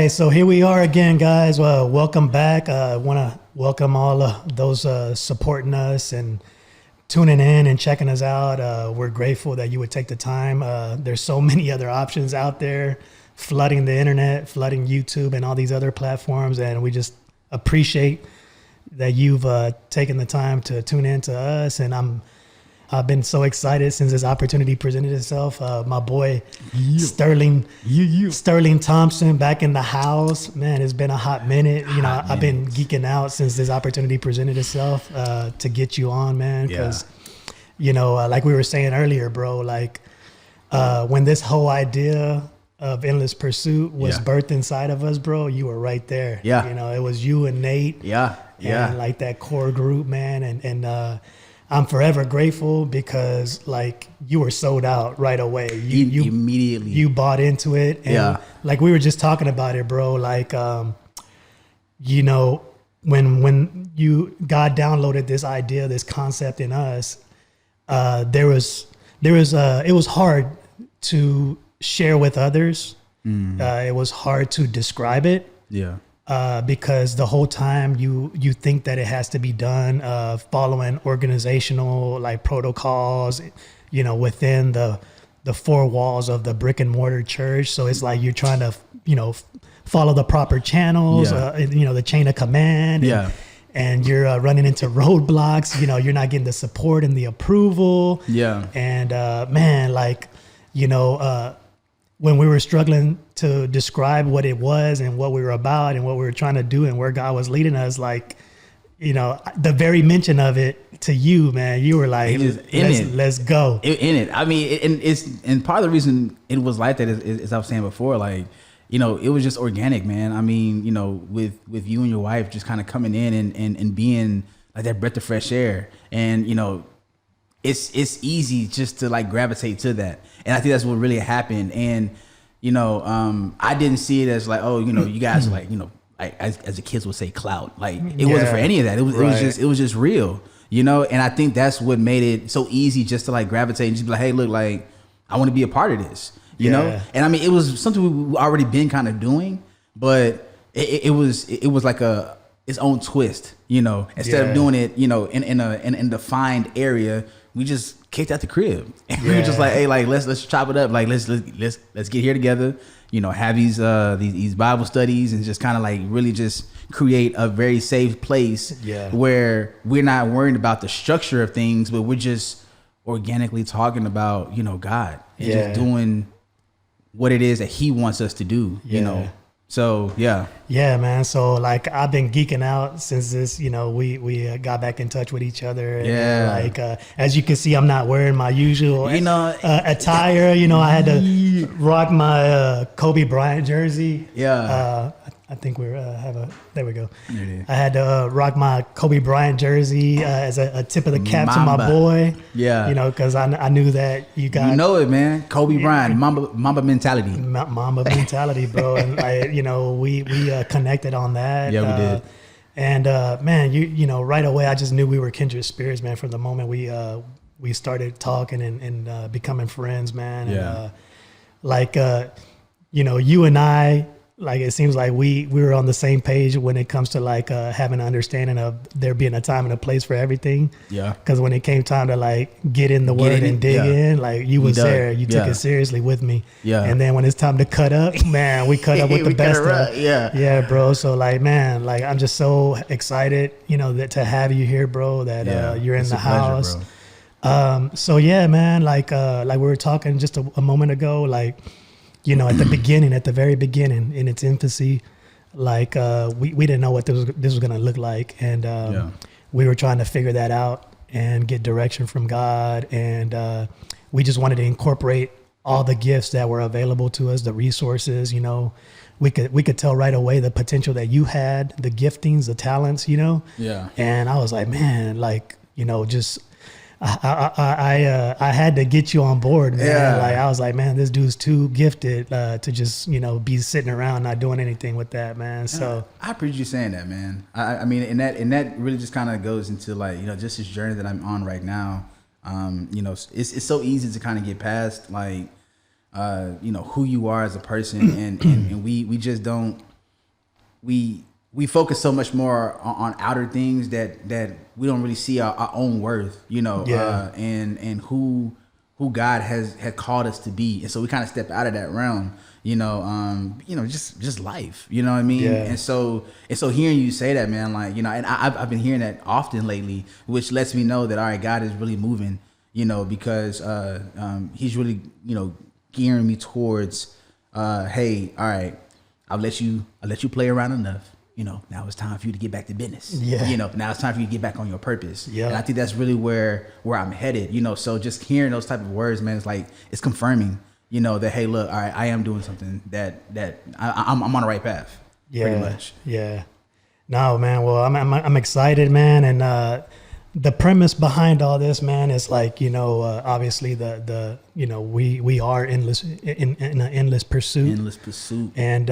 right, so here we are again, guys. Welcome back. I want to welcome all of those supporting us and tuning in and checking us out. We're grateful that you would take the time. There's so many other options out there flooding the internet, flooding YouTube and all these other platforms, and we just appreciate that you've taken the time to tune in to us. And I've been so excited since this opportunity presented itself. My boy Sterling Thompson back in the house. Man, it's been a hot minute. I've been geeking out since this opportunity presented itself to get you on, man. Because, like we were saying earlier, bro, like when this whole idea of Endless Pursuit was birthed inside of us, bro, you were right there. Yeah. It was you and Nate. Yeah. And like that core group, man. And I'm forever grateful because like you were sold out right away. You immediately you bought into it. And like we were just talking about it, bro. Like, when God downloaded this idea, this concept in us, it was hard to share with others. It was hard to describe it. Yeah. Because the whole time you think that it has to be done following organizational like protocols, within the four walls of the brick and mortar church. So it's like you're trying to, follow the proper channels, the chain of command. And you're running into roadblocks. You're not getting the support and the approval. Yeah. And man, like, when we were struggling to describe what it was and what we were about and what we were trying to do and where God was leading us, like, the very mention of it to you, man, you were like, let's go. In it. I mean, and part of the reason it was like that is, as I was saying before, like, it was just organic, man. I mean, with you and your wife just kind of coming in and being like that breath of fresh air. And, it's easy just to like gravitate to that. And I think that's what really happened. And, I didn't see it as like, oh, you guys are like, like as the kids would say, clout. Like it wasn't for any of that. It was just real, And I think that's what made it so easy just to like gravitate and just be like, hey, look, like I want to be a part of this, know? And I mean, it was something we already been kind of doing, but it was like its own twist, instead of doing it, in a defined area. We just kicked out the crib and we were just like, hey, like let's chop it up. Like let's get here together, have these Bible studies and just kind of like really just create a very safe place where we're not worried about the structure of things, but we're just organically talking about, God and just doing what it is that He wants us to do, So yeah, man. So like I've been geeking out since this, we got back in touch with each other. And, like as you can see, I'm not wearing my usual attire. I had to rock my Kobe Bryant jersey. I think we're there we go. I had to rock my Kobe Bryant jersey as a tip of the cap to my boy. Because I knew that you got it, man. Kobe Bryant, Mamba mentality. Mamba mentality, bro. And like, we connected on that. Yeah, we did. And man, right away I just knew we were kindred spirits, man. From the moment we started talking and becoming friends, man. And you and I. Like it seems like we were on the same page when it comes to like having an understanding of there being a time and a place for everything. Yeah. Because when it came time to like get in the word and dig in, like you was there, you took it seriously with me. Yeah. And then when it's time to cut up, man, we cut up with the best of. Yeah, bro. So like, man, like I'm just so excited, that to have you here, bro. That you're in the house. Pleasure, so yeah, man. Like we were talking just a moment ago, like. At the very beginning, in its infancy, like we didn't know what this was going to look like, and we were trying to figure that out and get direction from God, and we just wanted to incorporate all the gifts that were available to us, the resources. We could tell right away the potential that you had, the giftings, the talents. And I was like, man, like just. I had to get you on board, man. Yeah. Like I was like, man, this dude's too gifted to just be sitting around not doing anything with that, man. So I appreciate you saying that, man. I mean, and that really just kind of goes into like just this journey that I'm on right now. It's so easy to kind of get past like who you are as a person, and we just don't we focus so much more on outer things that we don't really see our own worth, you know, and who God had called us to be. And so we kind of step out of that realm, you know, just life, you know what I mean? Yeah. And so hearing you say that, man, like, you know, and I've been hearing that often lately, which lets me know that, all right, God is really moving, you know, because he's really, you know, gearing me towards, hey, all right, I'll let you play around enough. You know, now it's time for you to get back to business. Yeah. You know, now it's time for you to get back on your purpose. Yeah. And I think that's really where I'm headed, you know. So just hearing those type of words, man, it's like, it's confirming, you know, that, hey, look, all right, I am doing something that I'm on the right path. Yeah. Pretty much. Yeah. No, man. Well, I'm excited, man. And the premise behind all this, man, is like, you know, obviously the you know, we are in an endless pursuit. Endless pursuit. And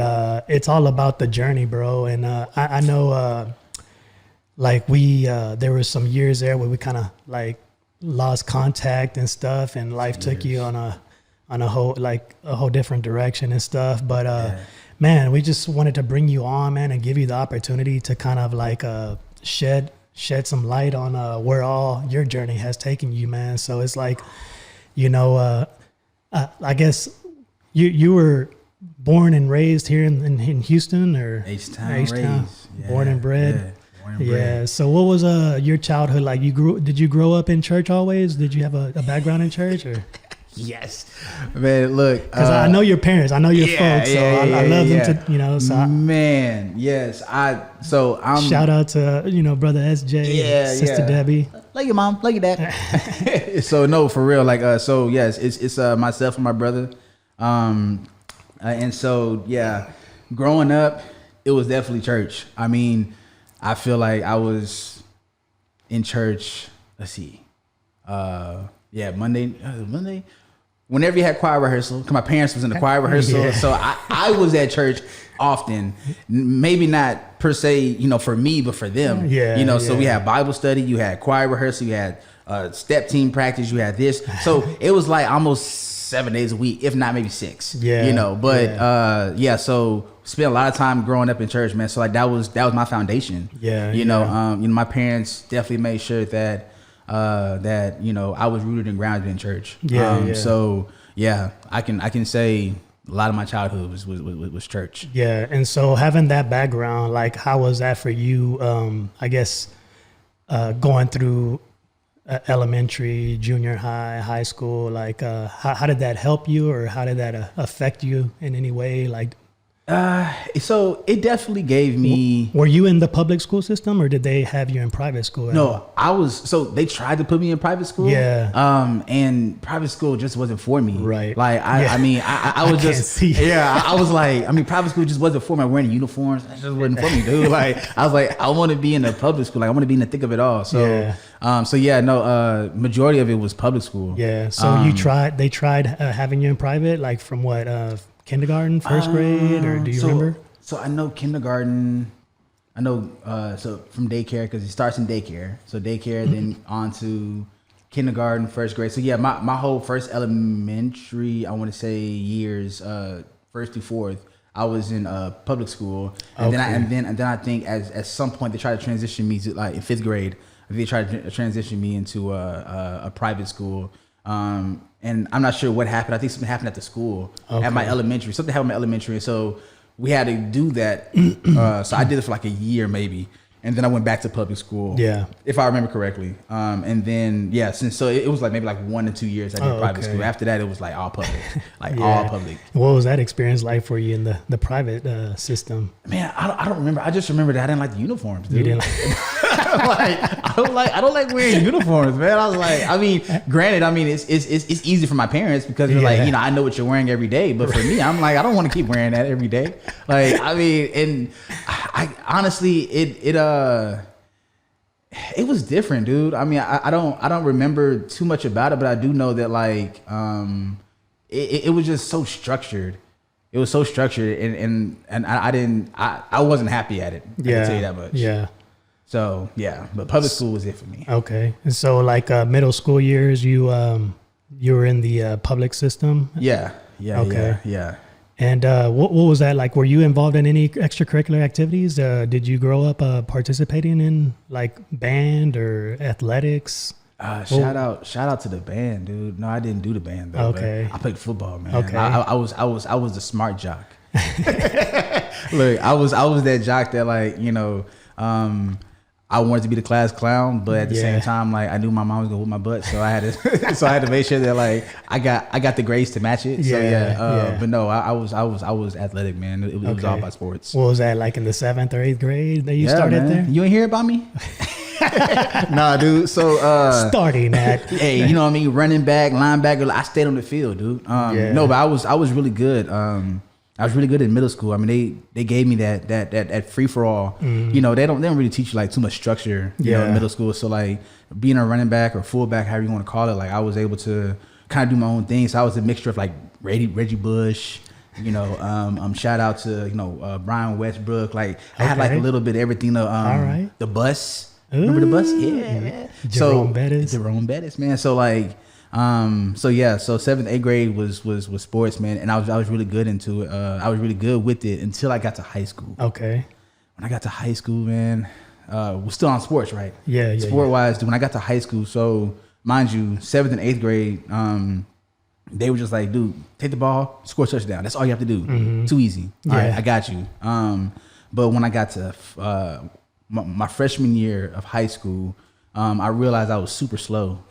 it's all about the journey, bro. And I know like there were some years there where we kind of like lost contact and stuff, and life took you on a whole different direction and stuff. But man, we just wanted to bring you on, man, and give you the opportunity to kind of like shed some light on where all your journey has taken you, man. So it's like, you know, I guess you were born and raised here in Houston, or H-Town. Yeah, born and bred. Yeah. So what was your childhood like? Did you grow up in church always? Did you have a background in church, or? Yes, man. Look, because I know your parents, I know your folks, so I love them to, you know. So man, yes, I'm shout out to, you know, brother SJ, sister Debbie. Love your mom, love your dad. So no, for real, like so yes, it's myself and my brother, and so yeah, growing up, it was definitely church. I mean, I feel like I was in church. Let's see, Monday. Whenever you had choir rehearsal, because my parents was in the choir rehearsal, so I was at church often. Maybe not per se, you know, for me, but for them. You know, so we had Bible study, you had choir rehearsal, you had step team practice, you had this. So it was like almost 7 days a week, if not maybe 6. You know, but so spent a lot of time growing up in church, man. So like that was my foundation. You know, my parents definitely made sure that you know, I was rooted and grounded in church. So yeah, I can say a lot of my childhood was church. Yeah. And so having that background, like, how was that for you? I guess going through elementary, junior high, high school, like how did that help you, or how did that affect you in any way? Like, so it definitely gave me. Were you in the public school system, or did they have you in private school? No, I was. So they tried to put me in private school. And private school just wasn't for me. Right. Like I mean, I was I was like, I mean, private school just wasn't for me. Wearing uniforms, that just wasn't for me, dude. Like I was like, I want to be in the public school. Like I want to be in the thick of it all. So majority of it was public school. Yeah. So they tried having you in private, like from what? Kindergarten, first grade, or do you remember? So I know kindergarten. I know so from daycare, because it starts in daycare. So daycare, then on to kindergarten, first grade. So yeah, my whole first elementary, I want to say years, first through fourth, I was in public school, and then I think at some point they tried to transition me to, like, in fifth grade. They tried to transition me into a private school. And I'm not sure what happened. I think something happened at the school, at my elementary. Something happened at my elementary. So we had to do that. So I did it for like a year maybe. And then I went back to public school. Yeah. If I remember correctly. And then, so it was like maybe like 1 to 2 years I did private school. After that, it was like all public. All public. What was that experience like for you in the private system? Man, I don't remember. I just remember that I didn't like the uniforms, dude. You didn't I don't like wearing uniforms, man. I was like, I mean, granted, I mean, it's easy for my parents because they're like, you know, I know what you're wearing every day. But for me, I'm like, I don't want to keep wearing that every day. Like, I mean, and I honestly, it was different, dude. I mean, I don't remember too much about it, but I do know that, like, it was just so structured. It was so structured, and I wasn't happy at it. I can tell you that much. Yeah. So yeah, but public school was it for me. Okay. And so like middle school years, you were in the public system? Yeah. Okay. Yeah. And what was that like? Were you involved in any extracurricular activities? Did you grow up participating in like band or athletics? Shout out to the band, dude. No, I didn't do the band though. Okay. I played football, man. Okay. I was the smart jock. Look, I was that jock that like, you know, I wanted to be the class clown, but at the same time, like I knew my mom was gonna whoop my butt, so I had to make sure that like I got the grades to match it. But no, I was athletic, man. It was all about sports. What was that like in the 7th or 8th grade that you started man. there? You ain't hear about me? Nah, dude. So starting at hey, you know what I mean? Running back, linebacker. I stayed on the field, dude. No, but I was really good. I was really good in middle school. I mean, they gave me that free for all. You know, they don't really teach you like too much structure, you know, in middle school. So like being a running back or fullback, however you want to call it, like I was able to kind of do my own thing. So I was a mixture of like Reggie Bush, you know, shout out to, you know, Brian Westbrook. Like I had like a little bit of everything. The bus. Remember the bus? Yeah. Jerome Bettis, man. So like, so 7th, 8th grade was sports, man. And I was really good into it. I was really good with it until I got to high school. Okay. When I got to high school, man, we're still on sports, right? Yeah. Sport wise, when I got to high school, so mind you, 7th and 8th grade, they were just like, dude, take the ball, score a touchdown. That's all you have to do. Too easy. All right, I got you. But when I got to my freshman year of high school, I realized I was super slow.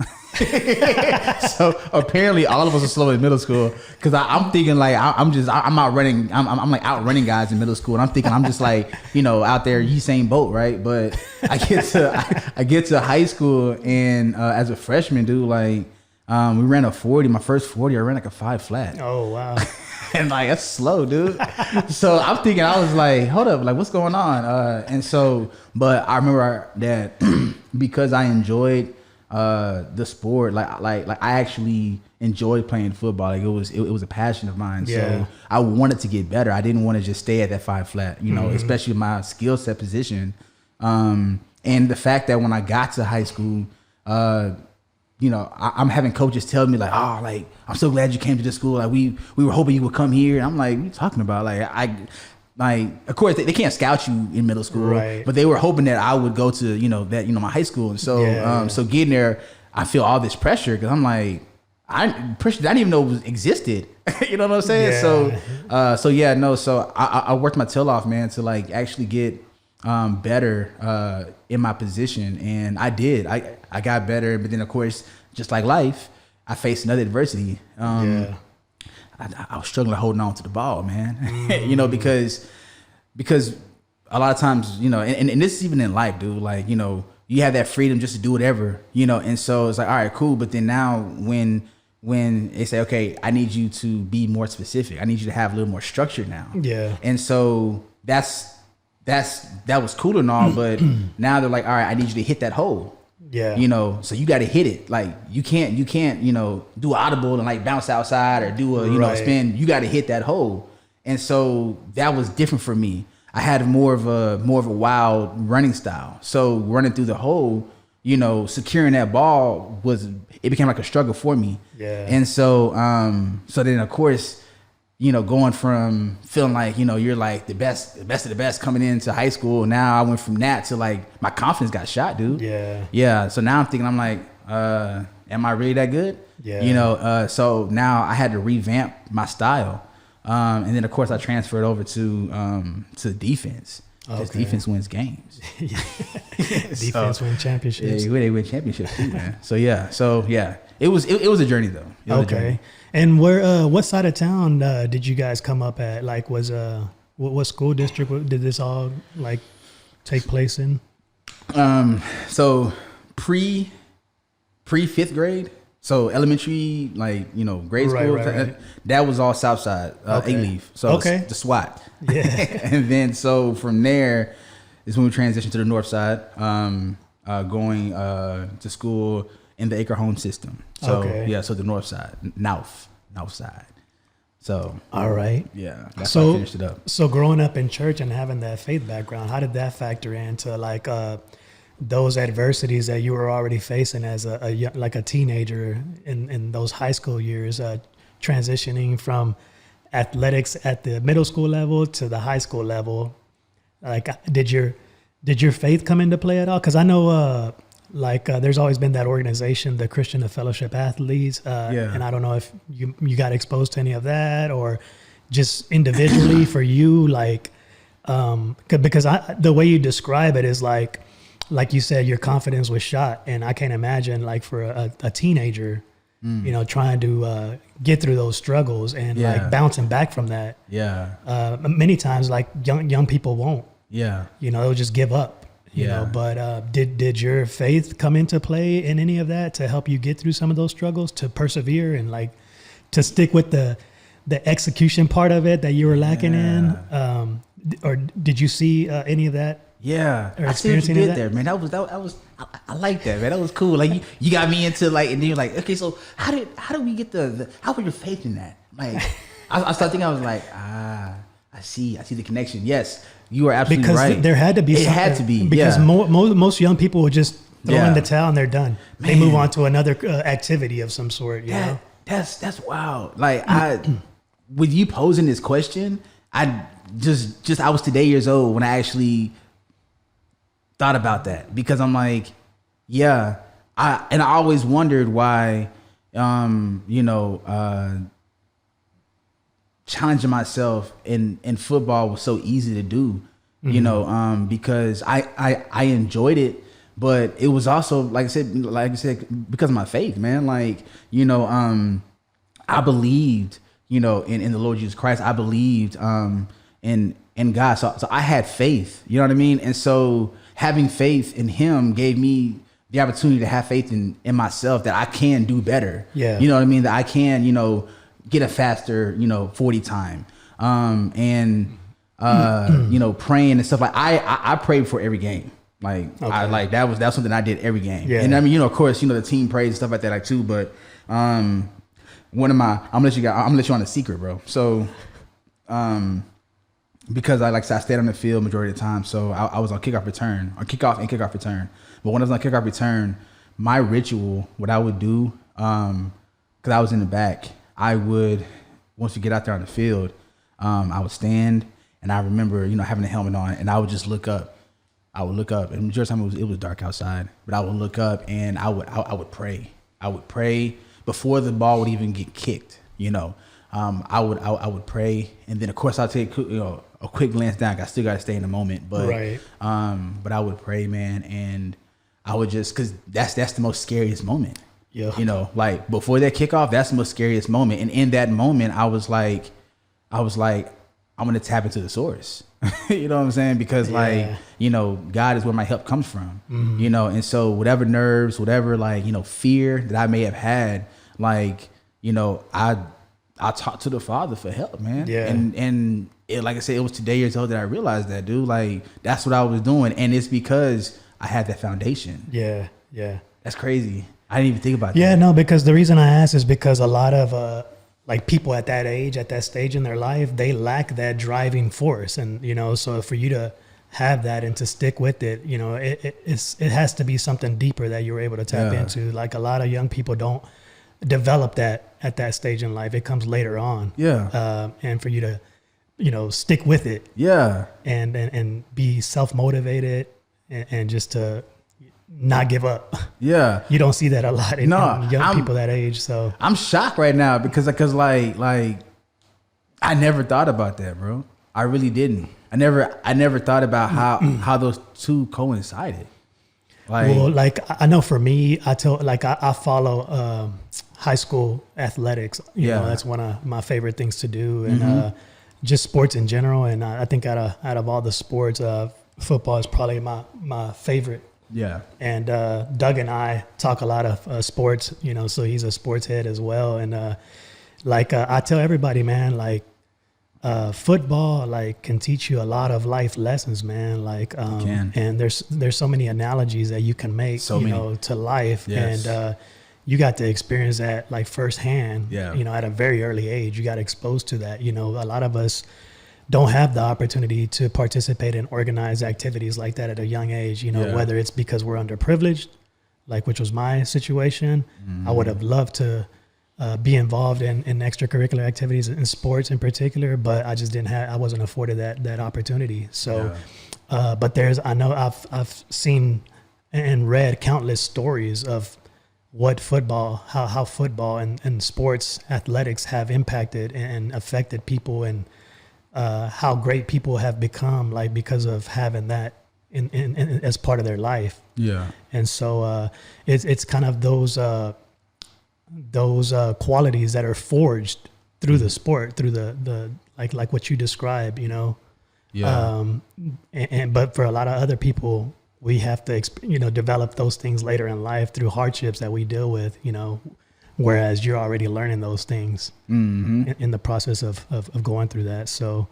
So apparently all of us are slow in middle school, because I'm thinking like I'm outrunning I'm like outrunning guys in middle school, and I'm thinking I'm just like, you know, out there Usain Bolt, right? But I get to high school, and as a freshman, dude, like we ran a 40. My first 40, I ran like a 5 flat. Oh wow. And like that's slow, dude. So I'm thinking, I was like, hold up, like what's going on? And so, but I remember that because I enjoyed the sport, like I actually enjoyed playing football. Like it was a passion of mine. Yeah. So I wanted to get better. I didn't want to just stay at that 5 flat, you know, especially my skill set position. And the fact that when I got to high school, you know, I'm having coaches tell me like, oh, like, I'm so glad you came to this school. Like we were hoping you would come here. And I'm like, what are you talking about? Like, of course they can't scout you in middle school, right? But they were hoping that I would go to, you know, my high school. And so, so getting there, I feel all this pressure, because I'm like, pressure that I didn't even know existed. You know what I'm saying? Yeah. So I worked my tail off, man, to like actually get better in my position, and I did. I got better, but then of course, just like life, I faced another adversity. I was struggling holding on to the ball, man. You know, because a lot of times, you know, and this is even in life, dude. Like, you know, you have that freedom just to do whatever, you know, and so it's like, all right, cool. But then now when they say, okay, I need you to be more specific, I need you to have a little more structure now. Yeah. And so that was cool and all, but now they're like, all right, I need you to hit that hole. Yeah. You know, so you got to hit it. Like you can't, you know, do audible and like bounce outside or do a, you know, spin. You got to hit that hole. And so that was different for me. I had more of a wild running style. So running through the hole, you know, securing that ball it became like a struggle for me. Yeah. And so, so then of course, you know, going from feeling like, you know, you're like the best of the best coming into high school. Now I went from that to like my confidence got shot, dude. Yeah. Yeah. So now I'm thinking, I'm like, am I really that good? Yeah. You know, so now I had to revamp my style. And then of course I transferred over to defense. Because defense wins games. Defense wins championships. Yeah, they win championships too, man. So yeah. It was a journey though. Okay. And where what side of town did you guys come up at? Like was what school district did this all like take place in? So pre 5th grade. So elementary, like, you know, grade school, right. That was all South Side, A-Leaf. So the SWAT. Yeah. And then so from there is when we transitioned to the North Side, going to school in the Acre Home system. So so the North Side, North Side. So all right. Yeah. That's how I finished it up. So growing up in church and having that faith background, how did that factor into like those adversities that you were already facing as a teenager in those high school years, transitioning from athletics at the middle school level to the high school level, like did your faith come into play at all? Because I know there's always been that organization, the Christian Fellowship Athletes, and I don't know if you got exposed to any of that or just individually for you, like because the way you describe it is like you said, your confidence was shot, and I can't imagine like for a teenager, you know, trying to get through those struggles and like bouncing back from that. Many times like young people won't. You know, they'll just give up. You know, but did your faith come into play in any of that to help you get through some of those struggles, to persevere and like to stick with the execution part of it that you were lacking in? Or did you see any of that? I see what you did there, man. That was I like that, man. That was cool. Like you got me into like, and then you're like, okay, so how did we get how was your faith in that? Like I started thinking, I was like, I see the connection. Yes, you are absolutely right. Because there had to be something. It had to be. Because most young people would just throw in the towel and they're done. Man. They move on to another activity of some sort. You know? That's wild. Like with you posing this question, I was today years old when I actually thought about that, because I'm like, I always wondered why, challenging myself in football was so easy to do, you know, because I enjoyed it, but it was also, like I said, because of my faith, man. Like, you know, I believed, you know, in the Lord Jesus Christ. I believed in God. So I had faith, you know what I mean? And so having faith in Him gave me the opportunity to have faith in myself, that I can do better. You know what I mean? That I can, you know, get a faster, you know, 40 time. You know, praying and stuff. Like I prayed for every game. Like that's something I did every game. And I mean, you know, of course, you know, the team prays and stuff like that, like too. But I'm gonna let you on a secret, bro. So because I stayed on the field majority of the time. So I was on kickoff return. But when I was on kickoff return, my ritual, what I would do, because I was in the back, I would, once we get out there on the field, I would stand, and I remember, you know, having the helmet on, and I would just look up. I would look up, and majority of the time it was dark outside, but I would look up and I would pray. I would pray before the ball would even get kicked, you know. I would pray, and then of course I'll take, you know, a quick glance down. I still got to stay in the moment, but but I would pray, man, and I would just, because that's the most scariest moment. You know, like before that kickoff, that's the most scariest moment. And in that moment, I was like, I'm gonna tap into the source. You know what I'm saying? Because like, you know, God is where my help comes from. You know, and so whatever nerves, whatever, like, you know, fear that I may have had, like, you know, I talked to the Father for help, man. And it, like I said, it was today years old that I realized that, dude, like that's what I was doing, and it's because I had that foundation. That's crazy. I didn't even think about that. No, because the reason I ask is because a lot of like people at that age, at that stage in their life, they lack that driving force, and you know, so for you to have that and to stick with it, you know, it has to be something deeper that you were able to tap into. Like a lot of young people don't develop that at that stage in life. It comes later on. And for you to, you know, stick with it. And be self-motivated and just to not give up. You don't see that a lot in young people that age. So I'm shocked right now because like I never thought about that, bro. I really didn't. I never thought about how those two coincided. Like, well, like I know for me, I follow high school athletics. You know, that's one of my favorite things to do, and just sports in general. And I think out of all the sports, football is probably my favorite. And Doug and I talk a lot of sports, you know, so he's a sports head as well. And I tell everybody, man, like football can teach you a lot of life lessons, man. And there's so many analogies that you can make, know, to life. And you got to experience that like firsthand, you know, at a very early age. You got exposed to that. You know, a lot of us don't have the opportunity to participate in organized activities like that at a young age, you know, whether it's because we're underprivileged, like which was my situation. I would have loved to be involved in extracurricular activities in sports in particular, but I just I wasn't afforded that opportunity. So, but I've seen and read countless stories of what how football and sports athletics have impacted and affected people, and how great people have become, like, because of having that in as part of their life. Yeah. And so it's kind of those qualities that are forged through the sport, through the like what you described, you know. Yeah. But for a lot of other people, we have to develop those things later in life through hardships that we deal with, you know, whereas you're already learning those things in the process of going through that. So,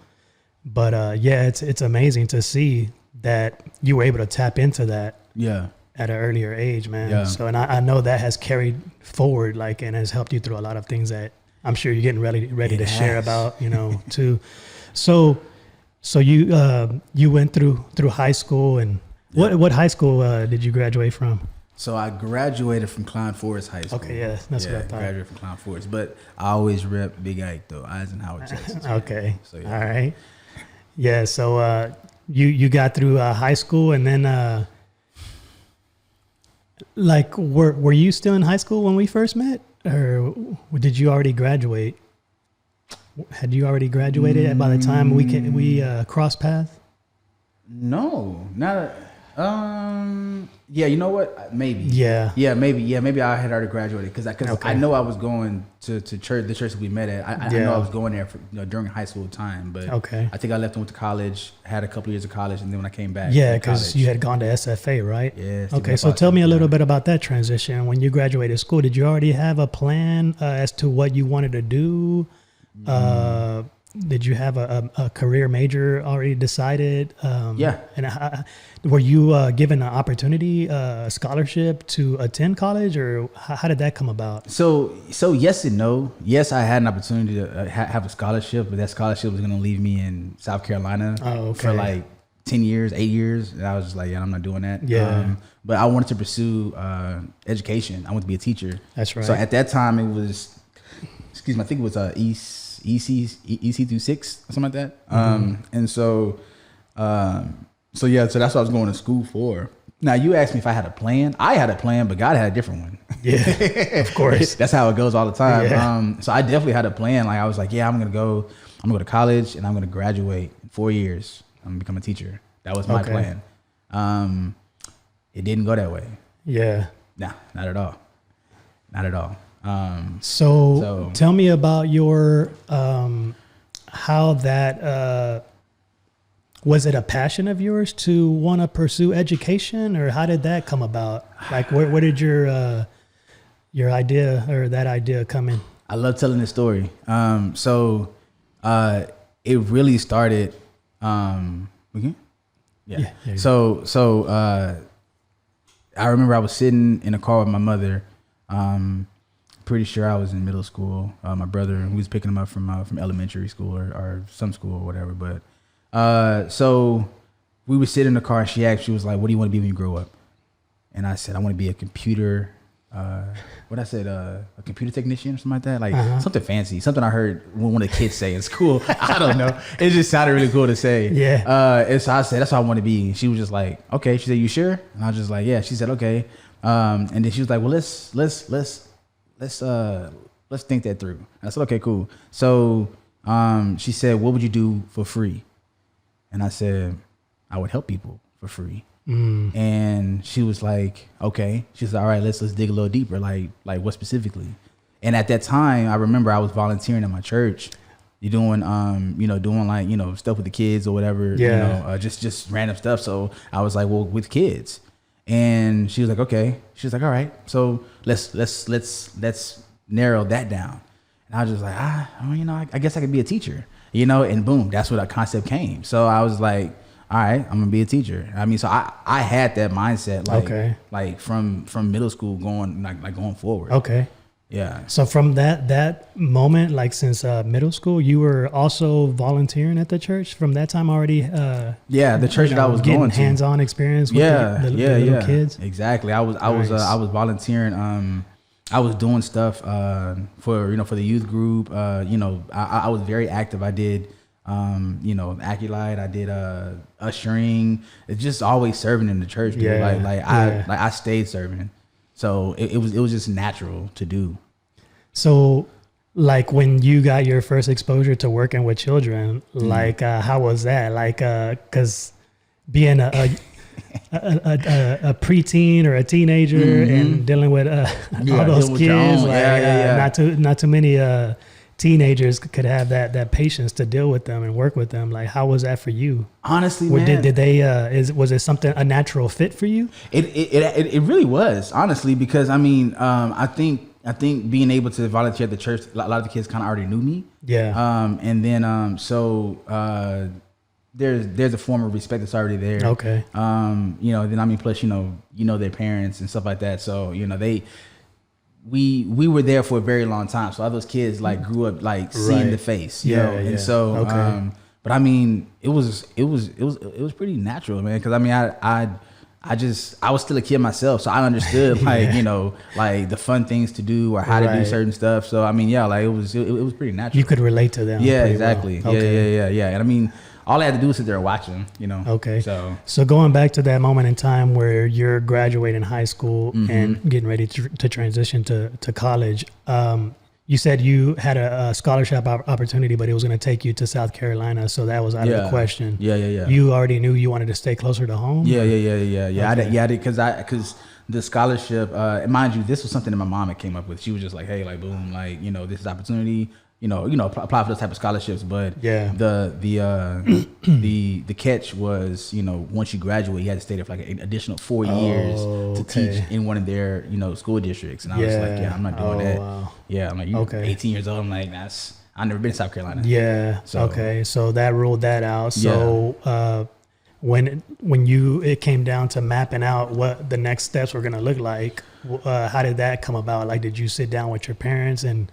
but yeah, it's amazing to see that you were able to tap into that. Yeah. At an earlier age, man. Yeah. So, and I know that has carried forward, like, and has helped you through a lot of things that I'm sure you're getting ready to share about, you know, too. So you went through high school, and what high school did you graduate from? So I graduated from Clown Forest High School. Okay, yeah, that's what I thought. Graduated from Clown Forest, but I always rep Big Ike though, Eisenhower, Texas. Okay, so, yeah. All right, yeah. So you got through high school, and then like were you still in high school when we first met, or did you already graduate? Had you already graduated by the time we crossed paths? No, not. Yeah, you know what? Maybe. Maybe I had already graduated because I know I was going to church, the church that we met at. I know I was going there for, during high school time, but I think I left and went to college, had a couple years of college, and then when I came back, because you had gone to SFA, right? Yeah. Okay, so tell me a little bit about that transition. When you graduated school, did you already have a plan as to what you wanted to do? Did you have a career major already decided? Yeah. And were you given an opportunity, a scholarship to attend college, or how did that come about? So yes and no. Yes, I had an opportunity to have a scholarship, but that scholarship was going to leave me in South Carolina for like 10 years, 8 years. And I was just like, yeah, I'm not doing that. Yeah. But I wanted to pursue education. I wanted to be a teacher. That's right. So at that time, it was, I think it was EC through 6 or something like that. And so that's what I was going to school for. Now you asked me if I had a plan. I had a plan, but God had a different one. Yeah, of course. That's how it goes all the time. Yeah. So I definitely had a plan. Like I was like, yeah, I'm gonna go to college and I'm gonna graduate in 4 years. I'm gonna become a teacher. That was my plan. It didn't go that way. Yeah. Nah, not at all. Not at all. So tell me about your how that was it a passion of yours to want to pursue education, or how did that come about? Like where did your idea or that idea come in? I love telling this story. It really started I remember I was sitting in a car with my mother. Pretty sure I was in middle school. My brother, who was picking him up from elementary school or some school or whatever. But so we would sit in the car, and she was like, "What do you want to be when you grow up?" And I said, "I want to be a computer." A computer technician or something like that, like something fancy, something I heard one of the kids say in school. I don't know. It just sounded really cool to say. Yeah. And so I said, "That's what I want to be." And she was just like, "Okay." She said, "You sure?" And I was just like, "Yeah." She said, "Okay." And then she was like, "Well, let's think that through." And I said, "Okay, cool." So she said, "What would you do for free?" And I said, "I would help people for free." And she was like, "Okay." She said, "All right, let's dig a little deeper. Like what specifically?" And at that time, I remember I was volunteering at my church. You're doing like, stuff with the kids or whatever. Yeah. Just random stuff. So I was like, "Well, with kids." And she was like, "Okay." She was like, "All right, so let's narrow that down." And I was just like, I guess I could be a teacher, and boom, that's where that concept came. So I was like, all right, I'm gonna be a teacher. I mean, so I had that mindset, like from middle school going forward. Okay. Yeah. So from that moment, like since middle school, you were also volunteering at the church from that time already. The church that I was getting going to, hands-on experience with the little kids. Exactly. I was volunteering. I was doing stuff for the youth group. I was very active. I did acolyte. I did ushering. It's just always serving in the church, dude. I stayed serving. So it was just natural to do. So like when you got your first exposure to working with children, like how was that? Like cuz being a preteen or a teenager and dealing with all those kids, not too many teenagers could have that patience to deal with them and work with them. Like, how was that for you? Honestly, man, did they was it something, a natural fit for you? It really was, honestly, because I mean, I think being able to volunteer at the church, a lot of the kids kind of already knew me. Yeah. And then there's a form of respect that's already there. Okay. Then I mean, plus their parents and stuff like that. So we were there for a very long time. So all those kids like grew up like seeing the face, you know? And so, but I mean, it was pretty natural, man. Cause I mean, I was still a kid myself. So I understood like the fun things to do or how to do certain stuff. So I mean, it was pretty natural. You could relate to them. Yeah, exactly. Well. Okay. Yeah. And I mean, all I had to do was sit there and watch them, Okay. So going back to that moment in time where you're graduating high school and getting ready to transition to college, you said you had a scholarship opportunity, but it was going to take you to South Carolina, so that was out of the question. Yeah. You already knew you wanted to stay closer to home? Yeah. Okay. I did, because the scholarship, and mind you, this was something that my mom had came up with. She was just like, hey, like, boom, like, this is opportunity. Apply for those type of scholarships, but the catch was, once you graduate, you had to stay there for like an additional 4 years to teach in one of their, school districts. And I was like, I'm not doing that. Wow. Yeah, I'm like, you 18 years old. I'm like, I've never been to South Carolina. Yeah. So, okay. So that ruled that out. So when it came down to mapping out what the next steps were going to look like, how did that come about? Like, did you sit down with your parents and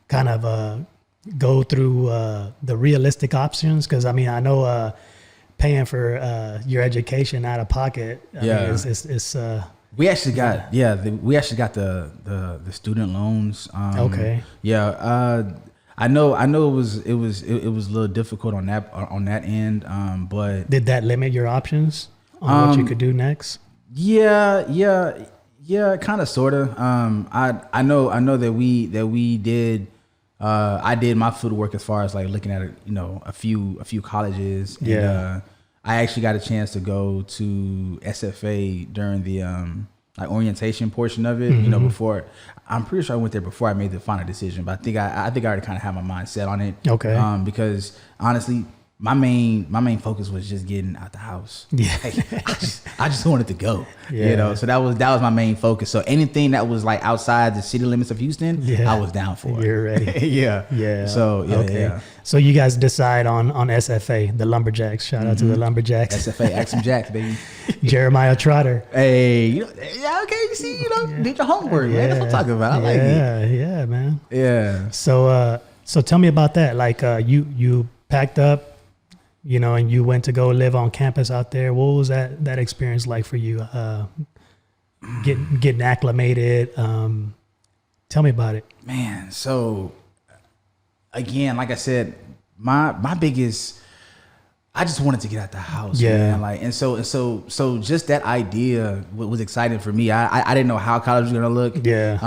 kind of go through the realistic options? Because I mean, I know paying for your education out of pocket. I mean, it's we actually got the student loans. Okay. Yeah. I know it was a little difficult on that end. But did that limit your options on what you could do next? Yeah, kind of, sort of. I know that we did. I did my footwork as far as like looking at a few colleges. And, I actually got a chance to go to SFA during the orientation portion of it. Before, I'm pretty sure I went there before I made the final decision. But I think I already kind of had my mind set on it. Okay. Because honestly, my main focus was just getting out the house. Yeah. Like, I just wanted to go. Yeah. So that was my main focus. So anything that was like outside the city limits of Houston, I was down for. You're ready. Yeah. So okay. So you guys decide on SFA, the Lumberjacks. Shout out to the Lumberjacks. SFA, Action Jacks, baby. Jeremiah Trotter. Hey, okay. You see, did your homework, man. That's what I'm talking about. I like it. Yeah, man. Yeah. So tell me about that. Like you packed up, and you went to go live on campus out there. What was that experience like for you? Getting acclimated. Tell me about it. Man, so again, like I said, my biggest, I just wanted to get out the house. Yeah. Man. Like, and so just that idea was exciting for me. I didn't know how college was gonna look. Yeah.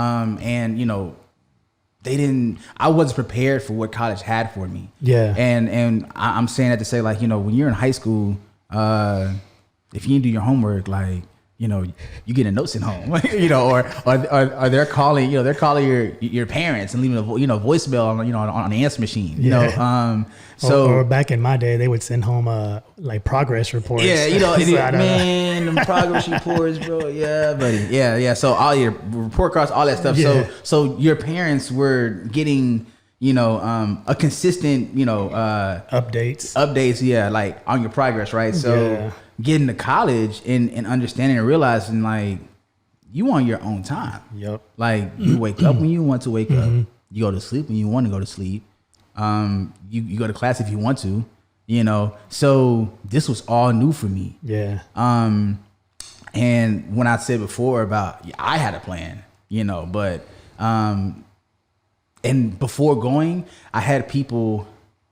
And I wasn't prepared for what college had for me. Yeah. And I'm saying that to say, like, when you're in high school, if you didn't do your homework, like, you get a note sent home, or they're calling your parents and leaving a voicemail on the answer machine, or back in my day, they would send home like progress reports. Yeah, man, them progress reports, bro. Yeah, buddy. Yeah. So all your report cards, all that stuff. Yeah. So your parents were getting a consistent updates. Yeah, like on your progress, right? So getting to college and understanding and realizing like you on your own time. Yep. Like you wake up when you want to wake up. You go to sleep when you want to go to sleep. You go to class if you want to, so this was all new for me. Yeah. And when I said before about I had a plan, but And before going, I had people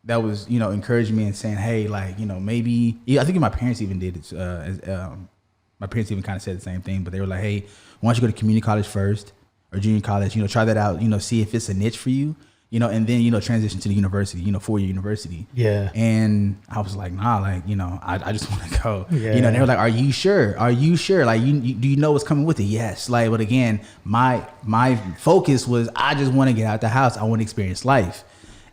that was, encouraging me and saying, hey, like, maybe, I think my parents even did it. My parents even kind of said the same thing, but they were like, hey, why don't you go to community college first or junior college, try that out, see if it's a niche for you, and then, transition to the university, 4-year university. Yeah. And I was like, nah, like, I just want to go, Yeah. And they were like, are you sure? Like, do you know what's coming with it? Yes. Like, but again, my focus was, I just want to get out the house. I want to experience life.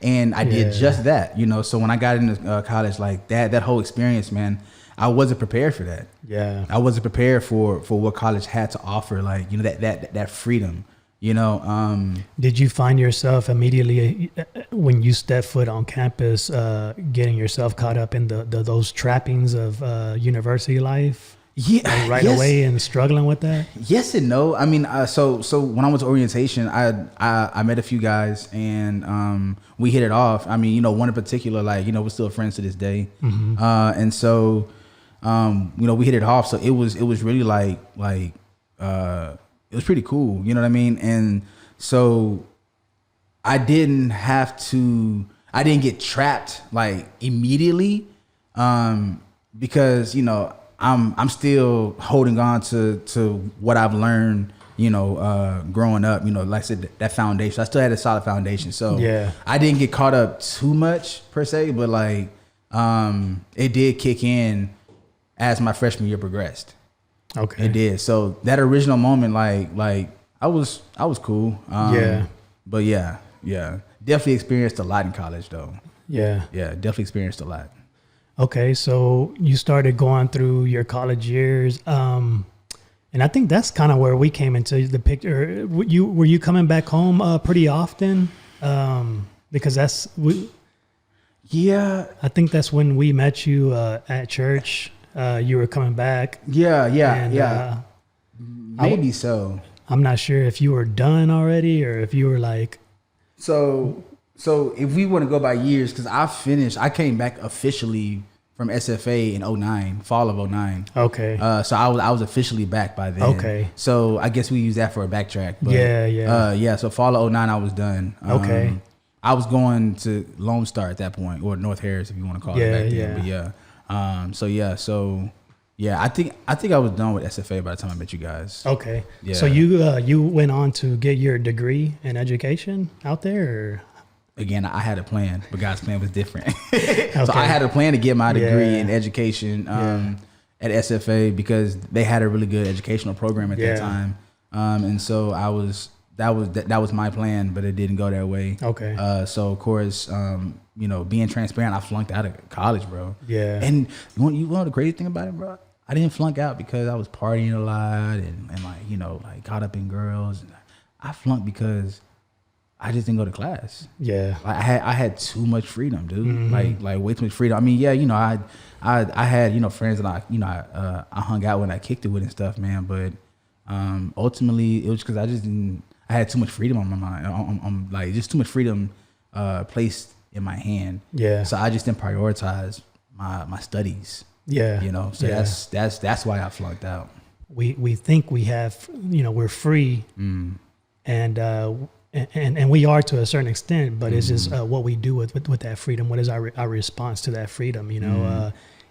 And I did just that, So when I got into college, like that whole experience, man, I wasn't prepared for that. Yeah. I wasn't prepared for what college had to offer. Like, that freedom, Did you find yourself immediately when you stepped foot on campus, getting yourself caught up in those trappings of university life? Yeah, right away and struggling with that? Yes and no. I mean, so when I went to orientation, I met a few guys and we hit it off. I mean, one in particular, like, we're still friends to this day. Mm-hmm. And so, we hit it off. So it was really like it was pretty cool. You know what I mean? And so I didn't get trapped like immediately because, I'm still holding on to what I've learned, growing up, like I said, that foundation. I still had a solid foundation. So yeah, I didn't get caught up too much per se, but like, it did kick in as my freshman year progressed. Okay. It did. So that original moment, like I was cool. But yeah, definitely experienced a lot in college though. Yeah. Yeah. Definitely experienced a lot. Okay, so you started going through your college years, and I think that's kind of where we came into the picture. Were you coming back home pretty often? Because yeah, I think that's when we met you at church. You were coming back. Yeah. Maybe so. I'm not sure if you were done already or if you were like. So if we want to go by years, because I came back officially from SFA in 2009, fall of 2009. Okay. So I was officially back by then. Okay. So I guess we use that for a backtrack. But yeah. So fall of 2009, I was done. Okay. I was going to Lone Star at that point, or North Harris, if you want to call it back then. But I think I was done with SFA by the time I met you guys. Okay. Yeah. So you went on to get your degree in education out there, or? Again, I had a plan, but God's plan was different. Okay. So I had a plan to get my degree in education at SFA because they had a really good educational program at that time. And so that was my plan, but it didn't go that way. Okay. So of course, being transparent, I flunked out of college, bro. Yeah. And you know the crazy thing about it, bro? I didn't flunk out because I was partying a lot and like caught up in girls. I flunked because I just didn't go to class. Yeah. Like I had too much freedom, dude. Mm-hmm. Like way too much freedom. I mean, yeah, I had, friends that I hung out with, I kicked it with and stuff, man. But ultimately it was because I had too much freedom on my mind. I'm like just too much freedom placed in my hand. Yeah. So I just didn't prioritize my studies. Yeah. So that's why I flunked out. We think we have, we're free and we are to a certain extent, but it's just what we do with that freedom. What is our response to that freedom?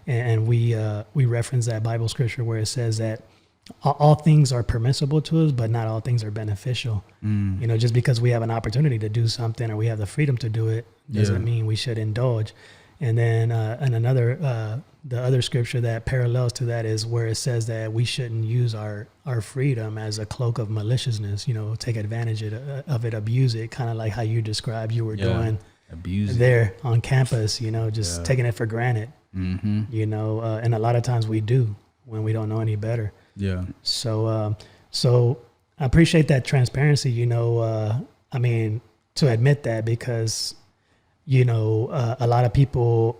And we reference that Bible scripture where it says that all things are permissible to us, but not all things are beneficial. Just because we have an opportunity to do something or we have the freedom to do it doesn't mean we should indulge. And then the other scripture that parallels to that is where it says that we shouldn't use our freedom as a cloak of maliciousness, take advantage of it, abuse it, kind of like how you described you were doing abuse there on campus, just taking it for granted, and a lot of times we do when we don't know any better. Yeah. So I appreciate that transparency, I mean, to admit that because, a lot of people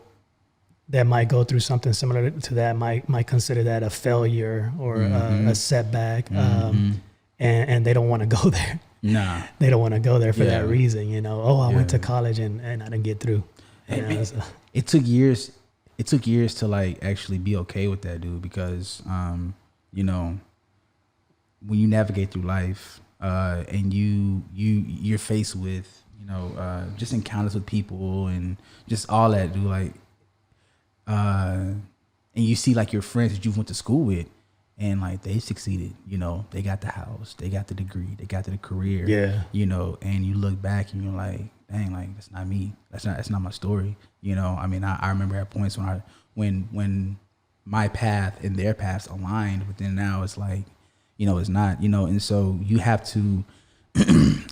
that might go through something similar to that might consider that a failure or a setback, and they don't want to go there. Nah, they don't want to go there for that reason. I went to college and I didn't get through. It took years. It took years to like actually be okay with that, dude. Because when you navigate through life, and you're faced with, you know, just encounters with people and just all that, dude. Like, and you see like your friends that you went to school with, and like they succeeded, you know, they got the house, they got the degree, they got the career, yeah, you know, and you look back and you're like, dang, like that's not me, that's not my story, you know. I mean, I remember at points when my path and their paths aligned, but then now it's like, you know, it's not, you know, and so you have to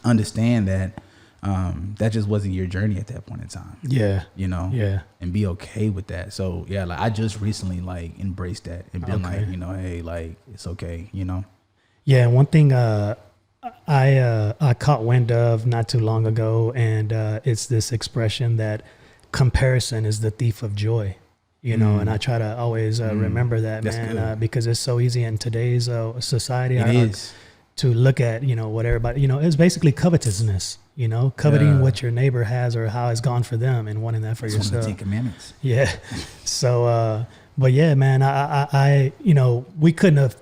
understand that that just wasn't your journey at that point in time. Yeah. You know? Yeah. And be okay with that. So yeah, like I just recently like embraced that and been like, you know, hey, like it's okay, you know? Yeah. One thing I caught wind of not too long ago, and it's this expression that comparison is the thief of joy. You know, and I try to always remember that, man, because it's so easy in today's society to look at, you know, what everybody, you know, it's basically covetousness, you know, coveting what your neighbor has or how it's gone for them and wanting that for yourself. One of the 10 Commandments. Yeah. So, but yeah, man, I, you know, we couldn't have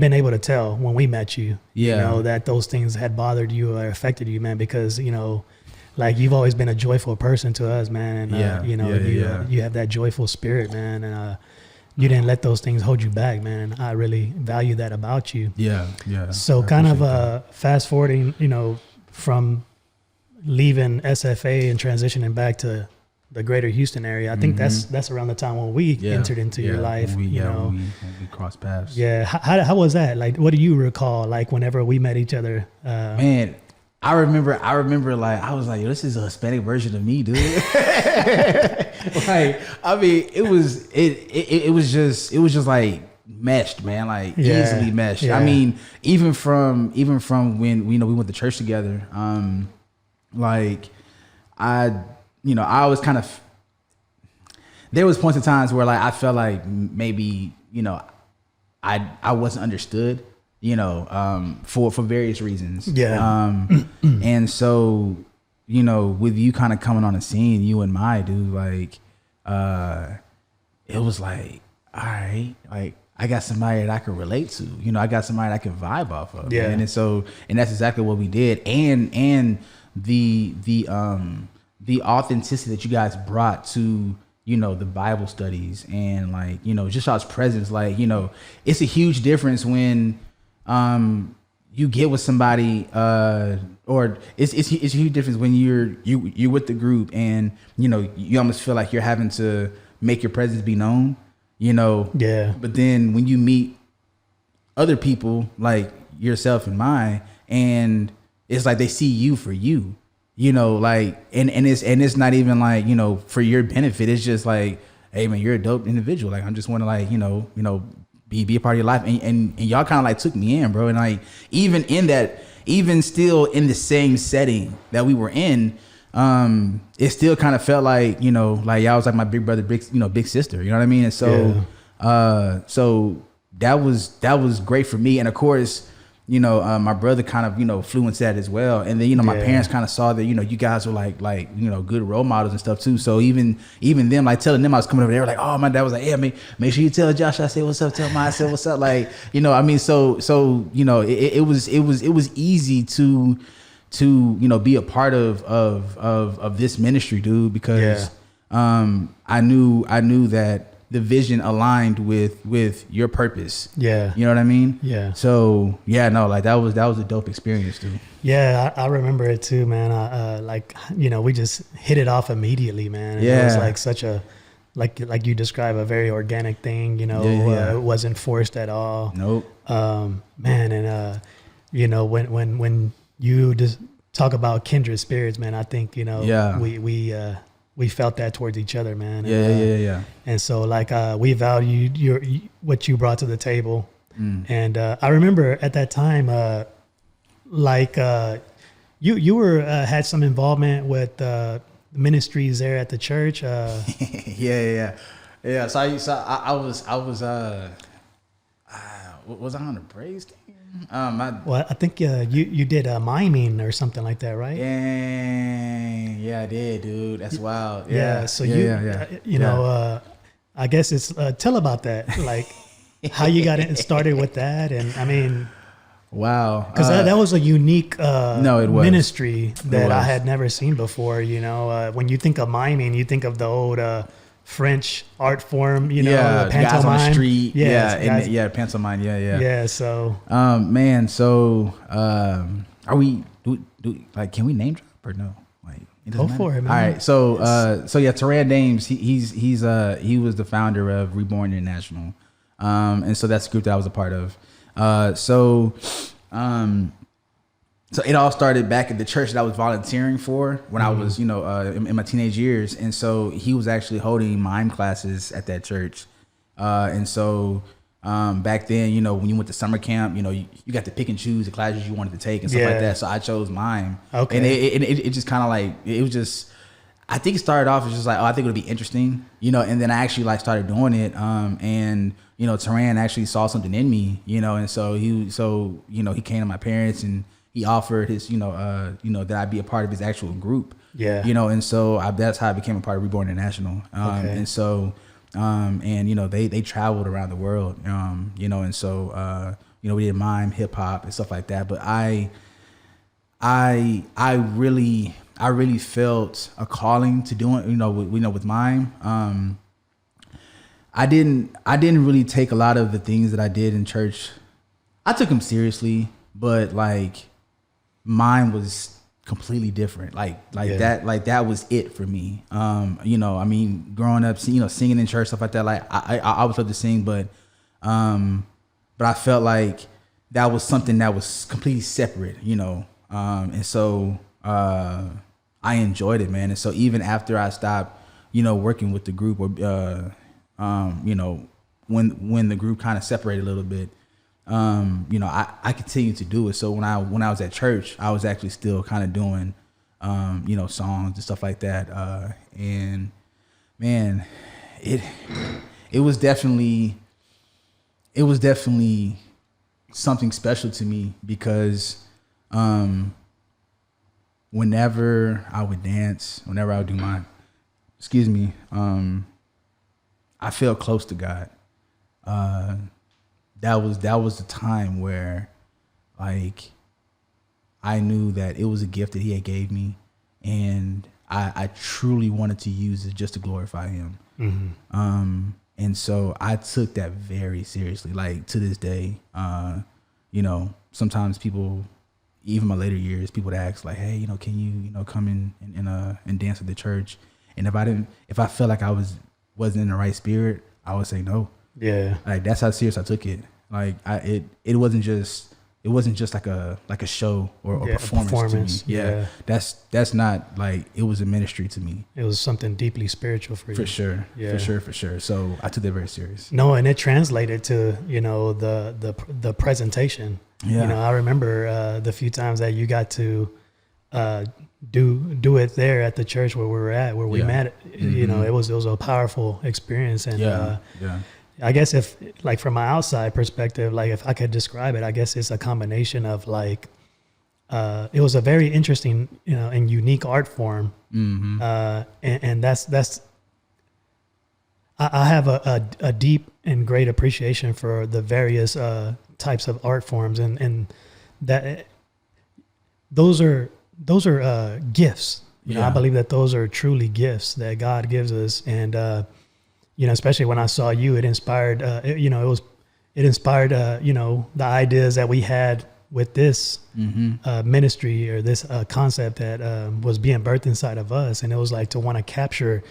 been able to tell when we met you, you know, that those things had bothered you or affected you, man, because, you know, like you've always been a joyful person to us, man. And, you know, you have that joyful spirit, man. And you didn't let those things hold you back, man. I really value that about you. Yeah. Yeah. So kind of fast forwarding, you know, from leaving SFA and transitioning back to the greater Houston area. I think that's around the time when we entered into your life, you know, when we crossed paths. Yeah. How was that? Like, what do you recall? Like whenever we met each other, man, I remember like, I was like, yo, this is a Hispanic version of me, dude. Like, I mean, it was just like meshed, man, like easily meshed. I mean, even from when, you know, we went to church together, like I was kind of, there was points in times where like, I felt like maybe, you know, I wasn't understood, you know, for various reasons. Yeah. And so, you know, with you kind of coming on the scene, you and my dude, like, it was like, all right, like I got somebody that I could relate to, you know, I got somebody that I can vibe off of. Yeah. And so, and that's exactly what we did. And the authenticity that you guys brought to, you know, the Bible studies and like, you know, just y'all's presence, like, you know, it's a huge difference when, you get with somebody, or it's a huge difference when you're with the group and, you know, you almost feel like you're having to make your presence be known, you know? Yeah. But then when you meet other people like yourself and mine, and it's like they see you for you, you know, like, and it's not even like, you know, for your benefit. It's just like, hey man, you're a dope individual. Like, I'm just want to like, you know, be a part of your life, and y'all kind of like took me in, bro. And like even still in the same setting that we were in, it still kind of felt like, you know, like y'all was like my big brother, big sister. You know what I mean? And so, so that was great for me. And of course, you know, my brother kind of, you know, flew into that as well. And then, you know, my parents kind of saw that, you know, you guys were like, you know, good role models and stuff too. So even them, like telling them I was coming over there, like, oh, my dad was like, yeah, make sure you tell Josh I say what's up, tell Ma I said what's up. Like, you know, I mean, so, you know, it was easy to, you know, be a part of this ministry, dude, because, I knew that the vision aligned with your purpose. Yeah. You know what I mean? Yeah. So yeah, no, like that was a dope experience, dude. Yeah, I remember it too, man. Like, you know, we just hit it off immediately, man. And it was like such a, like you describe, a very organic thing, you know, it wasn't forced at all. Nope. Man. And, you know, when you just talk about kindred spirits, man, I think, you know, we felt that towards each other, man. And, yeah. And so like, we valued what you brought to the table. And, I remember at that time, like, you were, had some involvement with, ministries there at the church. Yeah. So I was, was I on the praise team? Well, I think you did miming or something like that, right? Yeah, I did, dude. That's wild. Yeah. So you know, I guess it's tell about that, like how you got started with that, and I mean, Wow. Because that was a unique ministry that I had never seen before. You know, when you think of miming, you think of the old French art form, you know, the pantomime. Guys on the street. Yes, Pantomime. Yeah. Yeah, so. Man, so are we, like, can we name drop or no? Like, it Go for it, man. All right, so Teran Dames, he was the founder of Reborn International. And so that's the group that I was a part of. So it all started back at the church that I was volunteering for when I was, in my teenage years. And so he was actually holding mime classes at that church. And so back then, when you went to summer camp, you got to pick and choose the classes you wanted to take and stuff like that. So I chose mime. Okay. And it just kind of like, it was just, I think it started off as just like, I think it would be interesting, and then I actually like started doing it. And Teran actually saw something in me, and so he came to my parents and he offered his, that I be a part of his actual group. Yeah. And so that's how I became a part of Reborn International. And so, they traveled around the world, and so, we did mime, hip hop and stuff like that. But I really felt a calling to doing, with mime. I didn't really take a lot of the things that I did in church. I took them seriously, but like mine was completely different. That was it for me. Growing up, singing in church, stuff like that. Like I always loved to sing, but I felt like that was something that was completely separate, and so I enjoyed it, man. And so even after I stopped, working with the group, or when the group kind of separated a little bit, I continued to do it. So when I was at church, I was actually still kind of doing, songs and stuff like that. And man, it was definitely something special to me because, whenever I would dance, whenever I would do my, I felt close to God. That was the time where, like, I knew that it was a gift that He had gave me, and I truly wanted to use it just to glorify Him. Mm-hmm. And so I took that very seriously. Like to this day, sometimes people, even my later years, people would ask like, "Hey, can you, come and dance at the church?" And if I felt like I wasn't in the right spirit, I would say no. Yeah. Like that's how serious I took it. Like it wasn't just like a show or performance to me. Yeah. That's not like, it was a ministry to me. It was something deeply spiritual for you. For sure. Yeah. For sure. So I took that very serious. No, and it translated to, the presentation. Yeah. I remember the few times that you got to do it there at the church where we met. Mm-hmm. It was a powerful experience. And I guess if, like, from my outside perspective, like if I could describe it, I guess it's a combination of like, it was a very interesting, and unique art form. Mm-hmm. And that's, I have a deep and great appreciation for the various types of art forms, and that those are gifts. I believe that those are truly gifts that God gives us, and especially when I saw you, it inspired. It inspired the ideas that we had with this ministry, or this concept that was being birthed inside of us, and it was like to want to capture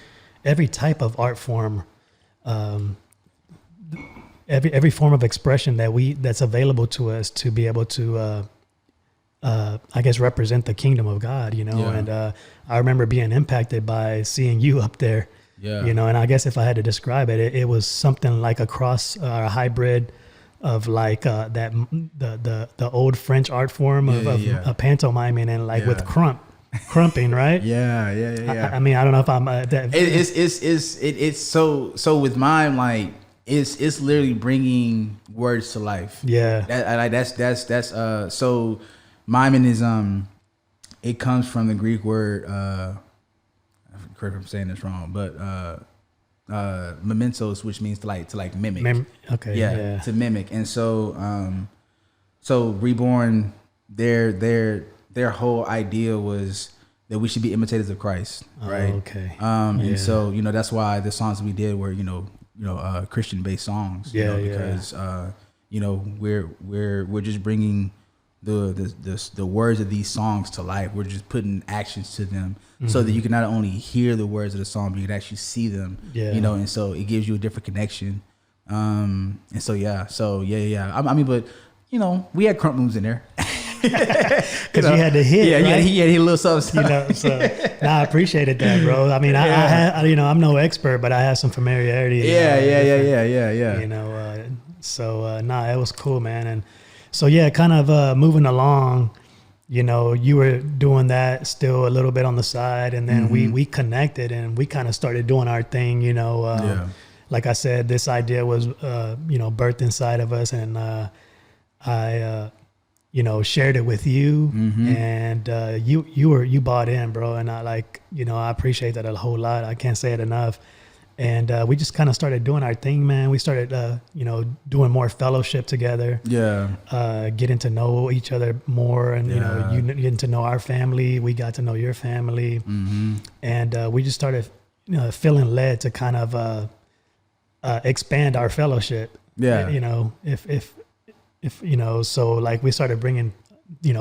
every type of art form. Every form of expression that's available to us to be able to, I guess, represent the kingdom of God, And I remember being impacted by seeing you up there, and I guess if I had to describe it, it was something like a cross, a hybrid of like the old French art form of pantomiming and like with crumping, right? Yeah. I mean, I don't know if I'm. It's so with mime, like. It's literally bringing words to life. Yeah. That's so miming is it comes from the Greek word correct if I'm saying this wrong, but mementos, which means to mimic. Okay. To mimic. And so so Reborn, their whole idea was that we should be imitators of Christ, right? Okay. And so, you know, that's why the songs we did were, Christian based songs, because you know, we're just bringing the words of these songs to life. We're just putting actions to them, so that you can not only hear the words of the song, but you can actually see them. You know, and so it gives you a different connection. And so I mean, but you know, we had crump moves in there. Because you had to hit, right? He had to hit a little something. You know, so I appreciated that, bro. I mean, I had, you know, I'm no expert, but I have some familiarity. Yeah. You know, it was cool, man. And so kind of moving along. You know, you were doing that still a little bit on the side, and then we connected and we kind of started doing our thing. You know, like I said, this idea was birthed inside of us, and I shared it with you, and you bought in, bro. And I I appreciate that a whole lot. I can't say it enough. And we just kind of started doing our thing, man. We started, doing more fellowship together. Yeah. Getting to know each other more, and you getting to know our family. We got to know your family, and we just started, feeling led to kind of expand our fellowship. Yeah. You know, if so like we started bringing,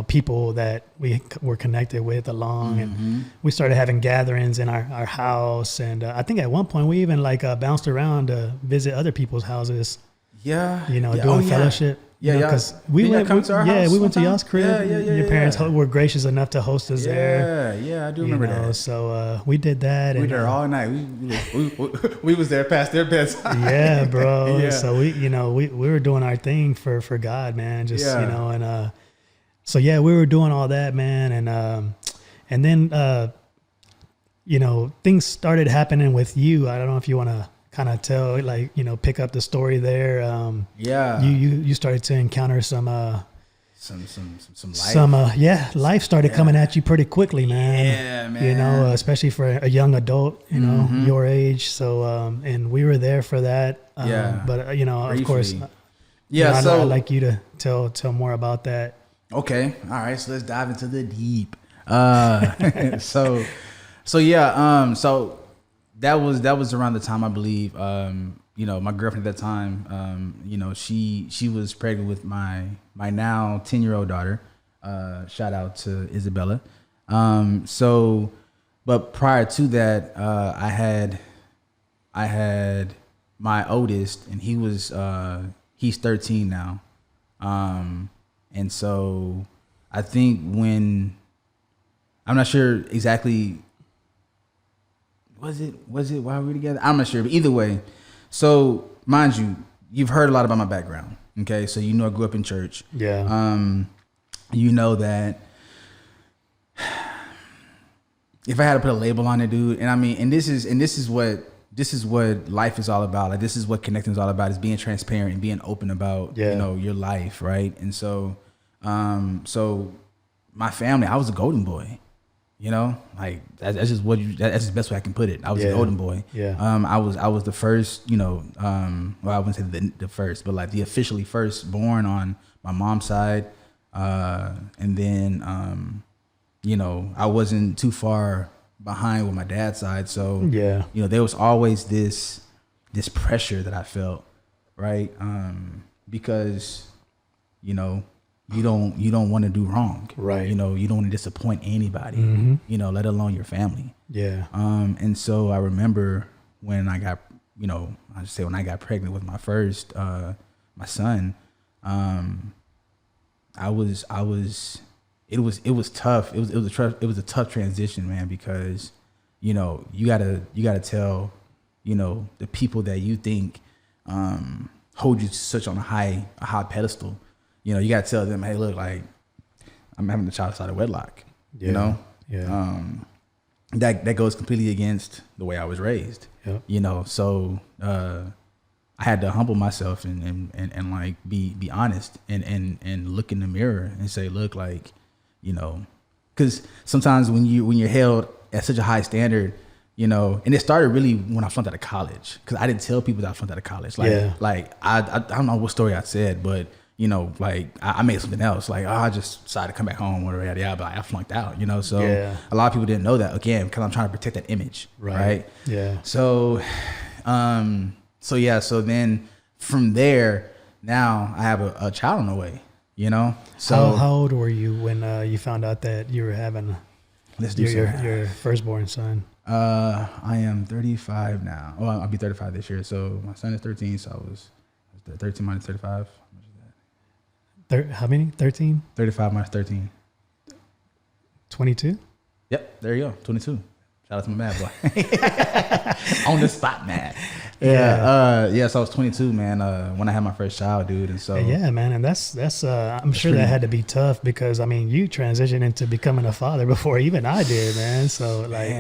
people that we were connected with along, and we started having gatherings in our house. And I think at one point we even bounced around to visit other people's houses. Yeah. Doing fellowship. Yeah. Because we went to y'all's crib. Your parents were gracious enough to host us there. Yeah, I do remember that. So we did that. We were there all night. We was there past their bedtime. Yeah, bro. Yeah. So we were doing our thing for God, man. Just and so we were doing all that, man. And then things started happening with you. I don't know if you want to kind of tell, pick up the story there. You started to encounter some life. Life started coming at you pretty quickly, man. Yeah, man. Especially for a young adult, your age. So and we were there for that. But briefly. Of course. Yeah. So I'd like you to tell more about that. Okay. All right. So let's dive into the deep. So that was around the time, I believe, my girlfriend at that time, she was pregnant with my now 10-year-old daughter. Shout out to Isabella. But prior to that, I had my oldest, and he's 13 now. And so I think I'm not sure exactly, was it while we were together? I'm not sure, but either way. So mind you, you've heard a lot about my background. Okay. So, I grew up in church. Yeah. You know that if I had to put a label on it, dude, and I mean, and this is what life is all about. Like, this is what connecting is all about, is being transparent and being open about, your life. Right. And so, my family, I was a golden boy. That's just that's the best way I can put it. I was a golden boy. Yeah. I was the first, well, I wouldn't say the first, but the officially first born on my mom's side. And then, I wasn't too far behind with my dad's side. So, there was always this pressure that I felt, right? Because, you don't want to do wrong. Right. You don't want to disappoint anybody, let alone your family. Yeah. And so I remember when I got, when I got pregnant with my first, my son, it was tough. It was a tough transition, man, because, you gotta tell, the people that you think, hold you such on a high pedestal. You got to tell them, hey, look, I'm having a child outside of wedlock. Yeah. That goes completely against the way I was raised. Yep. So I had to humble myself and be honest and look in the mirror and say, look, because sometimes when you're held at such a high standard, and it started really when I flunked out of college, because I didn't tell people that I flunked out of college. I don't know what story I said, but like I made something else. Like, I just decided to come back home, whatever, yada, yada, but I flunked out, So a lot of people didn't know that, again, because I'm trying to protect that image, right? Yeah. So, so then from there, now I have a child on the way, So how old were you when you found out that you were having your firstborn son? I am 35 now. Well, I'll be 35 this year. So my son is 13. So I was 13 minus 35. How much is that? How many? 13? 35 minus 13. 22? Yep. There you go. 22. Shout out to my math boy. On the spot, man. Yeah. So I was 22, man, when I had my first child, dude. And so yeah, man, and that's I'm sure that had to be tough because I mean you transitioned into becoming a father before even I did, man. So like,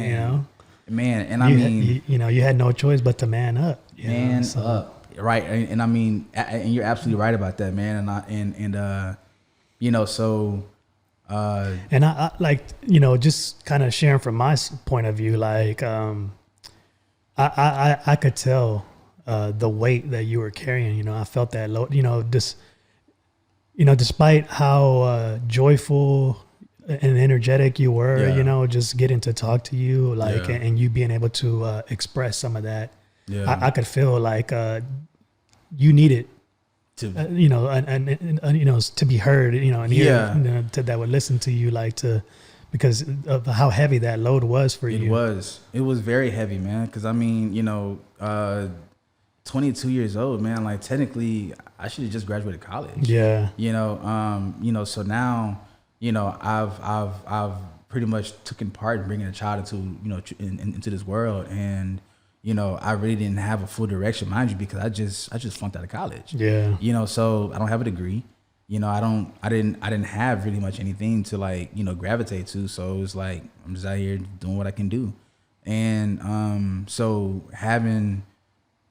man, and I mean, you had no choice but to man up. Up, right? And I mean, and you're absolutely right about that, man. So. And I like, just kind of sharing from my point of view, like, I could tell, the weight that you were carrying, I felt that load, despite how, joyful and energetic you were, just getting to talk to you, like, and you being able to, express some of that, I could feel like, you needed to to be heard, and hear, that would listen to you, like because of how heavy that load was for you. It was very heavy, man. Because I mean, 22 years old, man. Like technically, I should have just graduated college. Yeah. So now, I've pretty much taken part in bringing a child into into this world, and I really didn't have a full direction, mind you, because I just flunked out of college. Yeah. So I don't have a degree. I didn't have really much anything to like, gravitate to. So it was like, I'm just out here doing what I can do. And so having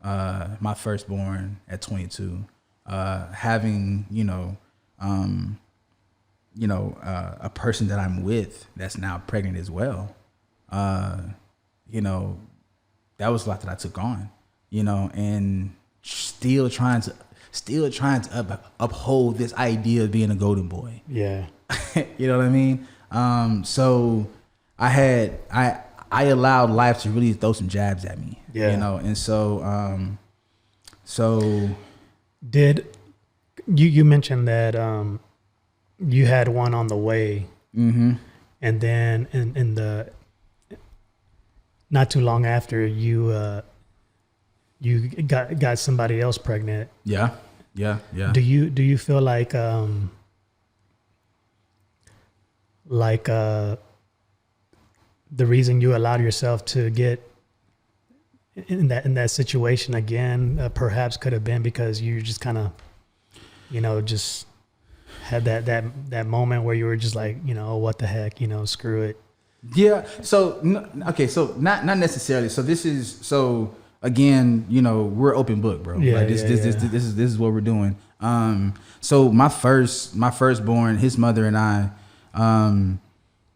my firstborn at 22, having, a person that I'm with that's now pregnant as well, that was a lot that I took on, and still trying to uphold this idea of being a golden boy. Yeah. You know what I mean? So I allowed life to really throw some jabs at me. Yeah. And so did you mentioned that you had one on the way, mm-hmm. and then in the not too long after you got somebody else pregnant. Yeah. Do you feel like the reason you allowed yourself to get in that situation again, perhaps could have been because you just kind of, just had that moment where you were just like, what the heck, screw it. Yeah. So okay. So not necessarily. So this is again. We're open book, bro. Yeah. Like this is what we're doing. So my firstborn, his mother and I,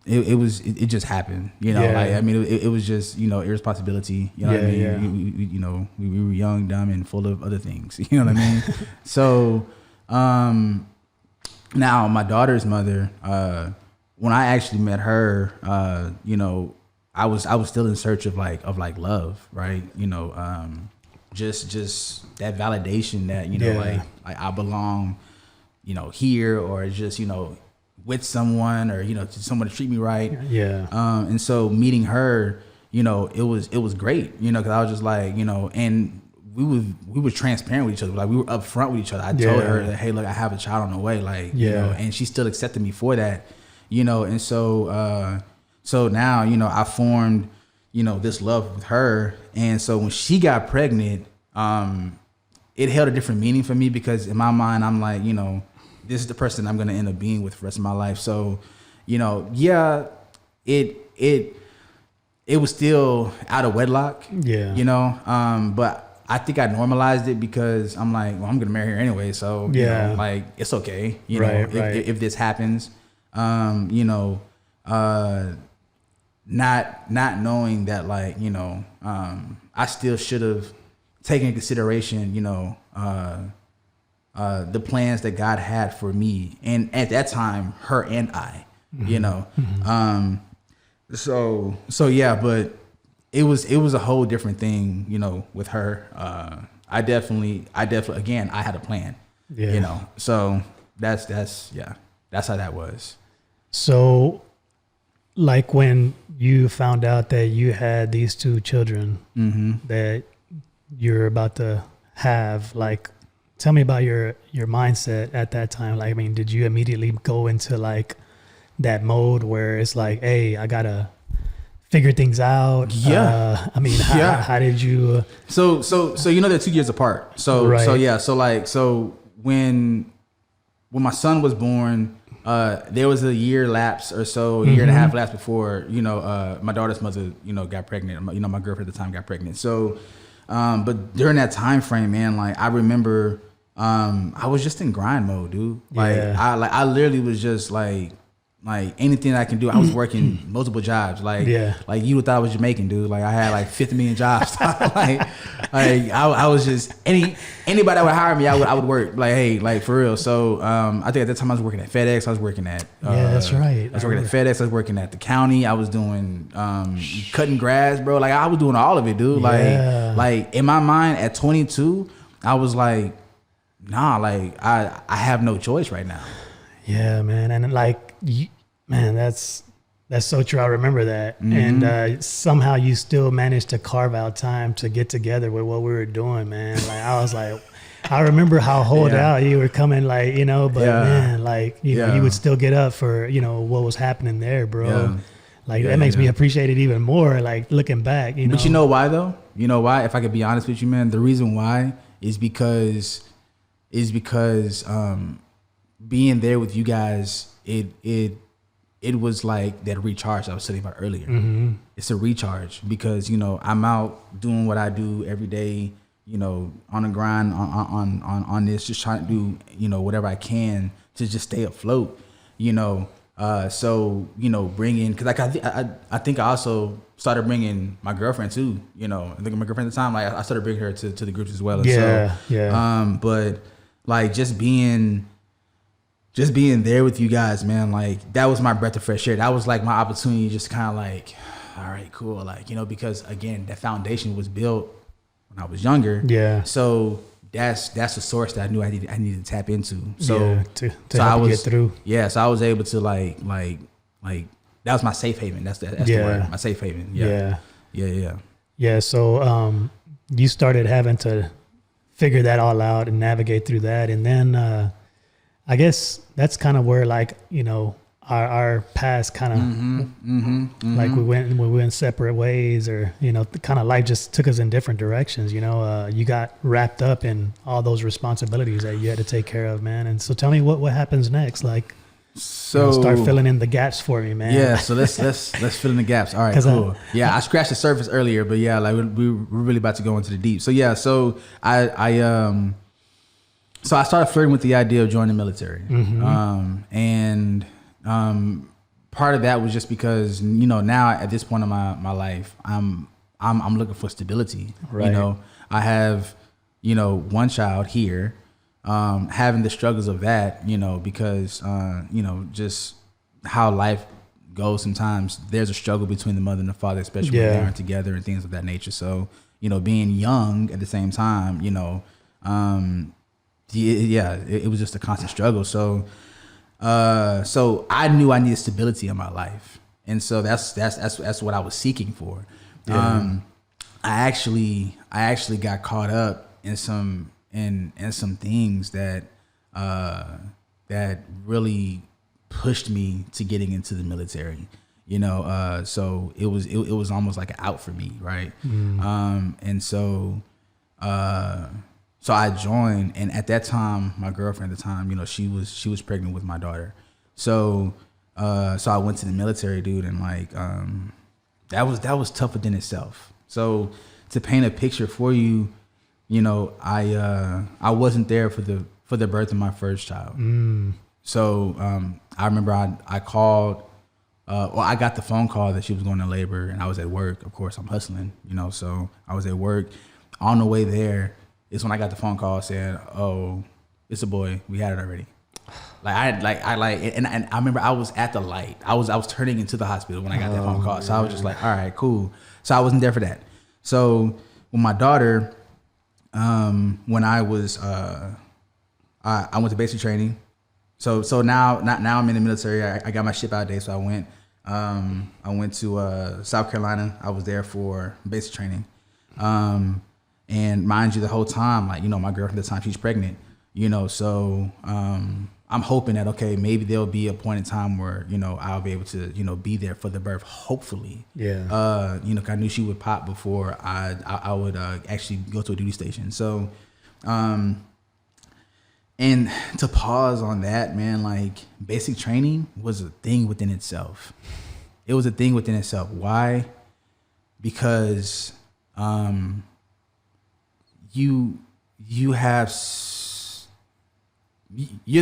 it just happened. Yeah. Like I mean, it was just irresponsibility. You know what I mean? Yeah. We were young, dumb, and full of other things. You know what I mean? So now my daughter's mother. When I actually met her, I was still in search of love, right? Just that validation that like I belong, here, or just with someone, or just someone to treat me right. Yeah. And so meeting her, it was great, because I was just like, and we were transparent with each other, like we were upfront with each other. I told her that, hey, look, I have a child on the way, like and she still accepted me for that. And so now, I formed, this love with her. And so when she got pregnant, it held a different meaning for me, because in my mind, I'm like, this is the person I'm going to end up being with the rest of my life. So, it was still out of wedlock, but I think I normalized it because I'm like, well, I'm going to marry her anyway. So, like, it's okay. If this happens. Not knowing that, like, I still should have taken into consideration, the plans that God had for me, and at that time, her and I, you know. So yeah, but it was a whole different thing, you know, with her. I definitely again, I had a plan, you know. So that's how that was. So, like when you found out that you had these two children that you're about to have, like, tell me about your mindset at that time. Like, I mean, did you immediately go into like that mode where it's like, hey, I gotta figure things out? Yeah. I mean, how did you? So you know they're 2 years apart. So when my son was born, there was a year lapse or so, a year and a half lapse before, you know, my daughter's mother, you know, got pregnant. You know, my girlfriend at the time got pregnant. So, but during that time frame, man, like I remember, I was just in grind mode, dude. Like I literally was just like anything I can do. I was working multiple jobs. Like you would thought I was Jamaican, dude. Like I had like 50 million jobs. like I was just anybody that would hire me, I would work. Like, hey, like for real. So I think at that time I was working at FedEx. I was working at that's right. I was working at FedEx. I was working at the county. I was doing cutting grass, bro. Like I was doing all of it, dude. Like in my mind at 22, I was like, nah, like I have no choice right now. Yeah, man. And like, man, that's so true. I remember that. And somehow you still managed to carve out time to get together with what we were doing, man. Like, I was like, I remember how hold out you were coming, like, you know, but man, like, you know, you would still get up for, you know, what was happening there, bro. Yeah. Like, that makes me appreciate it even more, like, looking back, you know. But you know why, though? You know why? If I could be honest with you, man, the reason why is because being there with you guys, it was like that recharge I was telling you about earlier. It's a recharge because, you know, I'm out doing what I do every day, you know, on the grind on this, just trying to do, you know, whatever I can to just stay afloat, you know. So, you know, bringing, cause like I think I also started bringing my girlfriend too, you know. I think my girlfriend at the time, like I started bringing her to the groups as well. But like just being there with you guys, man, like that was my breath of fresh air. That was like my opportunity, just kind of like, all right, cool. Like, you know, because again, that foundation was built when I was younger. Yeah. So that's the source that I knew I needed to tap into. So to help you get through. Yeah. So I was able to like that was my safe haven. That's the word. My safe haven. Yeah. So you started having to figure that all out and navigate through that, and then I guess that's kind of where, like, you know, our past kind of like we went separate ways, or, you know, kind of life just took us in different directions. You know, you got wrapped up in all those responsibilities that you had to take care of, man. And so tell me what happens next. Like, so you know, start filling in the gaps for me, man. Yeah. So let's fill in the gaps. All right, cool. I scratched the surface earlier, but yeah, like we're really about to go into the deep. So yeah, so So I started flirting with the idea of joining the military. And part of that was just because, you know, now at this point in my life, I'm looking for stability. Right. You know, I have, you know, one child here, having the struggles of that, you know, because, you know, just how life goes sometimes, there's a struggle between the mother and the father, especially when they aren't together and things of that nature. So, you know, being young at the same time, you know, it was just a constant struggle. So I knew I needed stability in my life, and so that's what I was seeking for. I actually got caught up in some things that really pushed me to getting into the military. You know, so it was almost like an out for me, right? And so. So I joined, and at that time, my girlfriend at the time, you know, she was pregnant with my daughter. So I went to the military, dude, and like that was tougher than itself. So to paint a picture for you, you know, I wasn't there for the birth of my first child. So I remember I called. I got the phone call that she was going to labor, and I was at work. Of course, I'm hustling, you know, so I was at work. On the way there is when I got the phone call saying, "Oh, It's a boy. We had it already. And I remember I was at the light. I was turning into the hospital when I got that phone call. So I was just like, all right, cool. So I wasn't there for that. So with my daughter, when I was, I went to basic training. So now I'm in the military. I got my ship out day. So I went to South Carolina. I was there for basic training. And mind you, the whole time, like, you know, my girlfriend at the time, she's pregnant, you know, so I'm hoping that, okay, maybe there'll be a point in time where, you know, I'll be able to, you know, be there for the birth, hopefully. Yeah. You know, 'cause I knew she would pop before I would actually go to a duty station. So, and to pause on that, man, like, basic training was a thing within itself. It was a thing within itself. Why? Because you're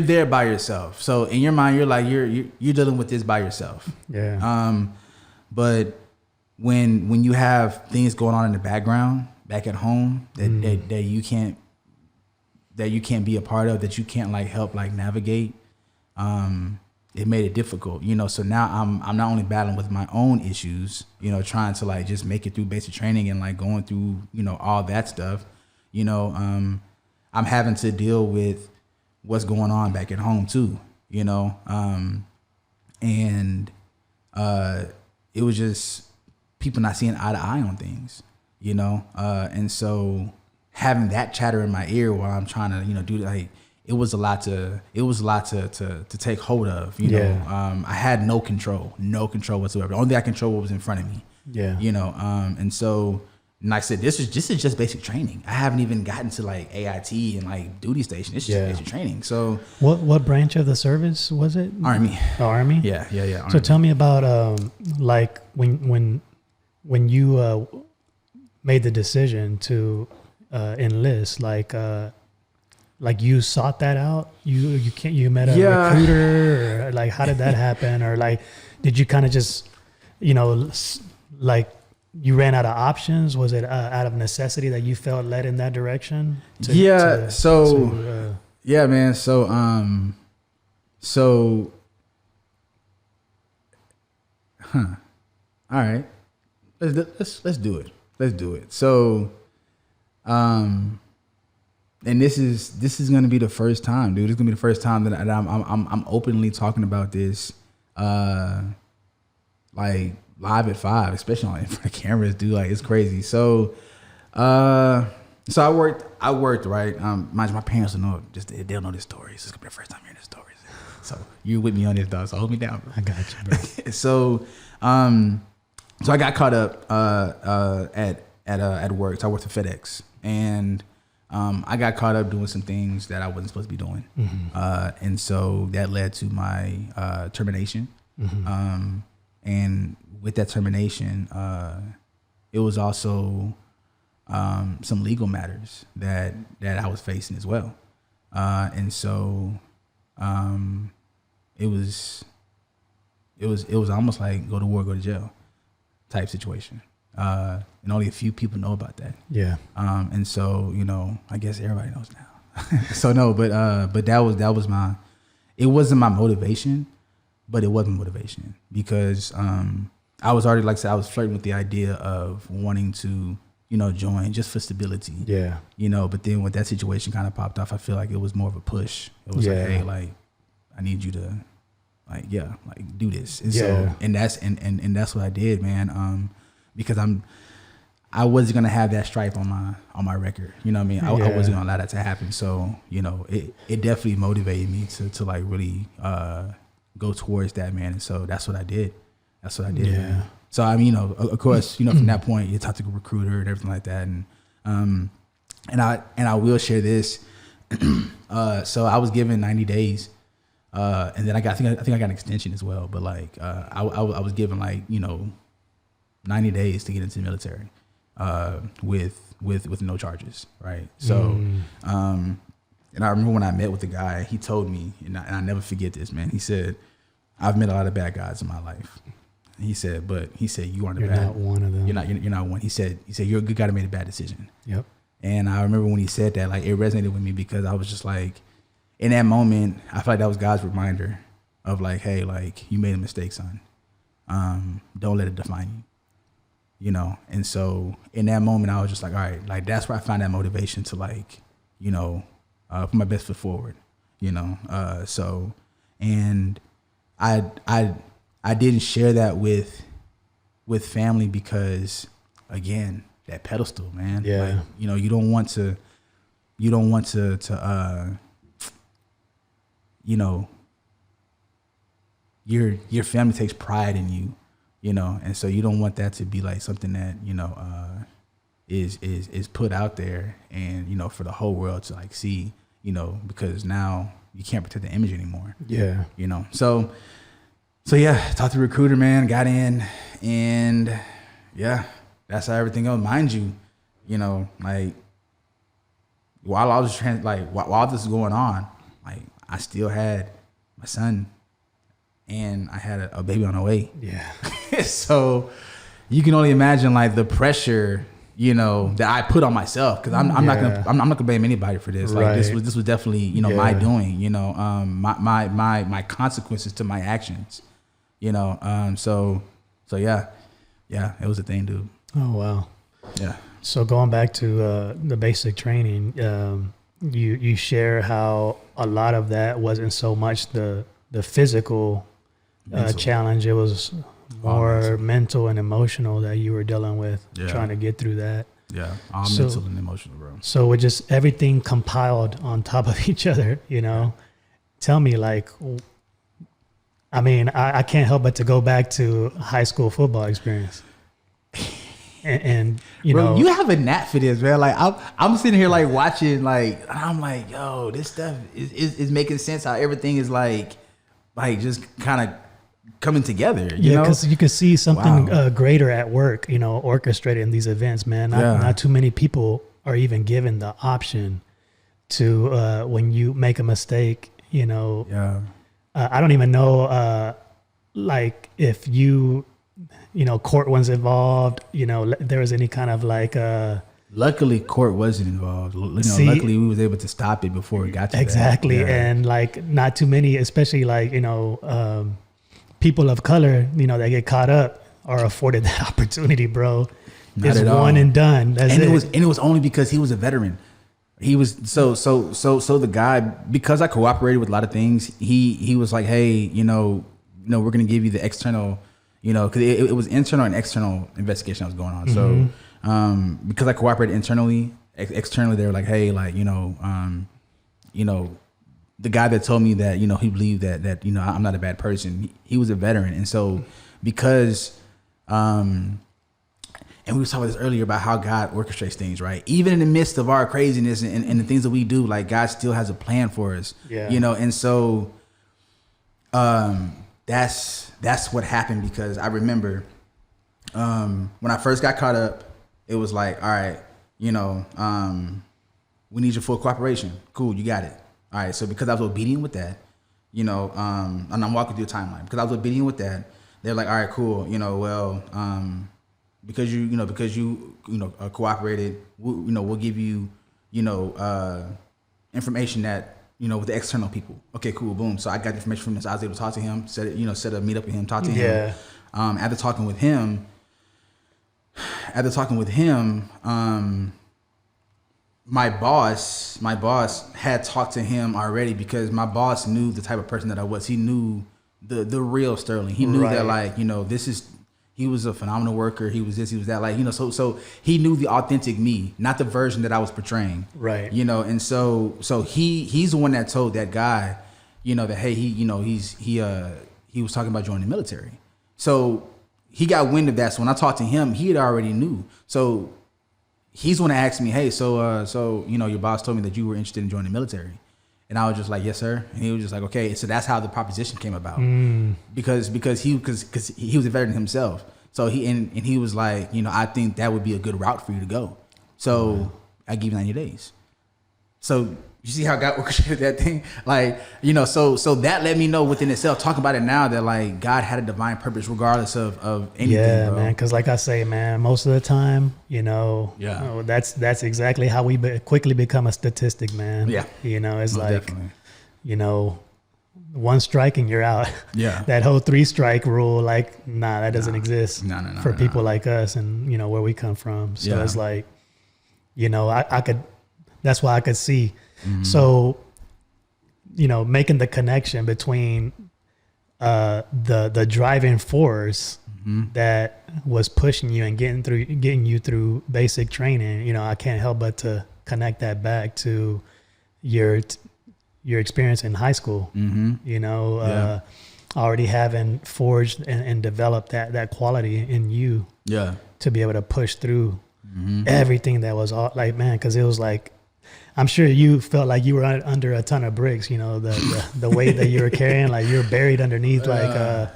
there by yourself. So in your mind, you're like you're dealing with this by yourself. Yeah. But when you have things going on in the background back at home that you can't be a part of, that you can't like help like navigate, it made it difficult, you know. So now I'm not only battling with my own issues, you know, trying to like just make it through basic training and like going through, you know, all that stuff, you know. I'm having to deal with what's going on back at home too, you know. And it was just people not seeing eye to eye on things, you know. And so having that chatter in my ear while I'm trying to, you know, do like, it was a lot to take hold of, you know. I had no control whatsoever. The only thing I controlled was in front of me. Yeah. You know, and so, and like I said, this is just basic training. I haven't even gotten to like AIT and like duty station. It's just basic training. So what branch of the service was it? Army. Oh, Army? Yeah. Army. So tell me about like when you made the decision to enlist, like you sought that out? You met a recruiter, or like how did that happen? Or like did you kind of just, you know, like you ran out of options? Was it out of necessity that you felt led in that direction? Man. So all right, let's do it. So, and this is gonna be the first time, dude. It's gonna be the first time that I'm openly talking about this, like live at 5, especially in front of cameras, dude. Like, it's crazy. So, I worked right. Mind you, my parents don't know. They'll know this story. This is gonna be the first time hearing this story. So you're with me on this, dog. So hold me down, bro. I got you, bro. So I got caught up at work. So I worked for FedEx, and I got caught up doing some things that I wasn't supposed to be doing. Mm-hmm. And so that led to my termination. Mm-hmm. And with that termination, it was also some legal matters that I was facing as well. And so it was almost like go to war, go to jail type situation. And only a few people know about that. Yeah. And so, you know, I guess everybody knows now. So no, but that was it wasn't my motivation, but it wasn't motivation because I was already, like I said, I was flirting with the idea of wanting to, you know, join just for stability. Yeah. You know, but then when that situation kind of popped off, I feel like it was more of a push. It was like, hey, like, I need you to like do this. And so, and that's what I did, man. Because I wasn't gonna have that stripe on my record. You know what I mean? I wasn't gonna allow that to happen. So, you know, it definitely motivated me to like really go towards that, man. And so that's what I did. Yeah. Man. So I mean, you know, of course, you know, from that point, you talk to a recruiter and everything like that. And I will share this. So I was given 90 days. And then I think I got an extension as well. But like I was given like, you know, 90 days to get into the military with no charges, right? So and I remember when I met with the guy, he told me, and I never forget this, man. He said, I've met a lot of bad guys in my life. He said, you aren't You're not one of them. You're not one. He said you're a good guy that made a bad decision. Yep. And I remember when he said that, like, it resonated with me because I was just like, in that moment, I feel like that was God's reminder of like, hey, like, you made a mistake, son. Don't let it define you, you know? And so in that moment, I was just like, all right, like, that's where I found that motivation to, like, you know, put my best foot forward, you know? So, and I didn't share that with family because, again, that pedestal, man. Yeah. Like, you know, you don't want to, you know, your family takes pride in you, you know, and so you don't want that to be like something that, you know, is put out there and, you know, for the whole world to like see, you know, because now you can't protect the image anymore. Yeah. You know, so yeah, talked to the recruiter, man, got in, and yeah, that's how everything goes. Mind you, you know, like, while I was while this was going on, like, I still had my son and I had a baby on the way. Yeah. So you can only imagine like the pressure, you know, that I put on myself, because I'm not gonna blame anybody for this. Like, right. this was definitely, you know, my doing, you know, my consequences to my actions, you know. So yeah, it was a thing, dude. Oh wow. Yeah. So going back to the basic training, you share how a lot of that wasn't so much the physical challenge. It was more mental and emotional that you were dealing with, trying to get through that. Yeah, all mental and emotional, bro. So with just everything compiled on top of each other, you know, tell me, like, I mean, I can't help but to go back to high school football experience. And you bro, know, you have a knack for this, man. Like, I'm sitting here like watching, like, I'm like, yo, this stuff is making sense. How everything is like just kind of coming together. You know, because you can see something greater at work. You know, orchestrating these events, man. Not too many people are even given the option to when you make a mistake. You know, I don't even know, like, if you know, court was involved, you know, there was any kind of like luckily court wasn't involved. You know, luckily we was able to stop it before it got to exactly that. And like, not too many, especially like, you know, people of color, you know, that get caught up are afforded that opportunity, bro. It's one and done. That's it. It was only because he was a veteran. He was so the guy, because I cooperated with a lot of things, he was like, hey, you know, we're gonna give you the external, you know, because it was internal and external investigation that was going on. Mm-hmm. So because I cooperated internally, externally they were like, hey, like, you know, the guy that told me that, you know, he believed that you know, I'm not a bad person, he was a veteran. And so because and we were talking about this earlier about how God orchestrates things, right? Even in the midst of our craziness and the things that we do, like, God still has a plan for us. Yeah. You know, and so that's what happened, because I remember when I first got caught up, it was like, all right, you know, we need your full cooperation. Cool, you got it. All right, so because I was obedient with that, you know, and I'm walking through a timeline, because I was obedient with that, they're like, all right, cool, you know, well, because you cooperated, we'll give you, you know, information that, you know, with the external people. Okay, cool, boom. So I got information from this. I was able to talk to him, set a meet up with him, talk to him. After talking with him, my boss had talked to him already, because my boss knew the type of person that I was. He knew the real Sterling. He knew that, like, you know, he was a phenomenal worker. He was this, he was that, like, you know, so he knew the authentic me, not the version that I was portraying. Right. You know, and so he's the one that told that guy, you know, that, hey, he was talking about joining the military. So he got wind of that. So when I talked to him, he had already knew. So he's the one that asked me, hey, so you know, your boss told me that you were interested in joining the military. And I was just like, yes, sir. And he was just like, okay. So that's how the proposition came about. Because he was a veteran himself. So he was like, you know, I think that would be a good route for you to go. So I give you 90 days. So you see how God orchestrated that thing? Like, you know, so that let me know within itself, talk about it now, that like God had a divine purpose regardless of anything. Yeah, bro. man. Because like I say, man, most of the time, you know, that's exactly how we quickly become a statistic, man. Yeah. You know, it's like, definitely. you know, 1 strike and you're out. Yeah. That whole 3 strike rule, like, nah, that doesn't exist for people like us and, you know, where we come from. So it's like, you know, I could, that's why I could see. So, you know, making the connection between the driving force that was pushing you and getting you through basic training, you know, I can't help but to connect that back to your experience in high school, you know, already having forged and developed that quality in you to be able to push through everything that was all like, man, because it was like, I'm sure you felt like you were under a ton of bricks, you know, the weight that you were carrying, like you're buried underneath like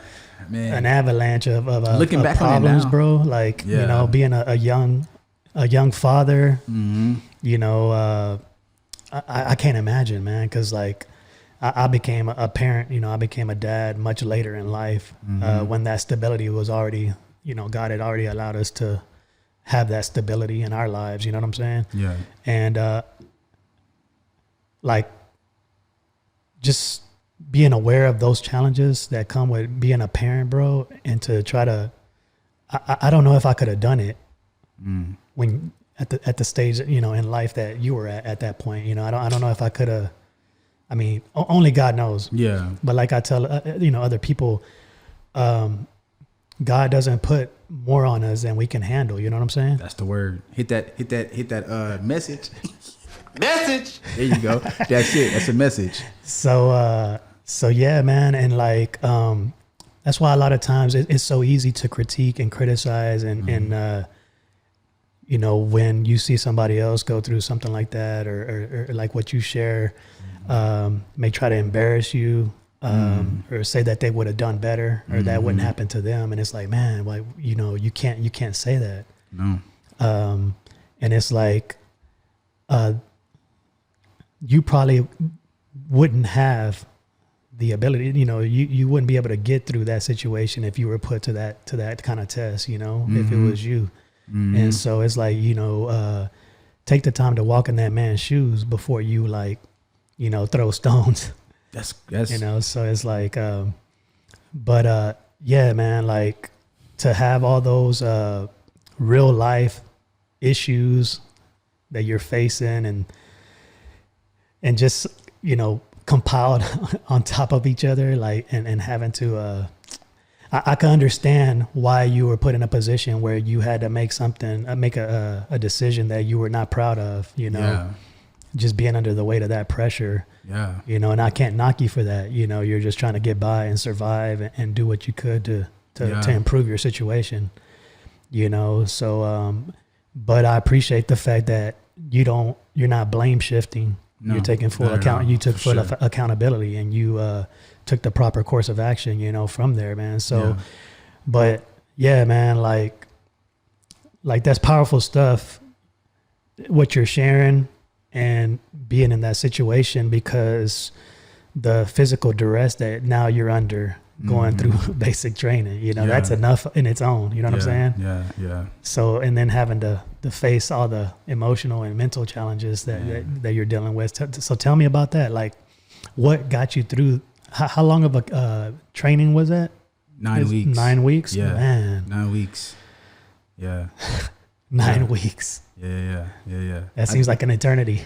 an avalanche of looking back problems, on it now, bro. Like, you know, being a young father, you know, I can't imagine, man, because like I became a parent, you know, I became a dad much later in life when that stability was already, you know, God had already allowed us to have that stability in our lives, you know what I'm saying? Yeah. And like just being aware of those challenges that come with being a parent, bro, and to try to, I don't know if I could have done it when at the stage, you know, in life that you were at that point, you know, I don't know if I could have, I mean, only God knows. Yeah. But like I tell, you know, other people, God doesn't put more on us than we can handle. You know what I'm saying? That's the word. Hit that message. Message. There you go. That's it. That's a message. So yeah, man. And like, that's why a lot of times it's so easy to critique and criticize and you know, when you see somebody else go through something like that or like what you share, may try to embarrass you, or say that they would have done better or that wouldn't happen to them. And it's like, man, like, you know, you can't say that. No. And it's like, you probably wouldn't have the ability, you know, you wouldn't be able to get through that situation if you were put to that kind of test, you know, if it was you. And so it's like, you know, take the time to walk in that man's shoes before you like, you know, throw stones. That's you know, so it's like, but yeah, man, like to have all those real life issues that you're facing and just, you know, compiled on top of each other, like and having to I can understand why you were put in a position where you had to make a decision that you were not proud of, you know, just being under the weight of that pressure, you know, and I can't knock you for that. You know, you're just trying to get by and survive and do what you could to improve your situation, you know? So, but I appreciate the fact that you're not blame shifting. No, you're taking full account. You took full accountability and you, took the proper course of action, you know, from there, man. So, but yeah, man, like that's powerful stuff, what you're sharing and being in that situation, because the physical duress that now you're under going through basic training, you know, that's enough in its own, you know what I'm saying? Yeah. Yeah. So, and then having to face all the emotional and mental challenges that you're dealing with. So tell me about that. Like what got you through. How long of a training was that? 9 weeks. 9 weeks? Yeah. Man. 9 weeks. Yeah. 9 weeks. Yeah. That seems like an eternity,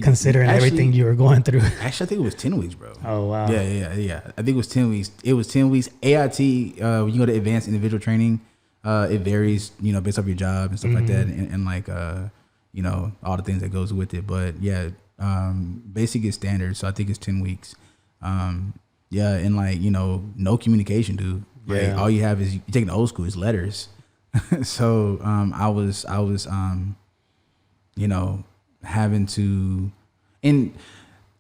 considering everything you were going through. Actually, I think it was 10 weeks, bro. Oh, wow. Yeah. I think it was 10 weeks. It was 10 weeks. AIT, when you go to advanced individual training, it varies, you know, based off your job and stuff like that. And like, you know, all the things that goes with it. But yeah, basic is standard. So I think it's 10 weeks. And like, you know, no communication, dude. Like all you have is you taking the old school, it's letters. So I was you know, having to, and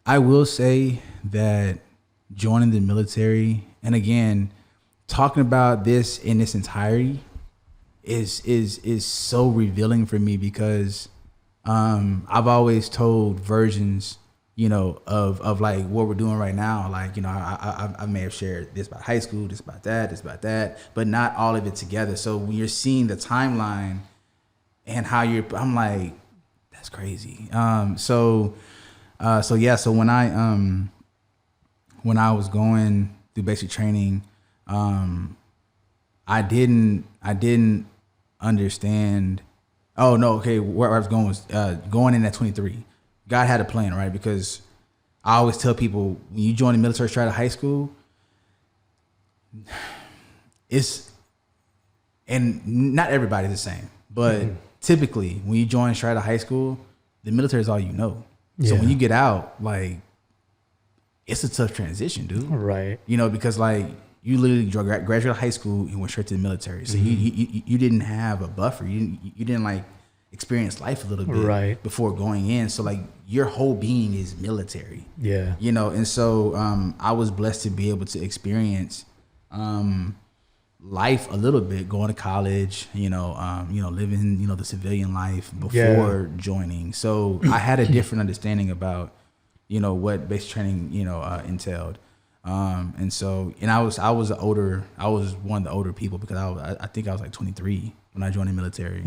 I will say that joining the military, and again, talking about this in its entirety is so revealing for me, because I've always told versions, you know, of like what we're doing right now. Like, you know, I may have shared this about high school, this about that, but not all of it together. So when you're seeing the timeline and how I'm like, that's crazy. So when I, when I was going through basic training, I didn't understand. Oh no, okay. Where I was going was going in at 23. God had a plan, right? Because I always tell people when you join the military straight out of high school, and not everybody's the same, but typically when you join straight out of high school, the military is all you know. So when you get out, like, it's a tough transition, dude. Right. You know, because like you literally graduated high school and went straight to the military. So you didn't have a buffer. You didn't like experience life a little bit before going in. So like your whole being is military. Yeah. You know, and so I was blessed to be able to experience life a little bit, going to college, living, the civilian life before joining. So I had a different understanding about, what basic training, entailed. And I was one of the older people because I think I was like 23 when I joined the military,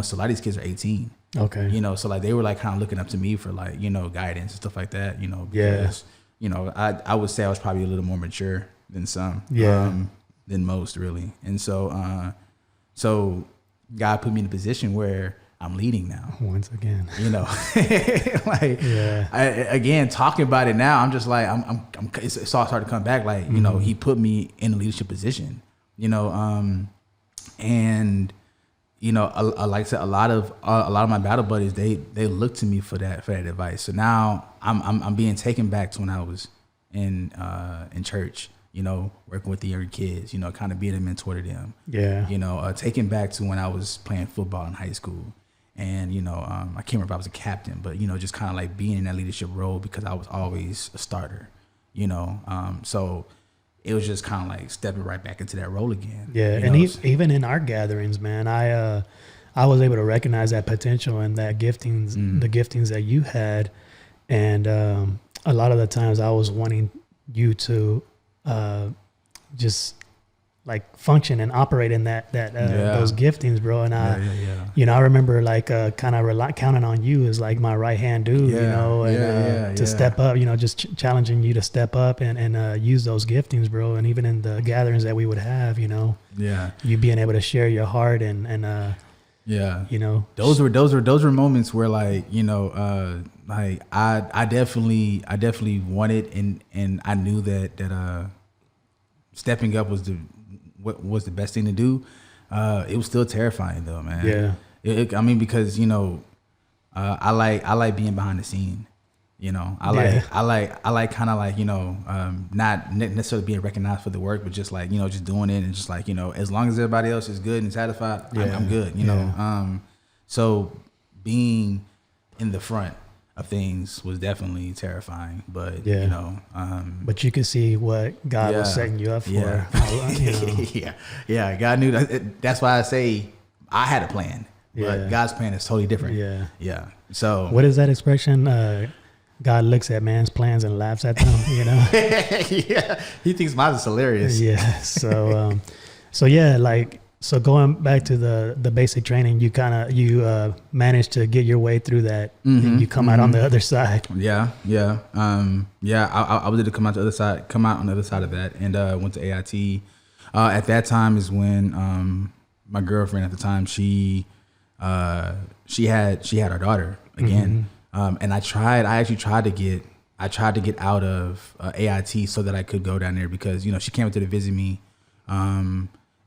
so a lot of these kids are 18. Okay. So like they were like kind of looking up to me for like, guidance and stuff like that, because, I would say I was probably a little more mature than some. Than most, really. And so God put me in a position where I'm leading now. Once again, again, talking about it now, I'm just like, it's all starting to come back. Like, he put me in a leadership position, and like I said, a lot of my battle buddies, they look to me for that advice. So now I'm being taken back to when I was in church. Working with the younger kids, kind of being a mentor to them. Yeah. Taking back to when I was playing football in high school. And, I can't remember if I was a captain, but, just kind of like being in that leadership role because I was always a starter, so it was just kind of like stepping right back into that role again. Yeah. And even in our gatherings, man, I was able to recognize that potential and that giftings, the giftings that you had. And a lot of the times I was wanting you to just like function and operate in those giftings, bro. And I remember like kind of counting on you as like my right hand dude, to step up, just challenging you to step up and use those giftings, bro. And even in the gatherings that we would have, you being able to share your heart and those were moments where like, like I definitely wanted and I knew that stepping up was the best thing to do. It was still terrifying though, man. Yeah. Because I like being behind the scene. I like kind of like not necessarily being recognized for the work, but just like just doing it and just like as long as everybody else is good and satisfied, I'm good. So being in the front of things was definitely terrifying, but but you could see what God was setting you up for. God knew that. That's why I say I had a plan, but God's plan is totally different. So what is that expression? God looks at man's plans and laughs at them. He thinks mine is hilarious. So going back to the basic training, you managed to get your way through that, and you come out on the other side. I was able to come out on the other side of that, and went to AIT. At that time is when my girlfriend at the time she had her daughter again, and I actually tried to get out of AIT so that I could go down there because she came up to visit me.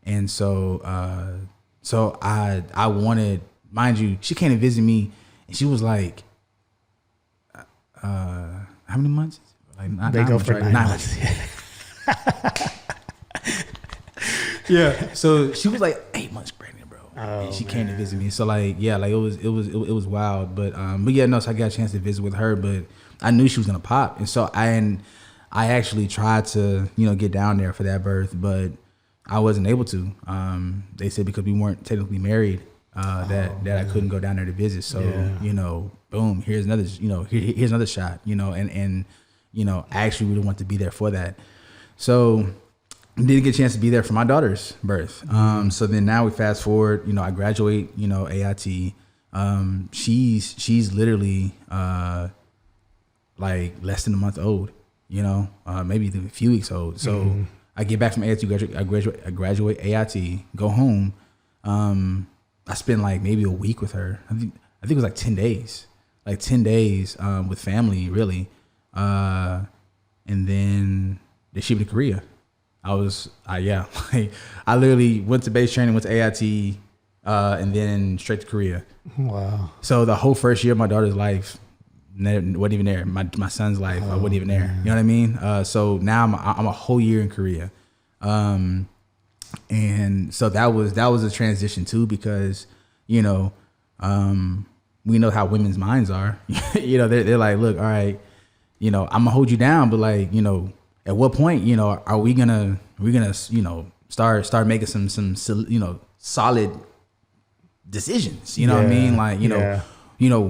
And so I wanted, mind you, she came to visit me and she was like, how many months? Like they go for 9 months. Yeah. So she was like 8 months pregnant, bro. And she came to visit me. So like, it was wild. But so I got a chance to visit with her, but I knew she was going to pop. And so I actually tried to, get down there for that birth, but I wasn't able to. They said because we weren't technically married, that I couldn't go down there to visit. So boom, here's another, here's another shot, and I actually really want to be there for that. So didn't get a chance to be there for my daughter's birth. So then now we fast forward. I graduate. AIT. She's literally like less than a month old. maybe a few weeks old. So I get back from AIT, I graduate AIT, go home. I spent like maybe a week with her. I think it was like 10 days, with family, really. And then they shipped me to Korea. I literally went to base training, went to AIT, and then straight to Korea. Wow. So the whole first year of my daughter's life wasn't even there. My son's life, I wasn't even there. Man. You know what I mean? So now I'm a whole year in Korea. And so that was a transition too, because, we know how women's minds are. They're like, look, all right, I'm gonna hold you down, but like, at what point, are we gonna start making some solid decisions? You know what I mean? Like,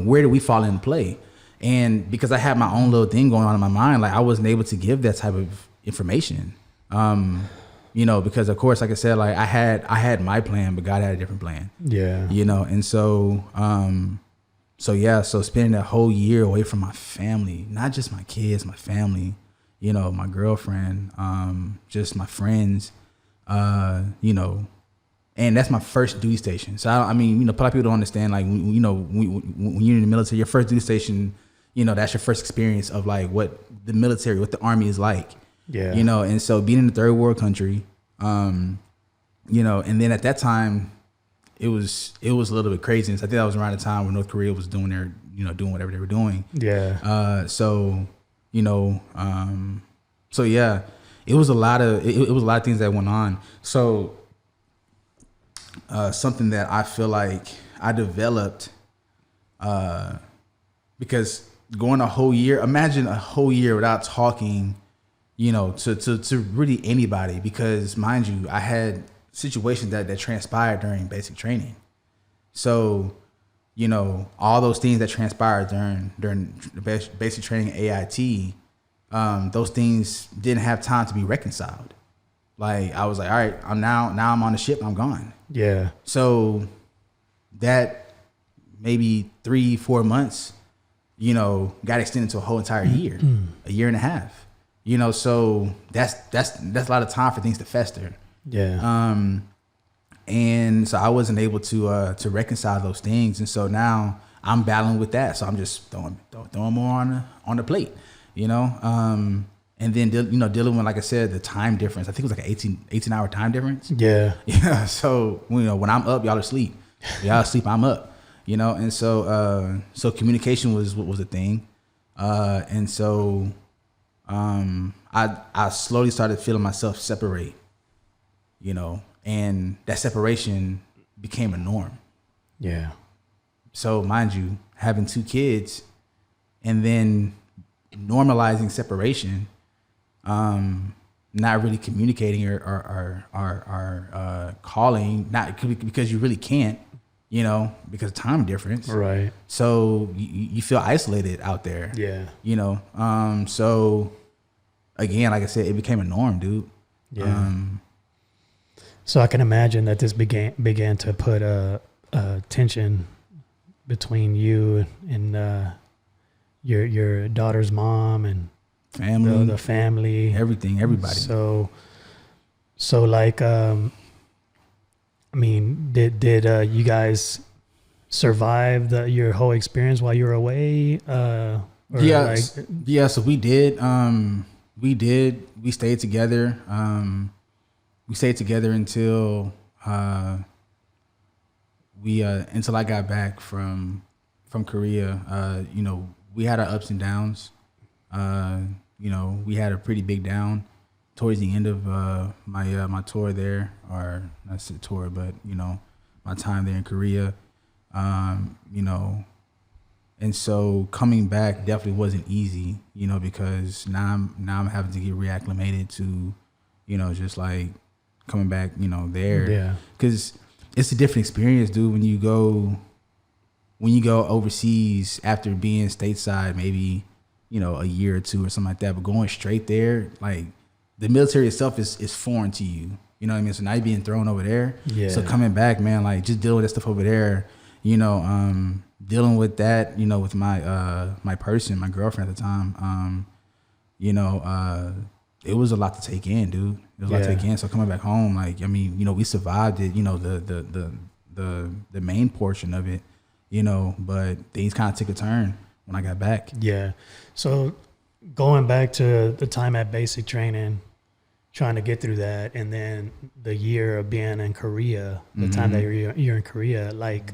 where do we fall into play? And because I had my own little thing going on in my mind, like I wasn't able to give that type of information. Because of course, like I said, like I had my plan, but God had a different plan. Yeah. And so, so spending a whole year away from my family, not just my kids, my family, my girlfriend, just my friends, and that's my first duty station. So a lot of people don't understand, like, when you're in the military, your first duty station, that's your first experience of like what the military, what the army is like. Yeah. And so being in a third world country, and then at that time it was a little bit crazy. I think that was around the time when North Korea was doing doing whatever they were doing. Yeah. So yeah, it was a lot of things that went on. So, something that I feel like I developed, because going a whole year, imagine a whole year without talking, to really anybody, because mind you, I had situations that transpired during basic training. So, all those things that transpired during basic training AIT, those things didn't have time to be reconciled. Like I was like, all right, I'm on the ship, I'm gone. Yeah. So that maybe 3-4 months, got extended to a whole entire year, a year and a half. So that's a lot of time for things to fester. Yeah. And so I wasn't able to reconcile those things, and so now I'm battling with that. So I'm just throwing more on the plate, and then dealing with, like I said, the time difference. I think it was like an 18-hour time difference. Yeah. Yeah. So when I'm up, y'all are asleep. Y'all asleep, I'm up. And so communication was a thing, and so I slowly started feeling myself separate, and that separation became a norm. Yeah. So mind you, having 2 kids and then normalizing separation, not really communicating or calling, not because you really can't, because of time difference. Right. So you feel isolated out there. Yeah. So again, like I said, it became a norm, dude. Yeah. So I can imagine that this began to put a tension between you and your daughter's mom and family, the family, everything, everybody. So like, did you guys survive your whole experience while you were away? Yeah. So we did. We stayed together. We stayed together until until I got back from Korea. We had our ups and downs. We had a pretty big down towards the end of my tour there, or not the tour, but my time there in Korea. And so coming back definitely wasn't easy, because now I'm having to get reacclimated to, just like coming back, there. Yeah. Because it's a different experience, dude, when you go overseas after being stateside, maybe, a year or 2 or something like that, but going straight there, like the military itself is foreign to you. You know what I mean? So now you're being thrown over there. Yeah. So coming back, man, like just dealing with that stuff over there, dealing with that, with my my person, my girlfriend at the time, it was a lot to take in, dude. It was a lot to take in. So coming back home, like, I mean, we survived it, the main portion of it, but things kind of took a turn when I got back. Yeah. So going back to the time at basic training, trying to get through that, and then the year of being in Korea, the time that you're in Korea, like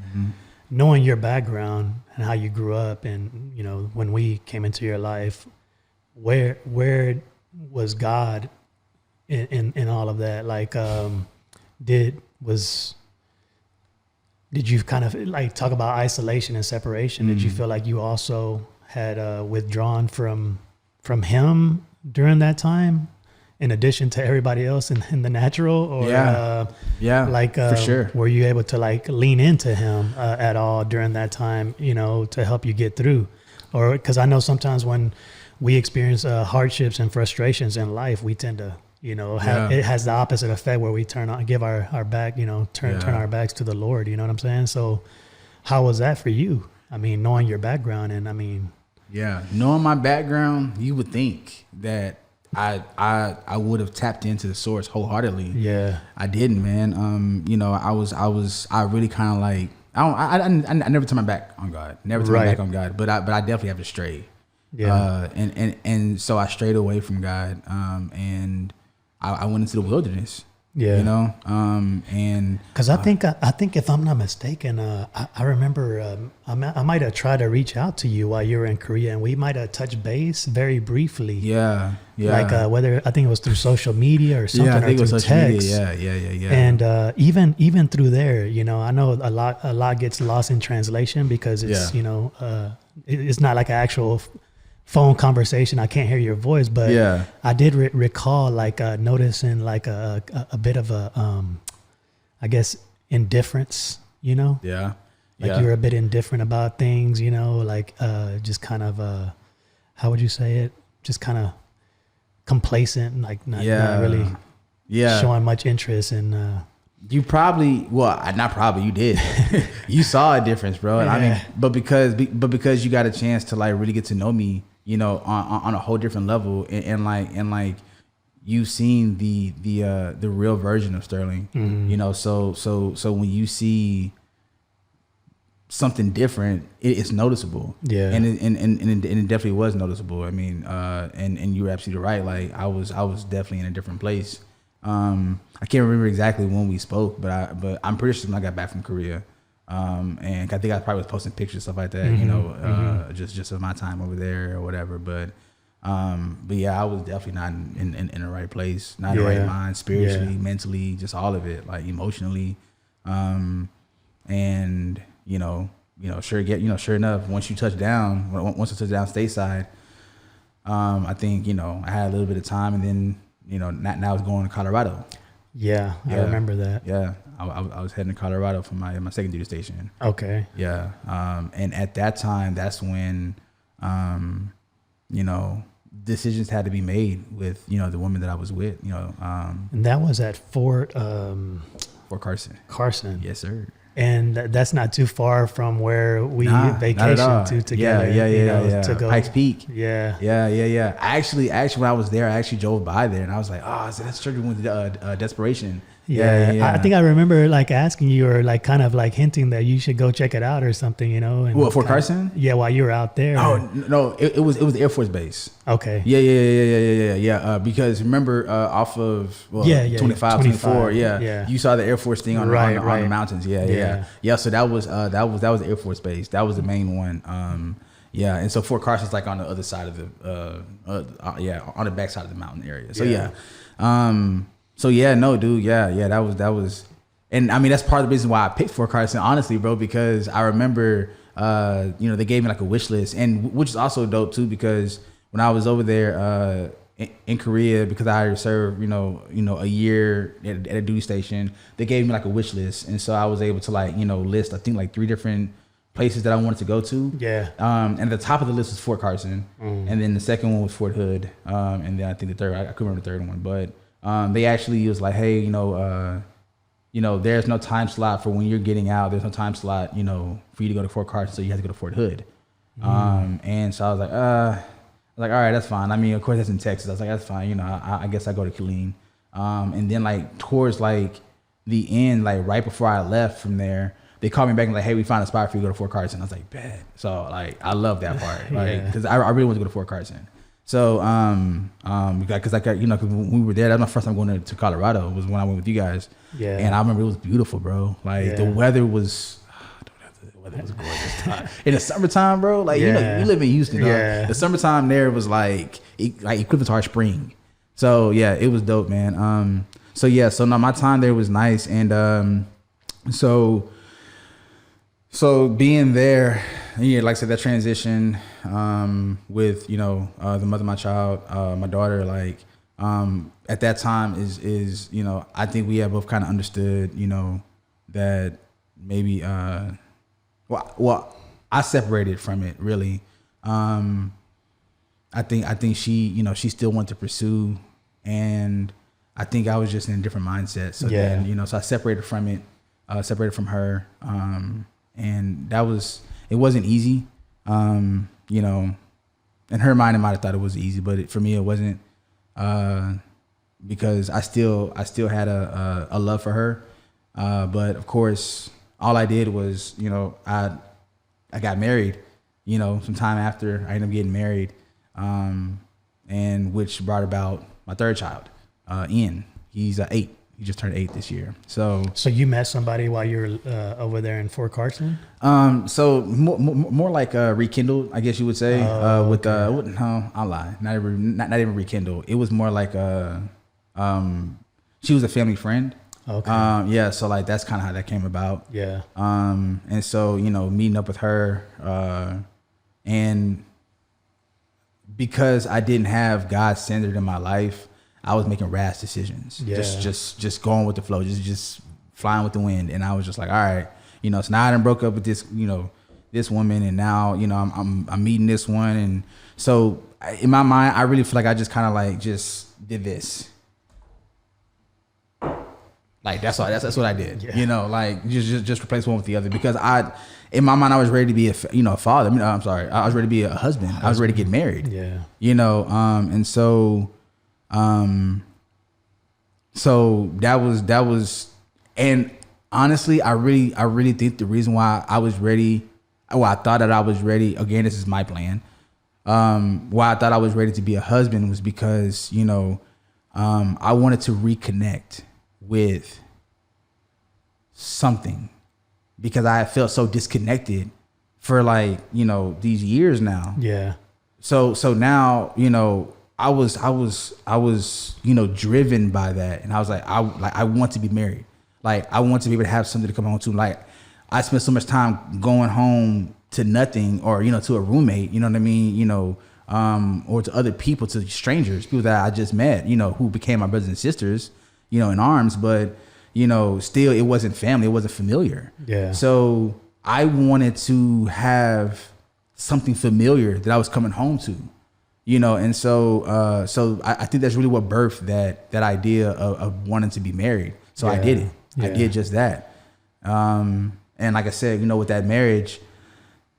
knowing your background and how you grew up, and when we came into your life, where was God in all of that? Like, did you kind of like talk about isolation and separation? Did you feel like you also had withdrawn from him during that time, in addition to everybody else in the natural? Or for sure, were you able to like lean into him at all during that time, to help you get through? Or because I know sometimes when we experience hardships and frustrations in life, we tend to it has the opposite effect, where we give our back, turn our backs to the Lord. You know what I'm saying? So how was that for you? I mean, knowing your background, and I mean, knowing my background, you would think that I would have tapped into the source wholeheartedly. Yeah, I didn't, man. I really kind of like, I never turned my back on God. Never turned my back on God, but I definitely have to stray. Yeah. And so I strayed away from God. And I went into the wilderness. Yeah. And because I think if I'm not mistaken, I remember I might have tried to reach out to you while you were in Korea, and we might have touched base very briefly. Yeah. Like whether I think it was through social media or something, or through text. Yeah. And even through there, I know a lot gets lost in translation, because it's it's not like an actual phone conversation. I can't hear your voice, but I did recall like noticing like a bit of a I guess indifference, like you're a bit indifferent about things, like just kind of how would you say it, just kind of complacent, like not really showing much interest in you probably, not probably, you did. You saw a difference, bro. I mean, but because you got a chance to like really get to know me, on a whole different level, and like you've seen the real version of Sterling, so when you see something different, it's noticeable. Yeah. And it definitely was noticeable. I mean, and you were absolutely right. Like I was definitely in a different place. I can't remember exactly when we spoke, but I'm pretty sure when I got back from Korea. And I think I probably was posting pictures, stuff like that, just of my time over there or whatever. But yeah, I was definitely not in the right place, not in the right mind, spiritually, mentally, just all of it, like emotionally. And sure enough, once you touch down, once I touch down stateside, I think, I had a little bit of time, and then, now I was going to Colorado. Yeah, I remember that. Yeah, I was heading to Colorado for my second duty station. Okay. Yeah, and at that time, that's when, decisions had to be made with, the woman that I was with, And that was at Fort Carson. Carson. Yes, sir. And that's not too far from where we vacationed to together. Yeah. To go. Pikes Peak. Yeah. Actually, when I was there, I actually drove by there, and I was like, so that's church we went to Desperation. Yeah. I think I remember like asking you, or like kind of like hinting that you should go check it out or something, And Fort Carson? Yeah, while you were out there. Oh no, it was the Air Force Base. Okay. Yeah. Because remember, off of 25, 24. Yeah. You saw the Air Force thing on the mountains. Yeah. So that was the Air Force Base. That was the main one. And so Fort Carson's like on the other side of the on the back side of the mountain area. So So no, dude. Yeah. That was, and I mean that's part of the reason why I picked Fort Carson, honestly, bro. Because I remember, they gave me like a wish list, and which is also dope too. Because when I was over there in Korea, because I had served, a year at a duty station, they gave me like a wish list, and so I was able to like, list I think like 3 different places that I wanted to go to. Yeah. And at the top of the list was Fort Carson, and then the second one was Fort Hood, and then I think the third, I couldn't remember the third one, but. They actually was like, hey, there's no time slot for when you're getting out. There's no time slot, for you to go to Fort Carson, so you have to go to Fort Hood. And so I was like, Like, all right, that's fine. I mean, of course, that's in Texas. I was like, that's fine. You know, I guess I go to Killeen. And then like towards like the end, like right before I left from there, they called me back and like, hey, we found a spot for you to go to Fort Carson. I was like, bet. So like, I love that part, like, because I really want to go to Fort Carson. So, because I got, you know, cause when we were there, that was my first time going to Colorado, was when I went with you guys. Yeah. And I remember it was beautiful, bro. Like the weather was gorgeous. In the summertime, bro, like, you know, you live in Houston, the summertime there was like equivalent to our spring. So yeah, it was dope, man. So no, my time there was nice. And, so being there, yeah, like I said, that transition, with, you know, the mother of my child, my daughter, like, at that time is, you know, I think we have both kind of understood, you know, that maybe, well, I separated from it really. I think she, you know, she still wanted to pursue, and I think I was just in a different mindset. So then, you know, so I separated from it, separated from her. And it wasn't easy. You know, in her mind, it might've thought it was easy, but for me, it wasn't, because I still had a love for her. But of course, all I did was, you know, I got married, you know, sometime after I ended up getting married, and which brought about my third child, Ian. He's 8. He just turned 8 this year. So you met somebody while you were over there in Fort Carson? So more like rekindled, I guess you would say. No, I'll lie. Not even rekindled. It was more like she was a family friend. Okay. Yeah. So like that's kind of how that came about. Yeah. And so, you know, meeting up with her, and because I didn't have God centered in my life, I was making rash decisions. Yeah. Just going with the flow, just flying with the wind. And I was just like, all right, you know, so now I done broke up with this, you know, this woman, and now, you know, I'm meeting this one. And so in my mind, I really feel like I just kind of like just did this. Like that's all. That's what I did. Yeah. You know, like just replace one with the other, because in my mind, I was ready to be a father. I mean, I'm sorry, I was ready to be a husband. I was ready to get married. Yeah. You know, and so that was, and honestly, I really think the reason why I was ready, well, I thought that I was ready. Again, this is my plan. Why I thought I was ready to be a husband was because, you know, I wanted to reconnect with something, because I felt so disconnected for like, you know, these years now. Yeah. So now, you know, I was, you know, driven by that. And I was like, I want to be married. Like, I want to be able to have something to come home to. Like, I spent so much time going home to nothing, or, you know, to a roommate, you know what I mean? You know, or to other people, to strangers, people that I just met, you know, who became my brothers and sisters, you know, in arms, but, you know, still it wasn't family. It wasn't familiar. Yeah. So I wanted to have something familiar that I was coming home to, you know? And so I think that's really what birthed that idea of wanting to be married. So I did it. Yeah. I did just that. And like I said, you know, with that marriage,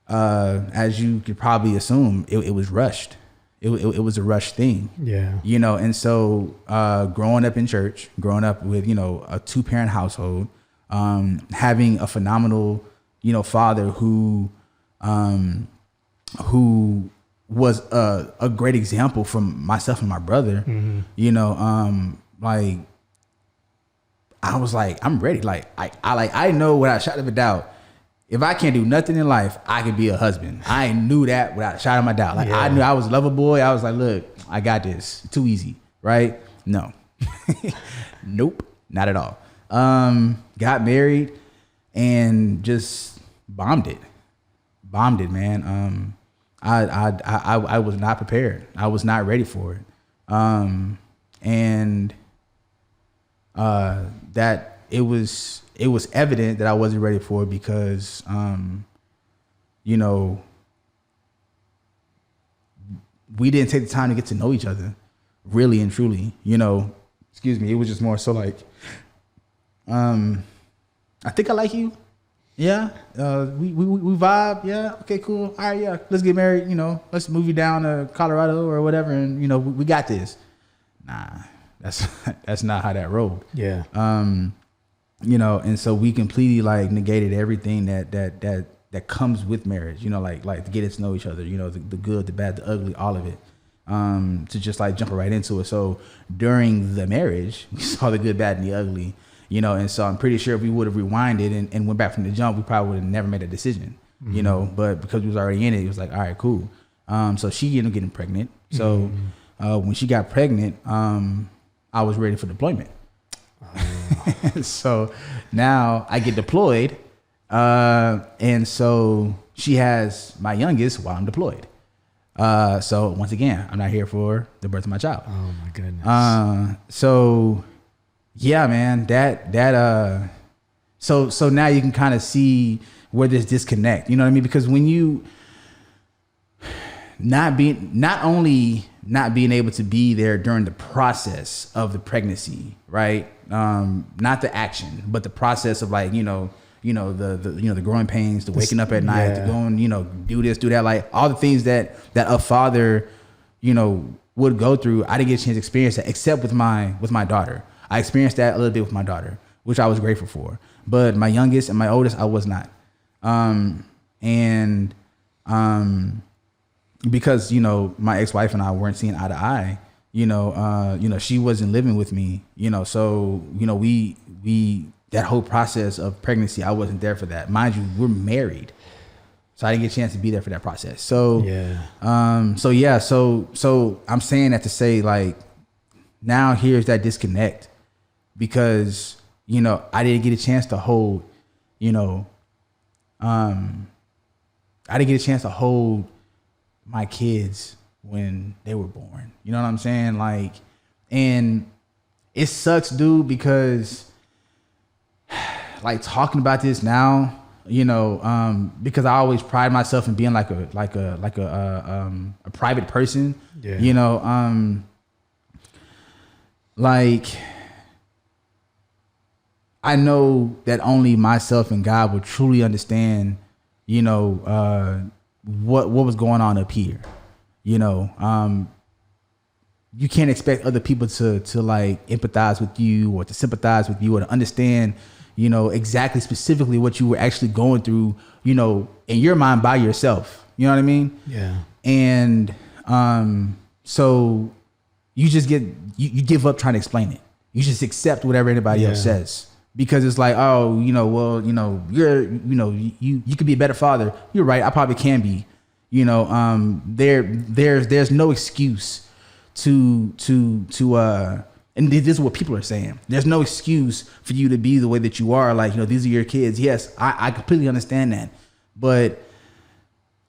as you could probably assume, it was rushed. It was a rush thing. Yeah. You know, and so growing up in church, growing up with, you know, a 2-parent household, having a phenomenal, you know, father who was a great example from myself and my brother. Mm-hmm. You know, like I was like, I'm ready. Like I know without a shadow of a doubt, if I can't do nothing in life, I can be a husband. I knew that without a shadow of a doubt. Like, I knew I was a lover boy. I was like, look, I got this. Too easy, right? No. Nope, not at all. Got married and just bombed it, man. I was not prepared. I was not ready for it. And that it was evident that I wasn't ready for it because, you know, we didn't take the time to get to know each other really and truly, you know, excuse me. It was just more so like, I think I like you. Yeah, we vibe. Yeah, okay, cool. All right, yeah, let's get married. You know, let's move you down to Colorado or whatever, and you know, we got this. Nah, that's not how that rolled. Yeah. You know, and so we completely like negated everything that comes with marriage. You know, like to get to know each other. You know, the good, the bad, the ugly, all of it. To just like jump right into it. So during the marriage, we saw the good, bad, and the ugly. You know, and so I'm pretty sure if we would have rewinded and went back from the jump, we probably would have never made a decision, you know, but because we was already in it, it was like, all right, cool. So she ended up getting pregnant. So when she got pregnant, I was ready for deployment. So now I get deployed. And so she has my youngest while I'm deployed. So once again, I'm not here for the birth of my child. Oh my goodness. So yeah, man, so now you can kind of see where there's disconnect, you know what I mean? Because when you not only not being able to be there during the process of the pregnancy, right? Not the action, but the process of like, the growing pains, the waking up at night, to go and, do this, do that, like all the things that a father, would go through. I didn't get a chance to experience that except with my daughter. I experienced that a little bit with my daughter, which I was grateful for. But my youngest and my oldest, I was not. Because, my ex-wife and I weren't seeing eye to eye, she wasn't living with me, so, we that whole process of pregnancy, I wasn't there for that. Mind you, we're married. So I didn't get a chance to be there for that process. So, so I'm saying that to say like, now here's that disconnect. Because, I didn't get a chance to hold, I didn't get a chance to hold my kids when they were born. You know what I'm saying? Like, and it sucks, dude, because like talking about this now, because I always pride myself in being like a private person, like, I know that only myself and God will truly understand, what was going on up here. You can't expect other people to like empathize with you or to sympathize with you or to understand, exactly specifically what you were actually going through, in your mind by yourself. You know what I mean? Yeah. And so you just you give up trying to explain it. You just accept whatever anybody else says. Because it's like, oh, you're, you could be a better father. You're right. I probably can be, there's no excuse to and this is what people are saying. There's no excuse for you to be the way that you are. Like, these are your kids. Yes, I completely understand that. But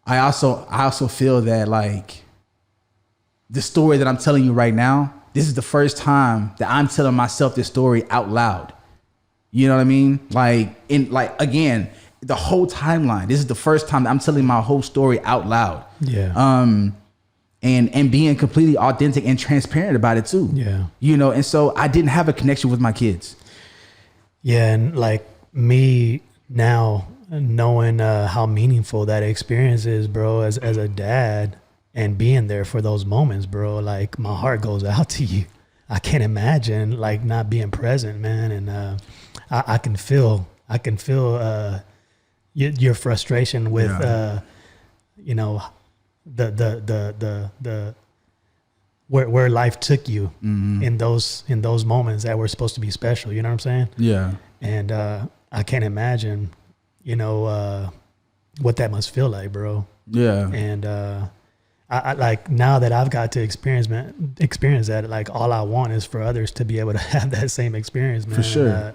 I also feel that like the story that I'm telling you right now, this is the first time that I'm telling myself this story out loud. You know what I mean? Again, the whole timeline. This is the first time that I'm telling my whole story out loud. Yeah. And being completely authentic and transparent about it too. Yeah. And so I didn't have a connection with my kids. Yeah. And like me now knowing how meaningful that experience is, bro, as a dad and being there for those moments, bro, like my heart goes out to you. I can't imagine like not being present, man. And, I can feel your frustration with, the where life took you in those moments that were supposed to be special. You know what I'm saying? Yeah. And I can't imagine, what that must feel like, bro. Yeah. And I like now that I've got to experience that, like all I want is for others to be able to have that same experience, man.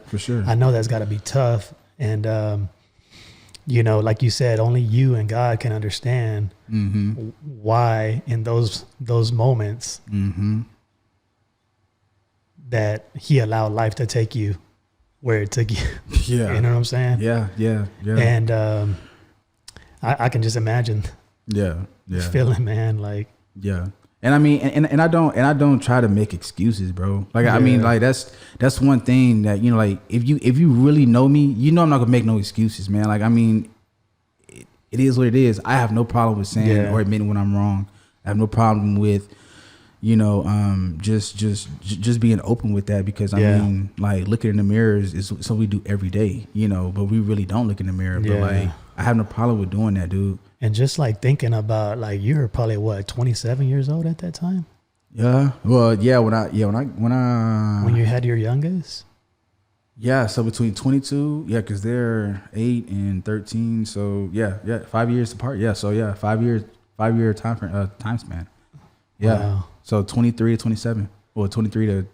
For sure. I know that's got to be tough. And, like you said, only you and God can understand why in those moments that he allowed life to take you where it took you. Yeah. You know what I'm saying? Yeah. And I can just imagine Yeah. feeling, man, like. Yeah. And I mean, and I don't try to make excuses, bro. Like, I mean, like that's one thing that, you know, like if you really know me, you know, I'm not gonna make no excuses, man. Like, I mean, it is what it is. I have no problem with saying or admitting when I'm wrong. I have no problem with, you know, just being open with that, because I mean, like, looking in the mirror is something we do every day, you know, but we really don't look in the mirror. But like, I have no problem with doing that, dude. And just like thinking about, like, you were probably what, 27 years old at that time? Yeah. Well, yeah. When you had your youngest. Yeah. So between 22, because they're 8 and 13. So yeah, 5 years apart. Yeah. So yeah, 5 year time span. Yeah. Wow. So 23 to 27, or 23 to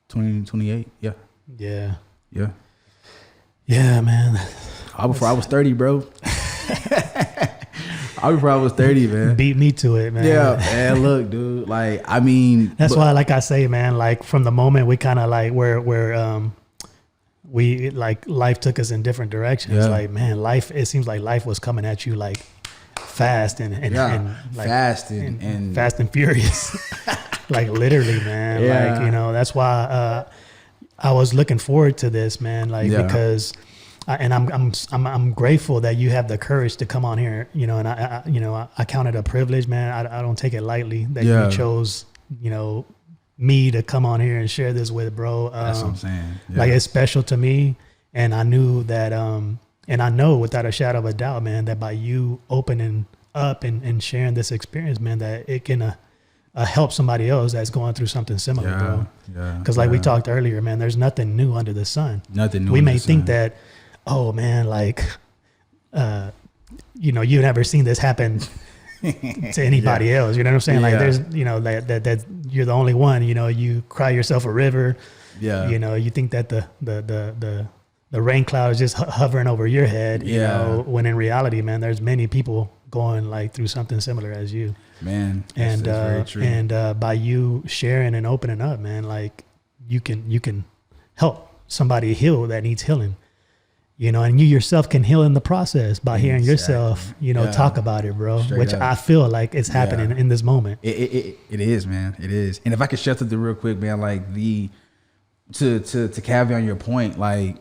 28. Yeah. Yeah. Yeah. Yeah, man. Before I was 30, bro. Before I was 30, man. Beat me to it, man. Yeah, man. Look, dude. Like, I mean, that's why, like I say, man. Like, from the moment we kind of like where we like life took us in different directions. Yeah. Like, man, it seems like life was coming at you like fast and like fast and fast and furious. Like, literally, man. Yeah. Like, you know, that's why I was looking forward to this, man. Like, because. I'm grateful that you have the courage to come on here, you know, and I count it a privilege, man. I don't take it lightly that you chose, you know, me to come on here and share this with, bro. That's what I'm saying. Yeah. Like, it's special to me, and I knew that, and I know without a shadow of a doubt, man, that by you opening up and sharing this experience, man, that it can help somebody else that's going through something similar, bro. Yeah. Because like we talked earlier, man, there's nothing new under the sun. Nothing new. We may think that, oh man, like, you know, you've never seen this happen to anybody else. You know what I'm saying? Like, there's, you know, that you're the only one. You know, you cry yourself a river. Yeah. You know, you think that the rain cloud is just hovering over your head. You know, when in reality, man, there's many people going like through something similar as you. Man, and that's very true. And by you sharing and opening up, man, like, you can help somebody heal that needs healing. You know, and you yourself can heal in the process by hearing yourself, you know, talk about it, bro. Straight which up. I feel like it's happening in this moment. It is, man. It is. And if I could share something real quick, man, like to caveat on your point, like,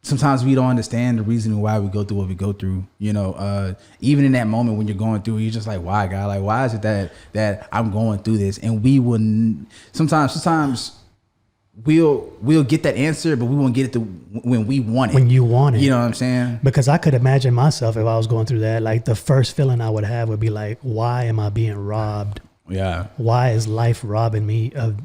sometimes we don't understand the reason why we go through what we go through. You know, even in that moment when you're going through, you're just like, why, God? Like, why is it that I'm going through this? And we wouldn't sometimes. We'll get that answer, but we won't get it when we want it. When you want it. You know what I'm saying? Because I could imagine myself, if I was going through that, like, the first feeling I would have would be like, why am I being robbed? Yeah. Why is life robbing me of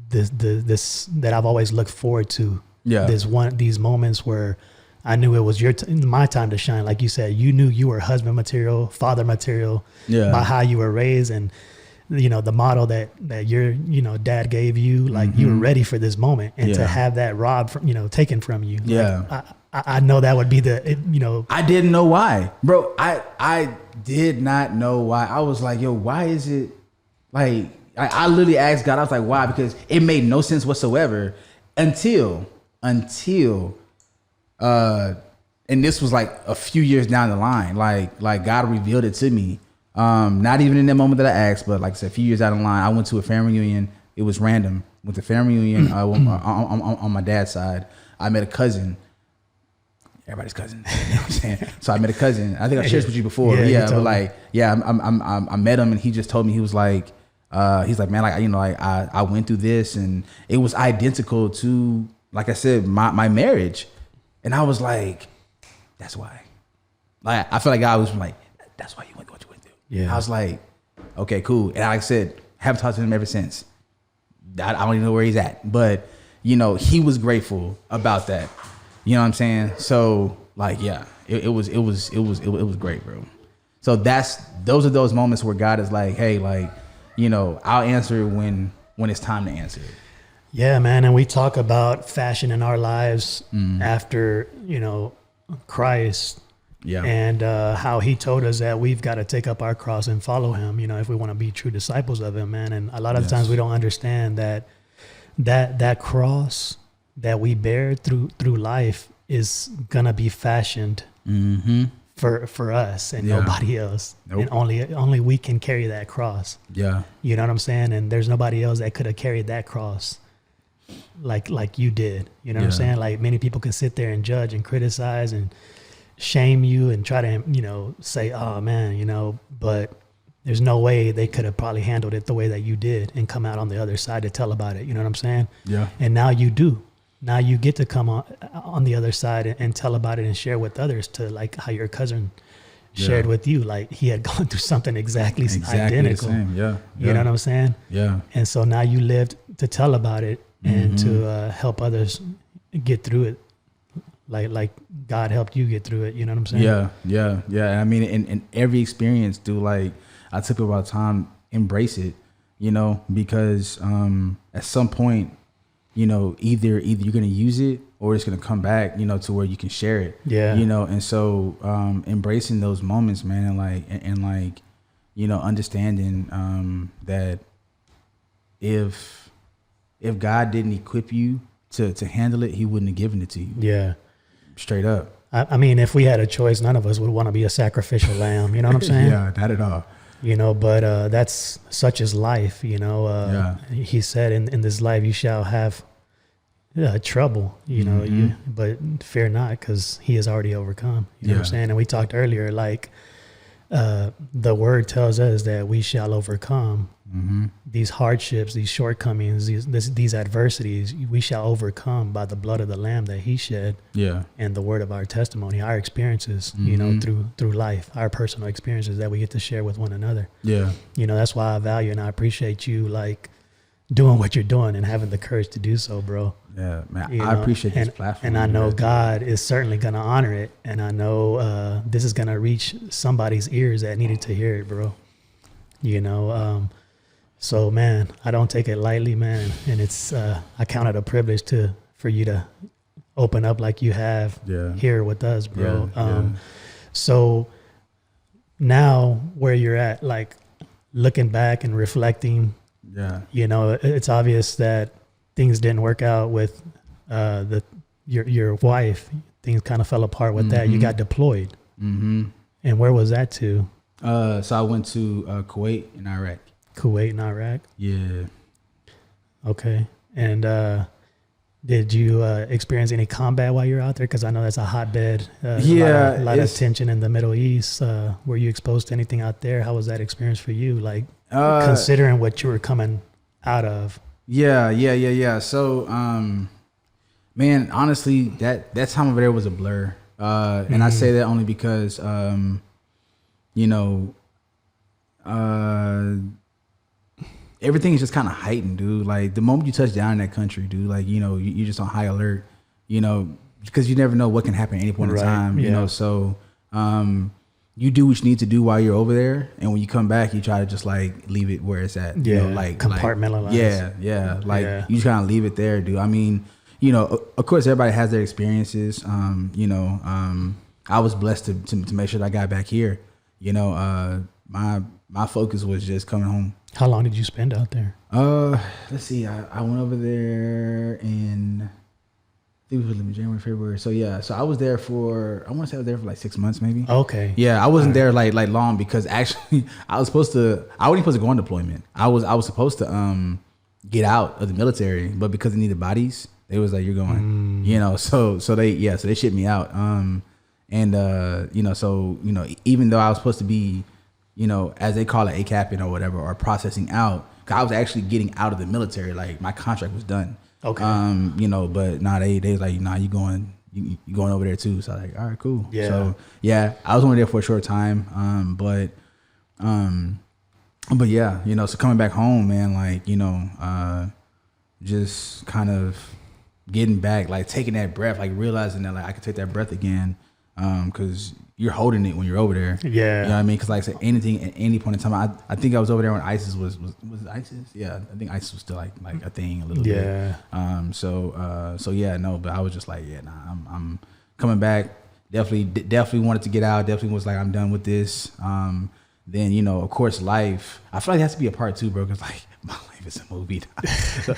this that I've always looked forward to? Yeah. These moments where I knew it was my time to shine. Like you said, you knew you were husband material, father material, by how you were raised, and you know, the model that your, you know, dad gave you, like, you were ready for this moment, and to have that robbed from, you know, taken from you. Yeah. Like, I know that would be you know. I didn't know why, bro. I did not know why. I was like, yo, why is it like, I literally asked God, I was like, why? Because it made no sense whatsoever until, and this was like a few years down the line, like God revealed it to me. Not even in that moment that I asked, but like I said, a few years down the line, I went to a family reunion. It was random. Went to family reunion on my dad's side. I met a cousin. Everybody's cousin. You know what I'm saying? So I met a cousin. I think I shared this with you before. But like, I met him, and he just told me, he was like, he's like, man, like, you know, like, I went through this, and it was identical to, like I said, my marriage. And I was like, that's why. Like, I feel like God was like, that's why you went through what you went through. Yeah. I was like, okay, cool. And like I said, haven't talked to him ever since. I don't even know where he's at, but you know, he was grateful about that. You know what I'm saying? So like, yeah, it was great, bro. So those are those moments where God is like, hey, like, you know, I'll answer when it's time to answer it. Yeah, man. And we talk about fashion in our lives after, you know, Christ. Yeah. And how he told us that we've got to take up our cross and follow him, you know, if we want to be true disciples of him, man. And a lot of times we don't understand that cross that we bear through life is going to be fashioned for us and nobody else. Nope. And only we can carry that cross. Yeah. You know what I'm saying? And there's nobody else that could have carried that cross like you did. You know what I'm saying? Like many people can sit there and judge and criticize and shame you and try to, you know, say, oh man, you know, but there's no way they could have probably handled it the way that you did and come out on the other side to tell about it. You know what I'm saying? Yeah. And now you do. Now you get to come on the other side and tell about it and share with others, to like how your cousin shared with you. Like he had gone through something exactly identical. The same. Yeah. You know what I'm saying? Yeah. And so now you lived to tell about it and to help others get through it. Like God helped you get through it. You know what I'm saying? Yeah. I mean, in every experience, dude, like I took about time, embrace it, you know, because at some point, you know, either you're going to use it or it's going to come back, you know, to where you can share it. Yeah. You know, and so embracing those moments, man, and like, you know, understanding that if God didn't equip you to handle it, he wouldn't have given it to you. Yeah. Straight up. I mean, if we had a choice, none of us would want to be a sacrificial lamb. You know what I'm saying? Yeah, not at all. You know, but that's such is life, you know. He said in this life you shall have trouble, you know, but fear not, because he has already overcome. You know what I'm saying? And we talked earlier, like the word tells us that we shall overcome these hardships, these shortcomings, these adversities. We shall overcome by the blood of the Lamb that he shed, and the word of our testimony, our experiences, you know, through life, our personal experiences that we get to share with one another. Yeah, you know, that's why I value and I appreciate you, like doing what you're doing and having the courage to do so, bro. Yeah, man, I appreciate this platform. And I know God is certainly going to honor it, and I know this is going to reach somebody's ears that needed to hear it, bro. You know. So, man, I don't take it lightly, man. And it's, I count it a privilege for you to open up like you have here with us, bro. So now where you're at, like looking back and reflecting, you know, it's obvious that things didn't work out with your wife. Things kind of fell apart with that. You got deployed. And where was that to? So I went to Kuwait and Iraq. Kuwait and Iraq? Yeah. Okay. And did you experience any combat while you're out there? Because I know that's a hotbed. A lot of tension in the Middle East. Were you exposed to anything out there? How was that experience for you? Like, considering what you were coming out of. Yeah. So, man, honestly, that time over there was a blur. And I say that only because, you know, everything is just kind of heightened, dude. Like the moment you touch down in that country, dude, like, you know, you're just on high alert, you know, because you never know what can happen at any point in time, you know? So, you do what you need to do while you're over there. And when you come back, you try to just like leave it where it's at, you know, like compartmentalize. You just kind of leave it there, dude. I mean, you know, of course everybody has their experiences. You know, I was blessed to make sure that I got back here, you know, my focus was just coming home. How long did you spend out there? Let's see. I went over there in, I think it was in January, February. So yeah, so I was there for, I want to say I was there for like 6 months maybe. Okay. Yeah, I wasn't there like long because actually I wasn't supposed to go on deployment. I was supposed to get out of the military, but because they needed bodies, they was like, you're going, you know, so they shipped me out. You know, so, you know, even though I was supposed to be, you know, as they call it, ACAPing or whatever, or processing out, 'cause I was actually getting out of the military. Like my contract was done. Okay. You know, but they was like, nah, you going over there too. So I was like, all right, cool. Yeah. So yeah, I was only there for a short time. But yeah, you know, so coming back home, man, like, you know, just kind of getting back, like taking that breath, like realizing that like I could take that breath again. 'Cause you're holding it when you're over there. Yeah. You know what I mean? 'Cause like I said, anything at any point in time, I think I was over there when ISIS was it ISIS? Yeah. I think ISIS was still like a thing a little bit. So yeah, no, but I was just like, yeah, nah, I'm coming back. Definitely wanted to get out. Definitely was like, I'm done with this. Then, you know, of course, life, I feel like it has to be a part two, bro. 'Cause like my life is a movie.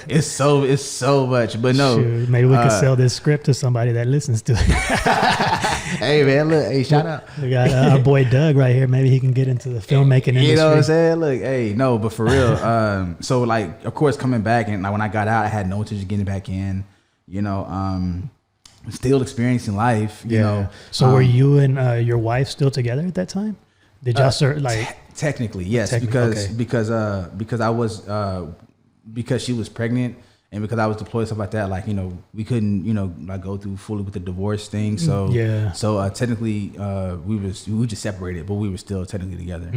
It's so much, but no. Shoot, maybe we could sell this script to somebody that listens to it. Hey man, look, hey, shout out. We got our boy Doug right here. Maybe he can get into the filmmaking industry. You know what I'm saying? Look, hey, no, but for real. So like, of course, coming back and like when I got out, I had no intention of getting back in. You know, still experiencing life. You know. So were you and your wife still together at that time? Did y'all technically yes, because I was because she was pregnant. And because I was deployed, stuff like that, like, you know, we couldn't, you know, like go through fully with the divorce thing. So, technically, we just separated, but we were still technically together.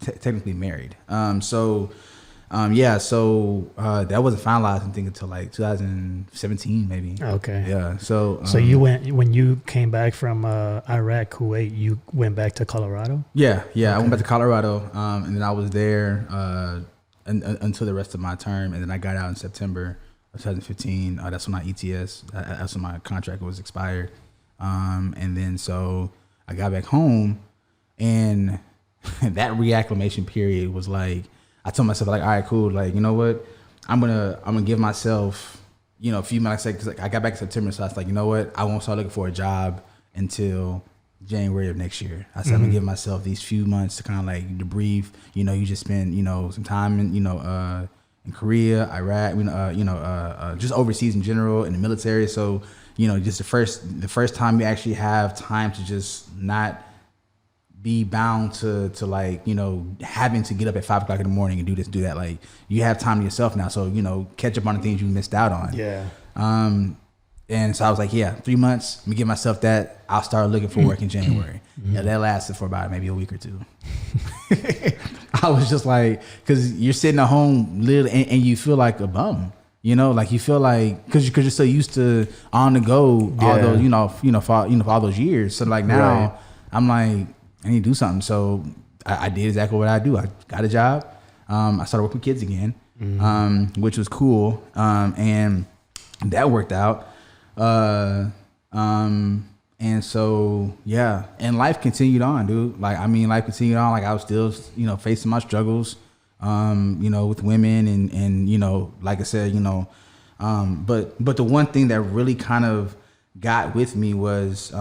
Technically married. So that wasn't finalized, I think, until like 2017, maybe. Okay. Yeah. So you went, when you came back from Iraq, Kuwait, you went back to Colorado? Yeah. Okay. I went back to Colorado, and then I was there until the rest of my term, and then I got out in September of 2015. That's when my ETS, that's when my contract was expired. And then so I got back home, and that reacclimation period was like, I told myself like, all right, cool. Like, you know what? I'm gonna give myself, you know, a few months. Like, 'cause I got back in September, so I was like, you know what? I won't start looking for a job until January of next year. I said I'm gonna give myself these few months to kind of like debrief. You know, you just spend, you know, some time in, you know, in Korea, Iraq, just overseas in general, in the military. So, you know, just the first time you actually have time to just not be bound to like, you know, having to get up at 5 o'clock in the morning and do this, do that. Like, you have time to yourself now. So, you know, catch up on the things you missed out on. Yeah. And so I was like, 3 months, let me give myself that. I'll start looking for work in January. Yeah, that lasted for about maybe a week or two. I was just like, because you're sitting at home literally, and you feel like a bum. You know, like you feel like, because you're so used to on the go all those, for all those years. So like now, I'm like, I need to do something. So I did exactly what I do. I got a job. I started working with kids again, which was cool, and that worked out. And so, yeah, and life continued on, dude. Like, I mean, life continued on. Like, I was still, you know, facing my struggles, you know, with women and, you know, like I said, you know, but the one thing that really kind of got with me was,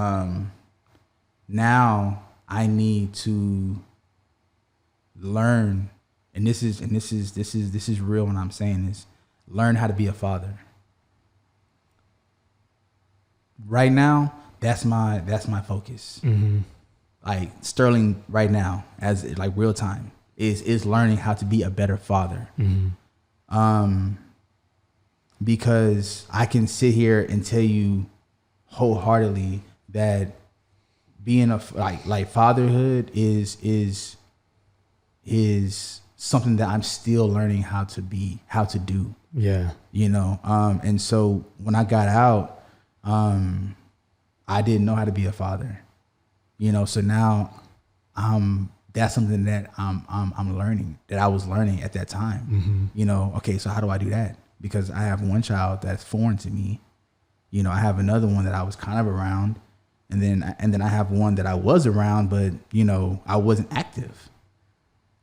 now I need to learn, and this is real when I'm saying this, learn how to be a father. Right now, that's my focus. Like Sterling right now, as like real time, is learning how to be a better father. Because I can sit here and tell you wholeheartedly that being like fatherhood is something that I'm still learning how to do. Yeah. You know, and so when I got out, I didn't know how to be a father, you know. So now, that's something that I'm learning, that I was learning at that time. You know, okay, so how do I do that? Because I have one child that's foreign to me. You know, I have another one that I was kind of around, and then I have one that I was around, but you know, I wasn't active.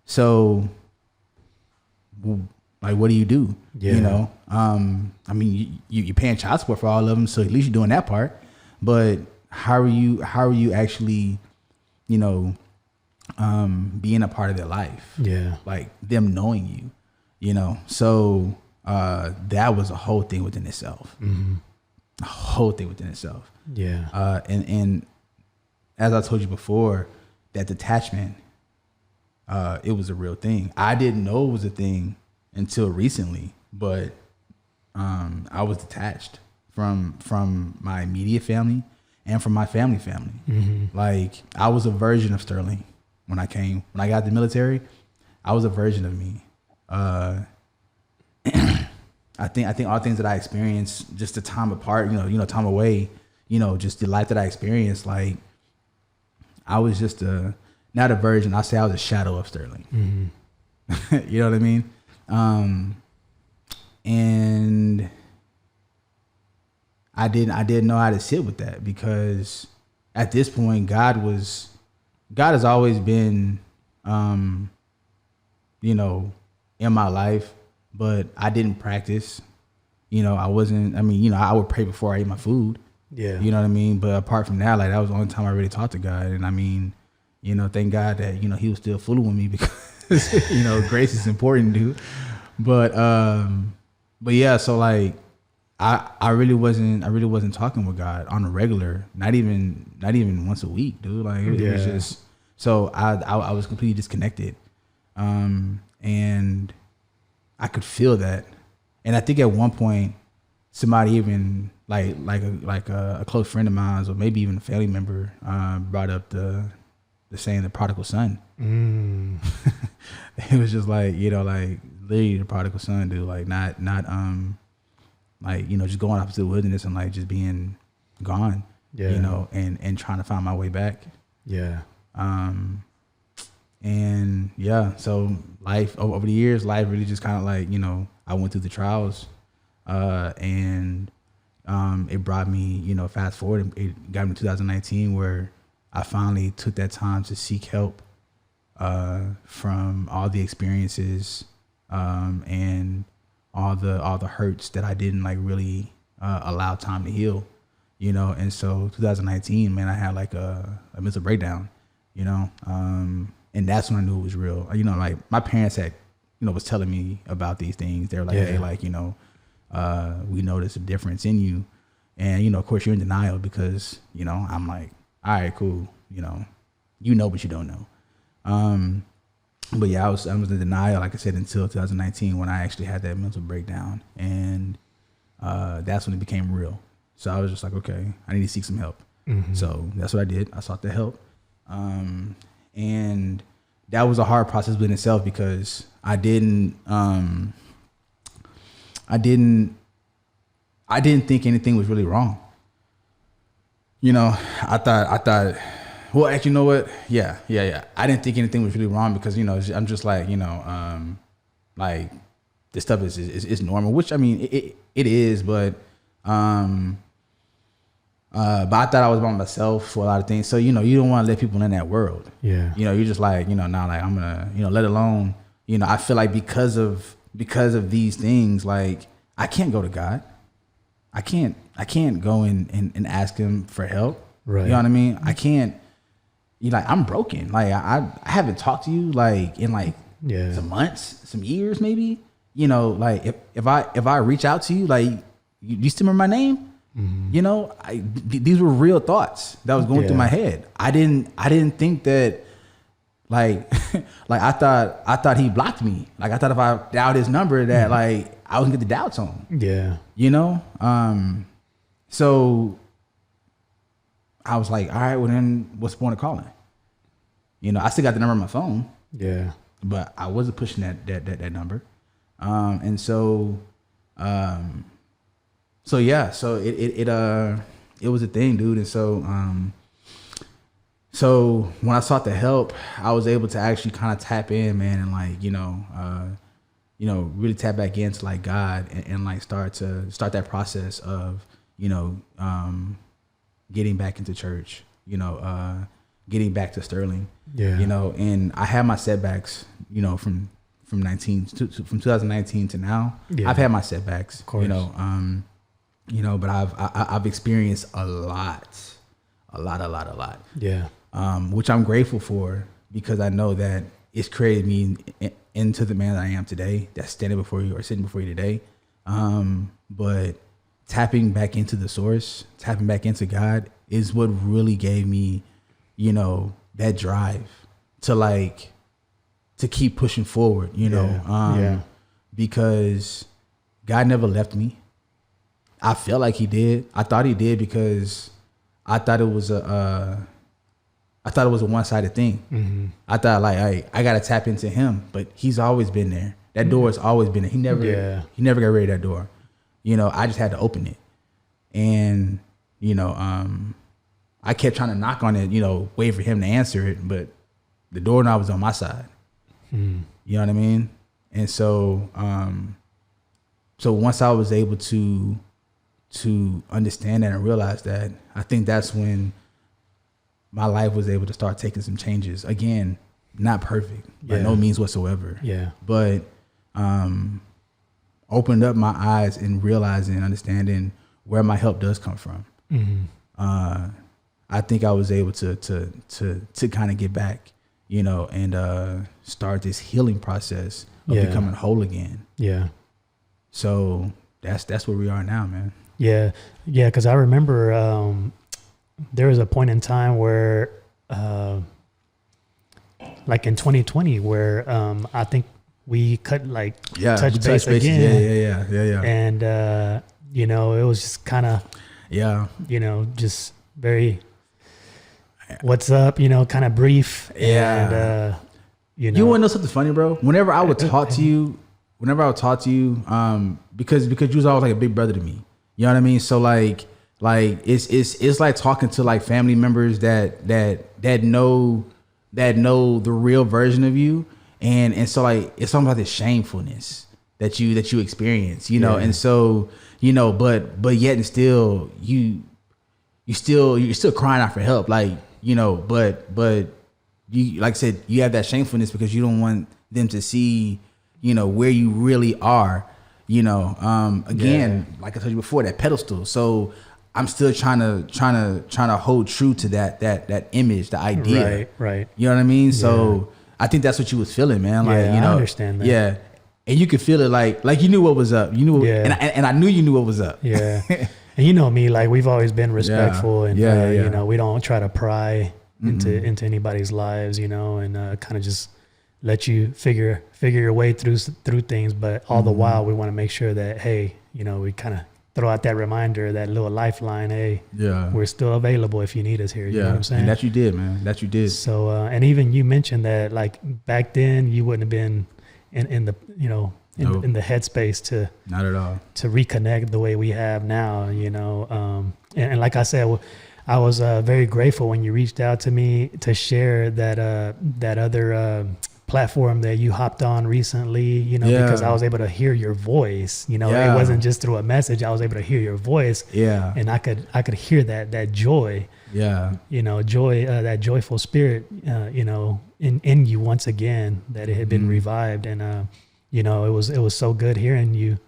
So, like, what do you do? Yeah. You know, I mean, you're paying child support for all of them, so at least you're doing that part. But how are you actually, you know, being a part of their life? Yeah. Like them knowing you, you know. So that was a whole thing within itself. A whole thing within itself. Yeah. And as I told you before, that detachment, it was a real thing. I didn't know it was a thing until recently, but I was detached from my immediate family and from my family. Like, I was a version of Sterling when I got the military. I was a version of me. I think all things that I experienced, just the time apart, you know, time away, you know, just the life that I experienced, like, I was just not a version. I say I was a shadow of Sterling. You know what I mean? And I didn't know how to sit with that, because at this point, God has always been, you know, in my life, but I didn't practice. You know, I would pray before I ate my food. Yeah. You know what I mean? But apart from that, like that was the only time I really talked to God. And I mean, you know, thank God that, you know, he was still fooling with me because, you know, grace is important, dude. But yeah, so like I really wasn't talking with God on a regular, not even once a week, dude. Like it was just, so I was completely disconnected. And I could feel that. And I think at one point somebody even like a close friend of mine, or maybe even a family member, brought up the saying the prodigal son. It was just like, you know, like literally the prodigal son, dude. Like not like, you know, just going off to the wilderness and like just being gone. Yeah. You know, and trying to find my way back. Yeah. And yeah, so life over the years, life really just kind of like, you know, I went through the trials, and it brought me, you know, fast forward, it got me to 2019 where I finally took that time to seek help from all the experiences and all the hurts that I didn't like really allow time to heal, you know. And so 2019, man, I had like a mental breakdown, you know, and that's when I knew it was real. You know, like my parents had, you know, was telling me about these things. They're like, hey, like, you know, we noticed a difference in you. And, you know, of course you're in denial because, you know, I'm like, all right, cool. You know, but you don't know. But yeah, I was in denial, like I said, until 2019 when I actually had that mental breakdown. And that's when it became real. So I was just like, okay, I need to seek some help. Mm-hmm. So that's what I did. I sought the help. And that was a hard process within itself because I didn't think anything was really wrong. You know, I thought, well, actually, you know what? Yeah. I didn't think anything was really wrong because, you know, I'm just like, you know, like this stuff is normal, which I mean, it is, but I thought I was by myself for a lot of things. So, you know, you don't want to let people in that world. Yeah. You know, you're just like, you know, now like I'm gonna, you know, let alone, you know, I feel like because of these things, like I can't go to God. I can't go and ask him for help. Right. You know what I mean? I can't, you like, I'm broken. Like I haven't talked to you like in like some months, some years, maybe, you know, like if I reach out to you, like you still remember my name? Mm-hmm. You know, these were real thoughts that was going through my head. I didn't think that like like I thought he blocked me. Like I thought if I dialed his number that like I was gonna get the dial tone. Yeah. You know? So I was like, all right, well then what's the point of calling? You know, I still got the number on my phone. Yeah. But I wasn't pushing that number. And so yeah, so it was a thing, dude. And so when I sought the help, I was able to actually kind of tap in, man, and like, you know, really tap back into like God and like start that process of, you know, getting back into church, you know, getting back to Sterling. Yeah. You know, and I had my setbacks, you know, from 2019 to now. Yeah. I've had my setbacks, of course. You know, but I've experienced a lot. Yeah. Which I'm grateful for because I know that it's created me into the man that I am today, that's standing before you or sitting before you today. But tapping back into the source, tapping back into God is what really gave me, you know, that drive to keep pushing forward, you know, because God never left me. I felt like he did. I thought he did because I thought it was a one-sided thing. Mm-hmm. I thought like I gotta tap into him, but he's always been there. That door has always been there. He never got rid of that door. You know, I just had to open it, and you know, I kept trying to knock on it. You know, wait for him to answer it, but the doorknob was on my side. Mm. You know what I mean? And so, so once I was able to understand that and realize that, I think that's when my life was able to start taking some changes. Again, not perfect by no means whatsoever. Yeah. But opened up my eyes and realizing and understanding where my help does come from. I think I was able to kind of get back, you know, and start this healing process of becoming whole again. Yeah. So that's where we are now, man. Yeah. Yeah. Because I remember there was a point in time where, like in 2020, where I think we could touch base again. Yeah. And you know, it was just kind of you know, just very what's up, you know, kind of brief. And you know, you want to know something funny, bro? Whenever I would talk to you, because you was always like a big brother to me. You know what I mean? So like it's like talking to like family members that know the real version of you, and so like it's something about this shamefulness that you experience, you know, and so, you know, but yet and still you're still crying out for help, like, you know, but you, like I said, you have that shamefulness because you don't want them to see, you know, where you really are, you know. Like I told you before, that pedestal. So I'm still trying to hold true to that image, the idea. Right. You know what I mean? So I think that's what you was feeling, man. Like, you know, I understand that. Yeah. And you could feel it like you knew what was up. You knew, and I knew you knew what was up. Yeah. And you know me, like we've always been respectful, and you know, we don't try to pry into anybody's lives, you know, and kind of just let you figure your way through things. But all the while, we want to make sure that, hey, you know, we kind of throw out that reminder, that little lifeline. Hey, we're still available if you need us here. You know what I'm saying? And that you did, man. That you did. So, and even you mentioned that, like back then, you wouldn't have been in the, you know, in the headspace to not at all to reconnect the way we have now, you know. And like I said, I was very grateful when you reached out to me to share that other platform that you hopped on recently, you know, because I was able to hear your voice, you know. It wasn't just through a message. I was able to hear your voice, and I could hear that joy, you know, joy, that joyful spirit, you know, in you once again, that it had been revived. And you know, it was so good hearing you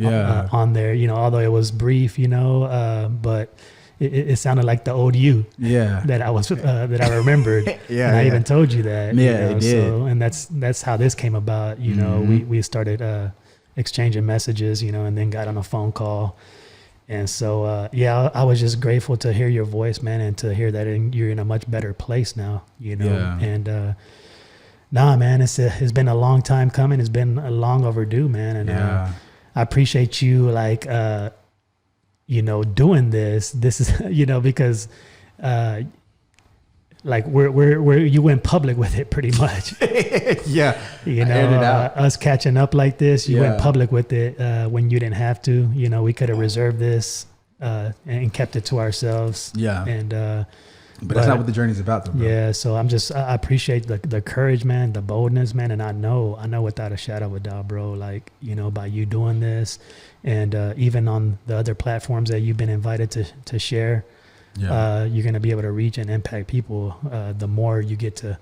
on there, you know, although it was brief, you know, but it sounded like the old you that I was that I remembered. And I even told you that. You know, it did. So, and that's how this came about. You know, we started exchanging messages, you know, and then got on a phone call. And so I was just grateful to hear your voice, man, and to hear that you're in a much better place now, you know. And nah, man, it's been a long time coming. It's been a long overdue, man. And I appreciate you, like, you know, doing this. This is, you know, because like we're you went public with it pretty much. You know, us catching up like this, you went public with it when you didn't have to. You know, we could have reserved this and kept it to ourselves. And but that's not what the journey's about, though, bro. Yeah, so I appreciate the courage, man, the boldness, man, and I know without a shadow of a doubt, bro, like, you know, by you doing this, and even on the other platforms that you've been invited to share, you're gonna be able to reach and impact people. The more you get to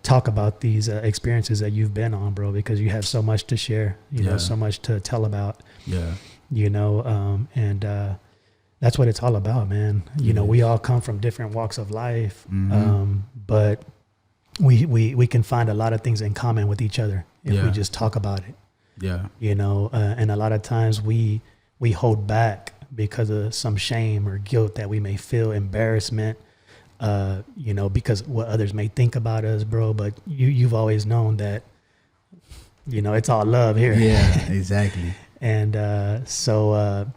talk about these experiences that you've been on, bro, because you have so much to share, you know, so much to tell about. You know, and that's what it's all about, man. You know, we all come from different walks of life, but we can find a lot of things in common with each other if we just talk about it. You know, and a lot of times we hold back because of some shame or guilt that we may feel, embarrassment, you know, because what others may think about us, bro. But you've always known that, you know, it's all love here. Yeah, exactly. And so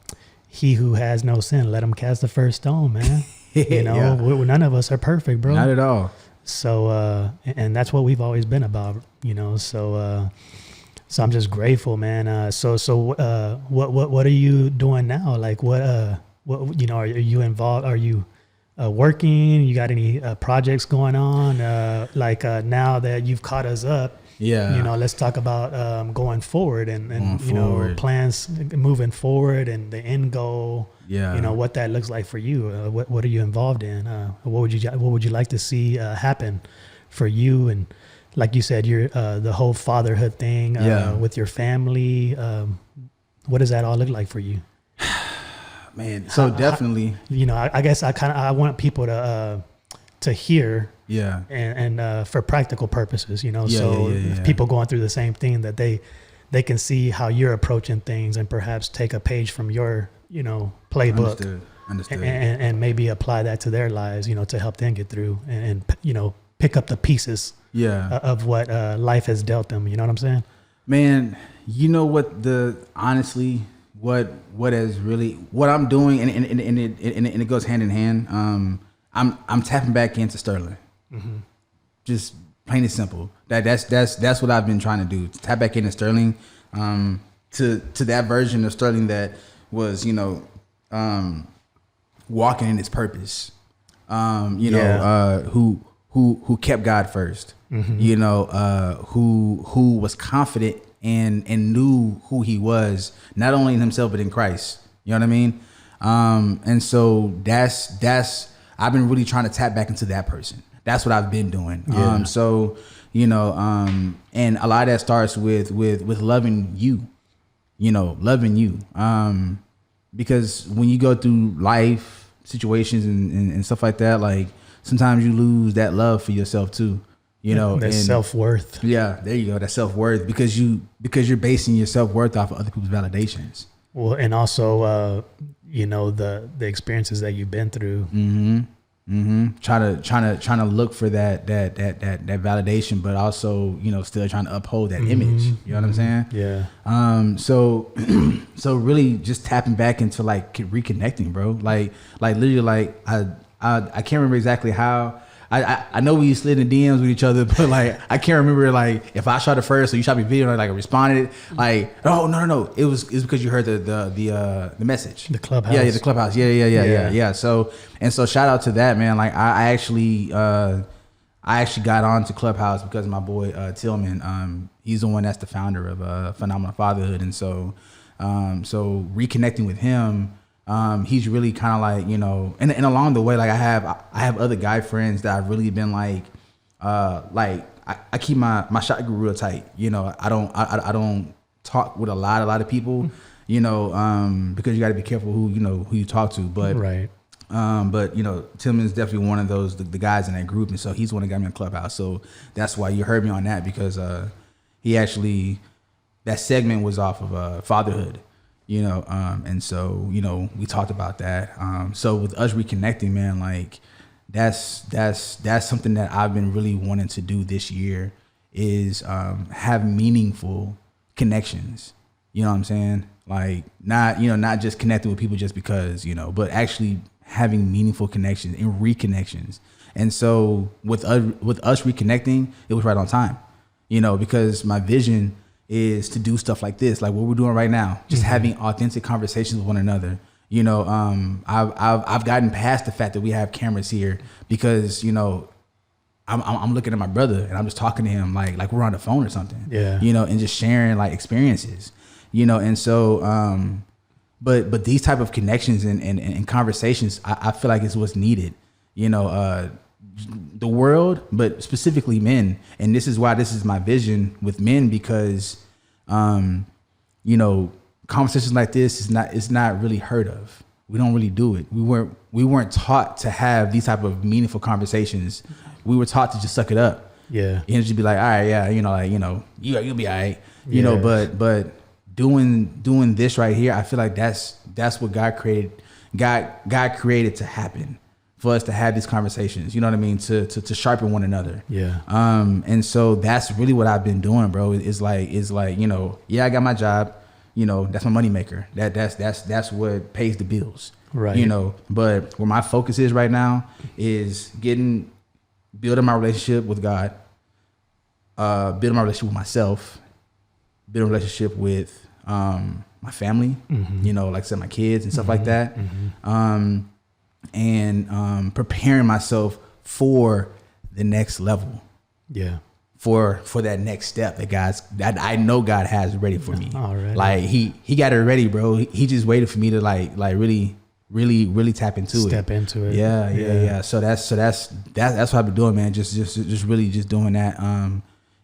he who has no sin, let him cast the first stone, man. You know, none of us are perfect, bro. Not at all. So, and that's what we've always been about, you know. So, so I'm just grateful, man. So, what are you doing now? Like, what, you know, are you involved? Are you working? You got any projects going on? Now that you've caught us up, you know, let's talk about going forward and you know, plans moving forward and the end goal. You know, what that looks like for you. What are you involved in? What would you like to see happen for you? And like you said, you're the whole fatherhood thing with your family. What does that all look like for you? Man, so definitely. I guess I want people to hear. Yeah. And for practical purposes, if people going through the same thing, that they can see how you're approaching things and perhaps take a page from your, playbook. Understood. And maybe apply that to their lives, to help them get through and pick up the pieces of what life has dealt them. You know what I'm saying? Man, honestly, what I'm doing, and it goes hand in hand. I'm tapping back into Sterling. Mm-hmm. Just plain and simple. That's what I've been trying to do. To tap back into Sterling, to that version of Sterling that was, walking in its purpose. Who kept God first. Mm-hmm. Who was confident and knew who he was, not only in himself but in Christ. You know what I mean? And so that's I've been really trying to tap back into that person. That's what I've been doing. Yeah. And a lot of that starts with loving you. Loving you. Because when you go through life situations and stuff like that, like sometimes you lose that love for yourself too. That self-worth. Yeah, there you go. That self-worth because you're basing your self-worth off of other people's validations. Well, and also the experiences that you've been through. Mm-hmm. Mm-hmm. Trying to look for that validation, but also still trying to uphold that image. You know what I'm saying? Yeah. So really just tapping back into like reconnecting, bro. Like literally, like I can't remember exactly how. I know we slid in DMs with each other, but like I can't remember like if I shot it first or you shot me video, like I responded like, oh no, it was because you heard the message, the clubhouse, the clubhouse, yeah. So shout out to that, man. Like I actually got on to Clubhouse because of my boy Tillman. He's the one that's the founder of Phenomenal Fatherhood, and so reconnecting with him. He's really kind of like, and along the way, like I have other guy friends that I've really been like I keep my shot group real tight. I don't talk with a lot of people, because you got to be careful who you talk to. But right. But Tillman's definitely one of those the guys in that group, and so he's one that got me in Clubhouse. So that's why you heard me on that, because he actually, that segment was off of fatherhood. And so, we talked about that. So with us reconnecting, man, like that's something that I've been really wanting to do this year is have meaningful connections. You know what I'm saying? Like not just connecting with people just because, but actually having meaningful connections and reconnections. And so with us reconnecting, it was right on time, because my vision is to do stuff like this, like what we're doing right now, just having authentic conversations with one another. I've gotten past the fact that we have cameras here because, I'm looking at my brother and I'm just talking to him like we're on the phone or something. Yeah. And just sharing like experiences, and so, but these type of connections and conversations, I feel like is what's needed, the world, but specifically men. And this is why this is my vision with men, because conversations like this is not really heard of. We don't really do it. We weren't taught to have these type of meaningful conversations. We were taught to just suck it up. Yeah. And just be like, all right, yeah, you'll be all right. But doing this right here, I feel like that's what God created. God created to happen, for us to have these conversations, you know what I mean? To sharpen one another. Yeah. And so that's really what I've been doing, bro. It's like, I got my job, that's my money maker. That's what pays the bills. Right. But where my focus is right now is building my relationship with God, building my relationship with myself, building a relationship with my family, like I said, my kids and stuff like that. Mm-hmm. And preparing myself for the next level. Yeah. For that next step that I know God has ready for me. Already. Like he got it ready, bro. He just waited for me to like really tap into Step into it. Yeah. So that's what I've been doing, man. Just really just doing that.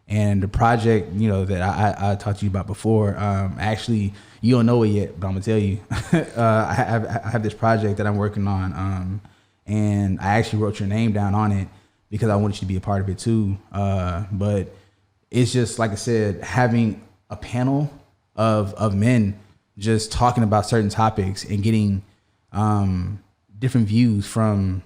And the project, you know, that I talked to you about before, actually, you don't know it yet, but I'm gonna tell you. I have this project that I'm working on, and I actually wrote your name down on it because I wanted you to be a part of it too. But it's just, like I said, having a panel of men just talking about certain topics and getting different views from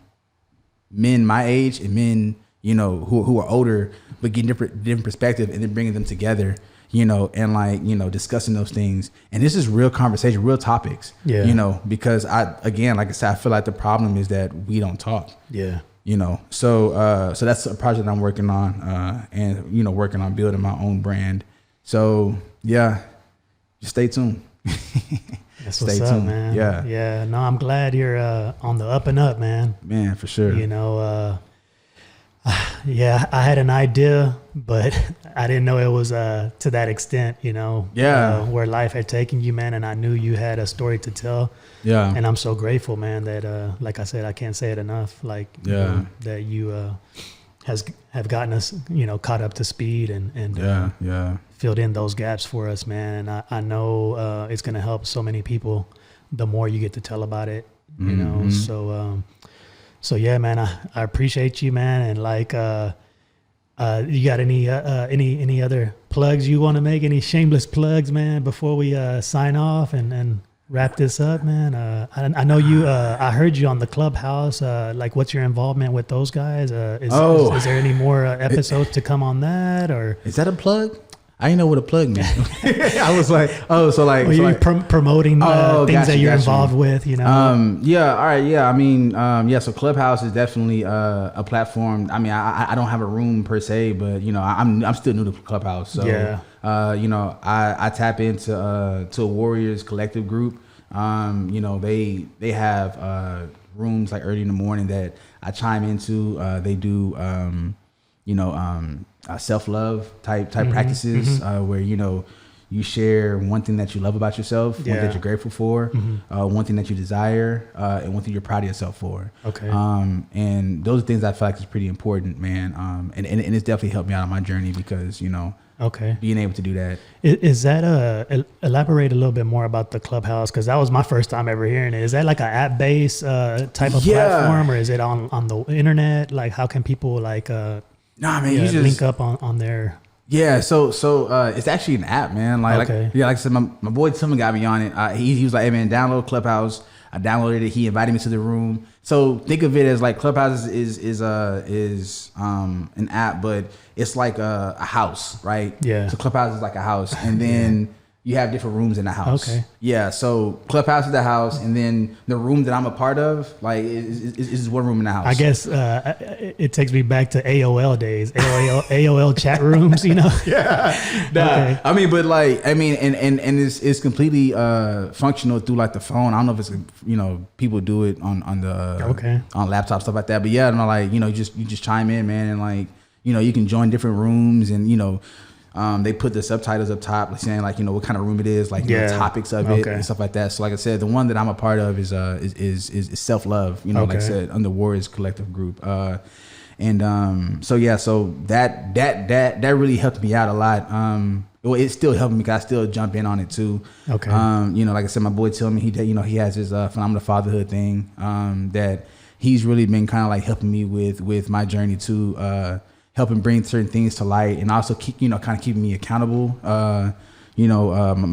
men my age and men, you know, who are older, but getting different perspective and then bringing them together, you know, and like, you know, discussing those things. And this is real conversation, real topics, you know, because again, like I said, I feel like the problem is that we don't talk, you know, so that's a project I'm working on, and, you know, working on building my own brand. So yeah, just stay tuned. That's what's up, man. Yeah. No, I'm glad you're on the up and up, man. Man, for sure. You know, yeah, I had an idea, but I didn't know it was to that extent, you know, where life had taken you, man. And I knew you had a story to tell. Yeah. And I'm so grateful, man, that, like I said, I can't say it enough. Like, you know, that you have gotten us, you know, caught up to speed and filled in those gaps for us, man. And I know it's going to help so many people the more you get to tell about it, you know. So yeah, man, I appreciate you, man. And like, you got any other plugs you want to make? Any shameless plugs, man, before we sign off and wrap this up, man? I know you. I heard you on the Clubhouse. Like, what's your involvement with those guys? Is there any more episodes to come on that, or is that a plug? I didn't know what a plug meant. I was like, you're promoting things that you're involved with, you know? Yeah. All right. Yeah. I mean, so Clubhouse is definitely a platform. I mean, I don't have a room per se, but you know, I'm still new to Clubhouse. So, you know, I tap into a Warriors collective group. You know, they have rooms like early in the morning that I chime into. They do, you know, self-love type practices, where, you know, you share one thing that you love about yourself, one that you're grateful for, one thing that you desire, and one thing you're proud of yourself for. Okay. And those are things I feel like is pretty important, man. And it's definitely helped me out on my journey because, you know, being able to do that. Is that elaborate a little bit more about the Clubhouse? Because that was my first time ever hearing it. Is that like an app-based type of platform, or is it on the internet? Like, how can people like you just link up on there? Yeah, so it's actually an app, man. Like I said, my boy Thompson got me on it. He was like, hey man, download Clubhouse. I downloaded it. He invited me to the room. So think of it as like Clubhouse is an app, but it's like a house, right? Yeah. So Clubhouse is like a house, and then you have different rooms in the house. Okay. Yeah. So Clubhouse is the house, and then the room that I'm a part of, like, is one room in the house. I guess it takes me back to AOL days, AOL chat rooms, you know? Yeah. Okay. I mean, but like, I mean, and it's completely functional through like the phone. I don't know if it's, you know, people do it on the on laptop, stuff like that. But yeah, I don't know, like, you know, you just chime in, man, and like, you know, you can join different rooms, and you know. They put the subtitles up top, like saying like, you know, what kind of room it is, like, you know, topics of it and stuff like that. So like I said, the one that I'm a part of is self-love, you know, like I said, under Warriors collective group. So that really helped me out a lot. Well, it's still helping me because I still jump in on it too. Okay. You know, like I said, my boy told me he has his phenomenal fatherhood thing, that he's really been kind of like helping me with my journey too, helping bring certain things to light, and also kind of keeping me accountable. My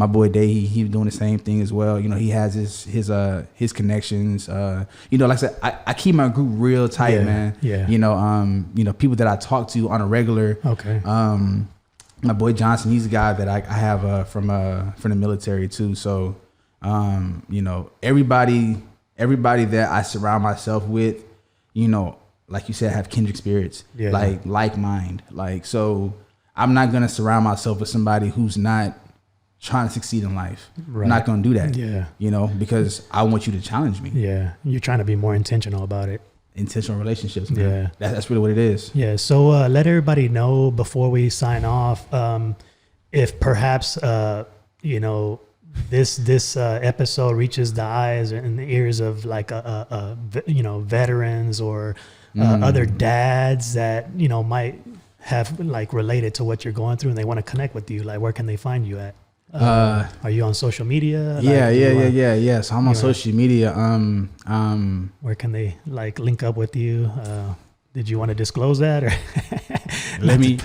boy Day, he's doing the same thing as well. You know, he has his connections. You know, like I said, I keep my group real tight, man. Yeah. You know, people that I talk to on a regular. Okay. My boy Johnson, he's a guy that I have from the military too. So, you know, everybody that I surround myself with, you know, like you said, have kindred spirits, like mind. Like, so I'm not going to surround myself with somebody who's not trying to succeed in life. Right. I'm not going to do that. Yeah. You know, because I want you to challenge me. Yeah. You're trying to be more intentional about it. Intentional relationships, man. Yeah. That's really what it is. Yeah. So let everybody know before we sign off, if perhaps, you know, this episode reaches the eyes and the ears of like you know, veterans or other dads that, you know, might have like related to what you're going through and they want to connect with you, like where can they find you at? Are you on social media? Yeah. So I'm on social media. Where can they like link up with you? Did you want to disclose that or? Let me.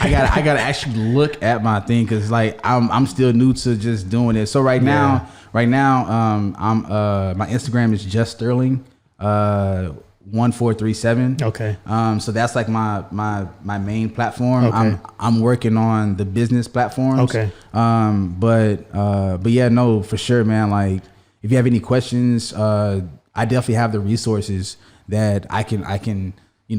I gotta actually look at my thing because like I'm still new to just doing it. So right now, I'm my Instagram is just Sterling 1437. Okay. So that's like my main platform. Okay. I'm working on the business platforms. Okay. But yeah, no, for sure, man. Like if you have any questions, I definitely have the resources that I can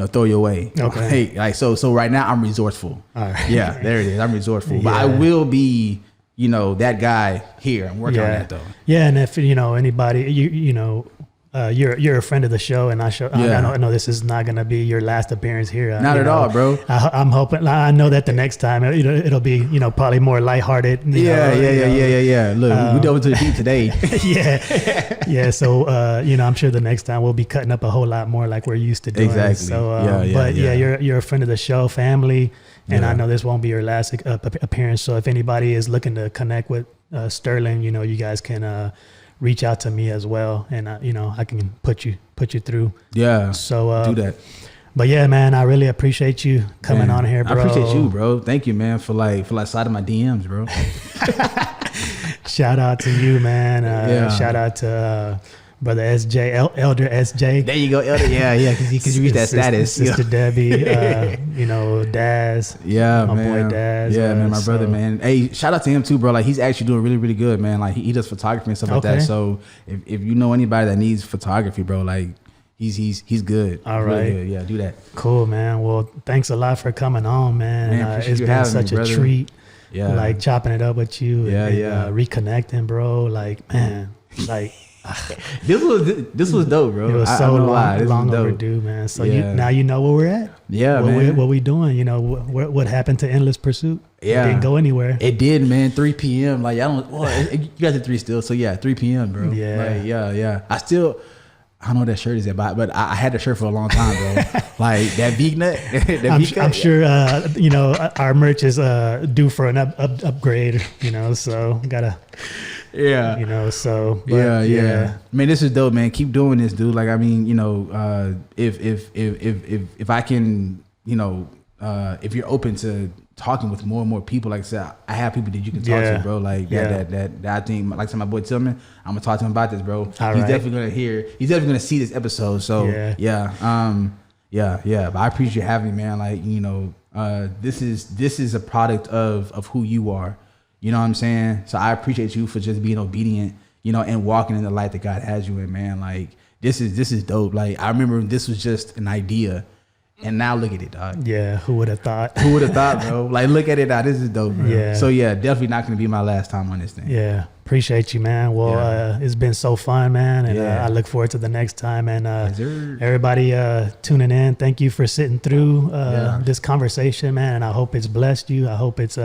throw your way. Okay. Hey, like so right now I'm resourceful. All right. Yeah, there it is. I'm resourceful. But I will be, that guy here. I'm working on that though. Yeah, and if anybody you're a friend of the show, and I know this is not gonna be your last appearance here. Not at all, bro. I'm hoping. I know that the next time it'll be probably more lighthearted. Yeah. Look, we dove into the deep today. yeah. So I'm sure the next time we'll be cutting up a whole lot more like we're used to doing. Exactly. So, you're a friend of the show, family, and I know this won't be your last appearance. So if anybody is looking to connect with Sterling, you guys can. Reach out to me as well, and I can put you through. Yeah. So do that. But yeah, man, I really appreciate you coming on here, bro. I appreciate you, bro. Thank you, man, for sliding my DMs, bro. Shout out to you, man. Shout out to brother SJ, Elder SJ. There you go, Elder. Yeah, because you reached that status. Sister Debbie, Daz. Yeah, my man. boy Daz. Yeah, man, my brother, man. Hey, shout out to him too, bro. Like he's actually doing really, really good, man. Like he does photography and stuff like that. So if you know anybody that needs photography, bro, like he's good. All right. Really good. Yeah, do that. Cool, man. Well, thanks a lot for coming on, man. It's been such a treat. Yeah. Like chopping it up with you. Yeah, reconnecting, bro. Like, man, like. This was dope, bro. It was so long overdue, man. So now you know where we're at. Yeah, man. What we doing? What happened to Endless Pursuit? Yeah, it didn't go anywhere. It did, man. 3 p.m. Like you guys at 3 still. So yeah, 3 p.m. bro. Yeah, like, yeah. I don't know what that shirt is about, but I had the shirt for a long time, bro. Like that V nut. I'm sure our merch is due for an upgrade. So gotta. Yeah. So yeah. Man, this is dope, man. Keep doing this, dude. Like, I mean, if I can, if you're open to talking with more and more people, like I said, I have people that you can talk to, bro. Like that I think, like I said, my boy Tillman, I'm gonna talk to him about this, bro. He's definitely gonna see this episode. So yeah. But I appreciate you having me, man. Like, this is a product of who you are. You know what I'm saying? So I appreciate you for just being obedient, and walking in the light that God has you in, man. Like this is dope. Like I remember this was just an idea, and now look at it, dog. Yeah, who would have thought? Who would have thought, bro? Like look at it now. This is dope, bro. Yeah. So yeah, definitely not gonna be my last time on this thing. Yeah, appreciate you, man. Well, it's been so fun, man, and I look forward to the next time. And everybody tuning in, thank you for sitting through this conversation, man. And I hope it's blessed you. I hope it's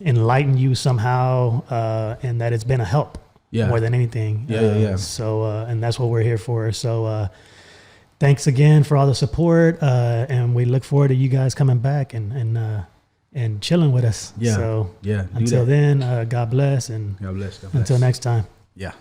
enlighten you somehow, and that it's been a help more than anything. So and that's what we're here for. So thanks again for all the support, and we look forward to you guys coming back and chilling with us. So until then, God bless, and until next time. Yeah.